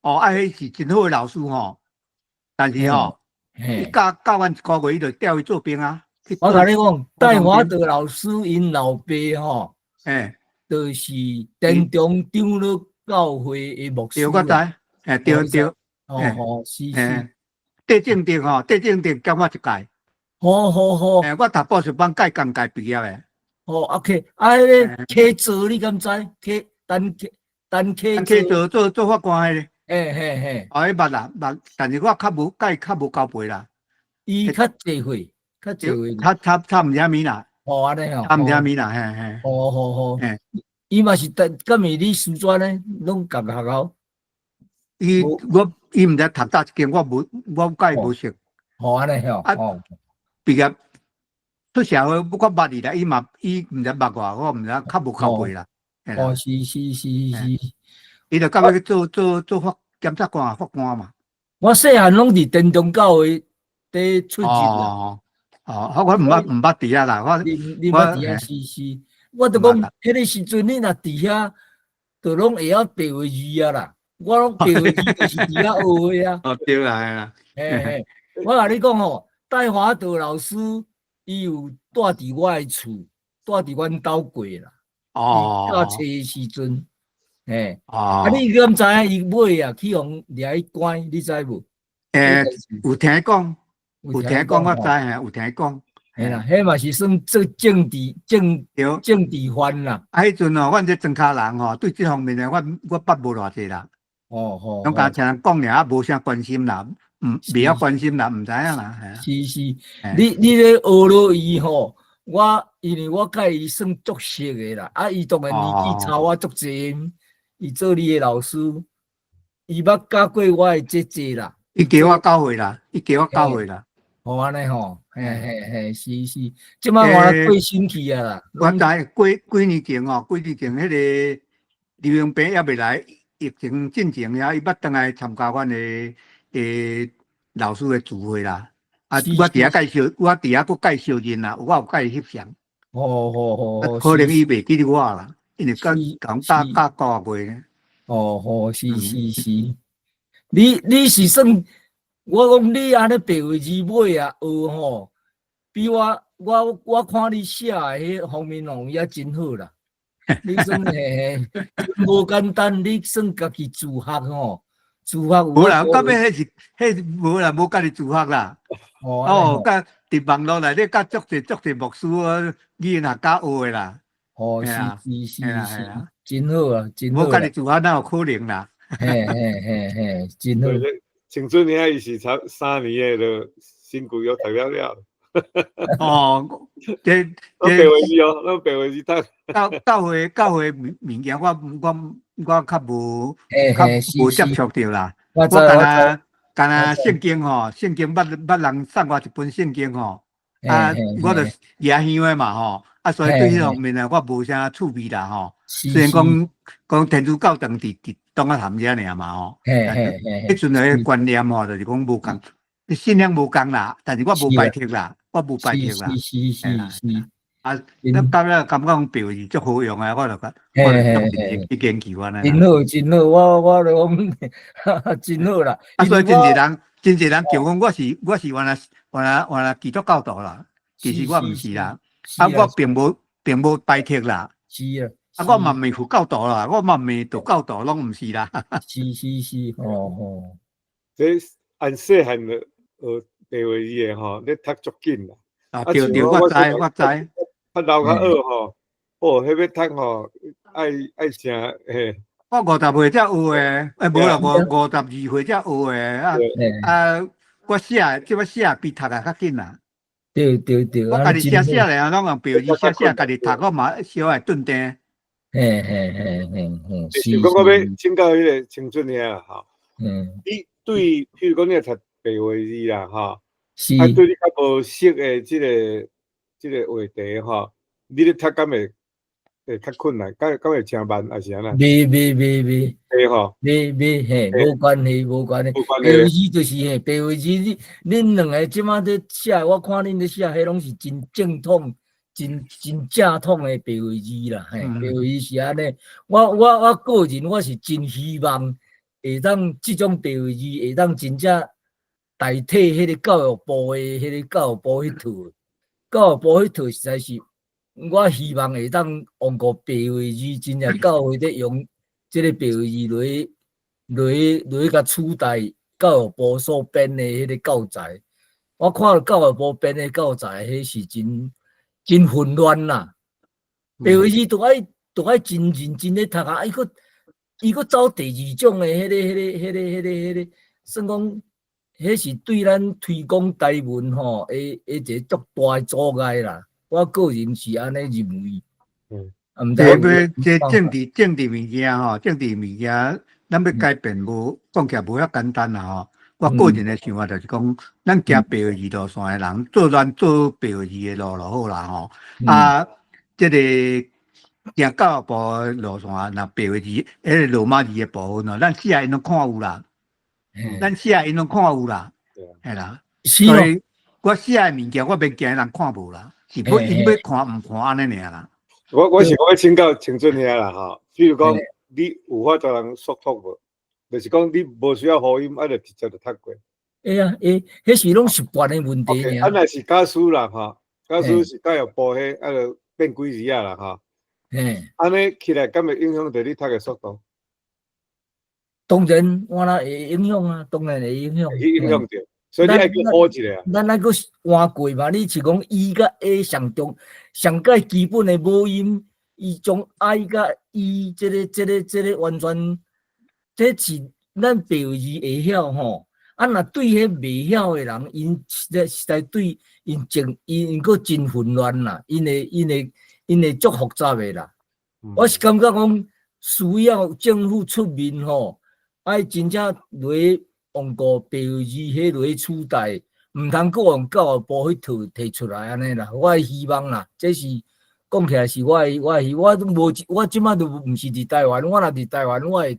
哦，迄是真好的老师吼。但是吼，伊教完1个月，伊就调去做兵啊。我甲你讲，戴华德老师因老爸吼，就是田中长老教会的牧师。我知，对，哦，是。戴正德教我一届。好。我读补习班届同届毕业的。OK，迄个K座你敢知？K 单 K 做法官的。迄捌啦，但是我较无交陪啦。伊较济岁，差毋啥物啦。安尼差毋啥物啦，好。伊嘛是敢是你师专咧，拢共学校。伊毋知读倒一间，我甲伊无熟。安尼毕业出社会，我捌伊啦，伊毋知捌我毋知较无交陪啦。是。伊就到尾去做检察官、法官嘛。我细汉拢伫田中教会在出入啦。我毋捌伫遐啦。你捌伫遐是。我就讲，迄个时阵你若伫遐，就拢会晓白话字啊啦。我拢白话字就是伫遐学的啊。对啦。我甲你讲吼，戴华德老师伊有住伫我的厝，住伫阮兜过啦。教册的时阵。你敢知影伊尾啊去互掠去关，你知无？有听讲，我知有听讲。嘿啦，迄嘛是算做政治犯啦。迄阵哦，阮这庄脚人吼，对这方面的我捌无偌济啦。拢甲听人讲尔，无啥关心啦，未晓关心啦，毋知影啦。是，你咧学落伊吼，因为我甲伊算足熟的啦，伊当然年纪差我足济。伊做你的老师，伊捌教过我的姐姐啦。伊加我教会啦。安尼吼，是。即摆我过新去啊啦。我知几年前，迄个刘永平还未来，疫情进前呀，伊捌倒来参加阮的老师的聚会啦。我伫遐介绍，我伫遐佫介绍人啦，我有甲伊翕相。可能伊袂记得我啦。因为讲教个月。是。你是算，我讲你安尼白话字尾啊学吼，比我看你写的迄方面容也真好啦。你算无简单，你算家己自学吼，无啦，到尾迄无啦，无家己自学啦。甲伫网络内底甲足侪牧师语言学家学的啦。是，真好啊，真好。我家己自学哪有可能啦？真好。青春遐伊是差3年的，就身躯又读了。这白话字哦，咱白话字读。教会物件，我较无接触着啦。我干那圣经吼，圣经捌人送我一本圣经吼，我就野乡的嘛吼。所以对迄方面呢，我无啥趣味啦吼。虽然讲天主教堂伫东啊潭遮尔嘛吼，迄阵的观念吼，就是讲无共，信仰无共啦。但是我无排斥啦。是。咱到了感觉讲白话字足好用啊，我就去研究安尼。真好，我就讲真好啦。所以真侪人叫讲我是原来基督教徒啦，其实我毋是啦。我并无排斥啦。是啊。我嘛未佛教徒啦，我嘛未道教徒，拢毋是啦。是。这按细汉的白话字的吼，你读足紧啦。对，我知。我老较学吼，迄要读吼，爱成嘿。我50岁才学的，无啦，52岁才学的。我即摆写比读啊较紧啦。对。我家己写咧，拢用白字写，家己读，我嘛小会顿定。是讲我要请教迄个青春遐吼。你对，譬如讲你读白话字啦吼，对你较无熟的即个话题吼，你咧读敢会较困难，敢会诚慢还是安那？未。会吼。未无关系。白话字就是白话字，恁两个即马咧写，我看恁咧写，迄拢是真正统、真正统的白话字啦，嘿，白话字是安尼。我个人我是真希望会当即种白话字会当真正代替迄个教育部的迄个教育部迄套，教育部迄套实在是，我希望会当用个白话字，真正教会得用即个白话字来甲取代教育部所编的迄个教材。我看到教育部编的教材，迄是真混乱啦。白话字都爱真认真咧读啊，伊佫走第二种的迄个，算讲，迄是对咱推广台文吼，一个足大的阻碍啦。我个人是安尼认为。这政治物件吼，政治物件，咱要改变无讲起来无遐简单啦吼。我个人的想法就是讲，咱行白话字路线的人，做白话字的路就好啦吼。这个行教育部的路线，那白话字，迄个罗马字的部分哦，咱写因拢看有啦，咱写因拢看有啦，系啦。所以我写的物件，我袂惊人看无啦，是要因要看唔看安尼尔啦。我是讲请教青春遐啦吼，比如讲你有法度人说读无？就是讲你无需要口音，就直接就读过。迄是拢习惯的问题尔。若是教书啦吼，教书是教育部迄，就变几字啊啦吼。安尼起来，敢会影响到你读的速度？当然，我那会影响啊，当然会影响。影响着，所以你爱去好一下。咱爱个换过嘛？你是讲E 甲 A 上介基本的母音，伊从 I 甲 E 这个完全。这是咱白话字会晓吼，若对迄袂晓的人，因实在对因佫真混乱啦，因会足复杂的啦。我是感觉讲需要政府出面吼，爱真正来用个白话字迄来取代，毋通佫用教育部迄套摕出来安尼啦。我希望啦，这是讲起来是我即摆都毋是伫台湾，我若伫台湾，我会。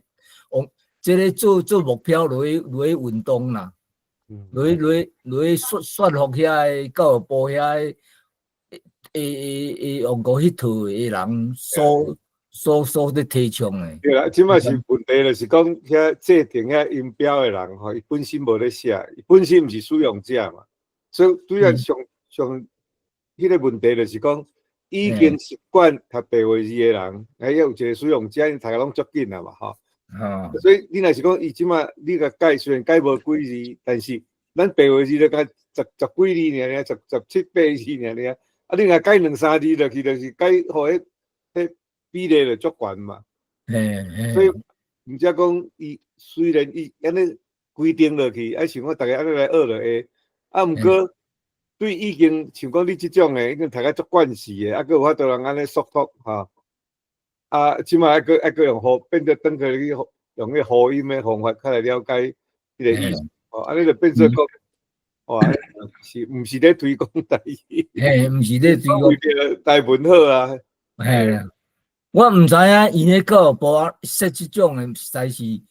这个做目标来运动啦，来说服遐教育部遐用过迄套的人所咧提倡的。对啦，即摆是问题就是讲遐制定遐音标的人吼，伊本身无咧写，伊本身毋是使用者嘛，所以对啊上迄个问题就是讲，已经习惯读白话字的人，还有一个使用者，因读拢足紧啦嘛吼。所以你若是讲伊即马你甲改，虽然改无几字，但是咱白话字就改十几字尔，17、18字尔，你若改2、3字落去，就是改互迄比例就足悬嘛。所以毋则讲伊虽然伊安尼规定落去，想讲大家安尼来学就会，毋过对已经像讲你即种诶，已经读甲足惯势诶，佫有法度人安尼速读吼。即马还佫用变得转去用迄口音的方法，较来了解迄个意思。安尼就变做讲，是毋是咧推广台语？毋是咧推广。为着台文好啊。啦，我毋知影伊咧教育部说即种诶，实在是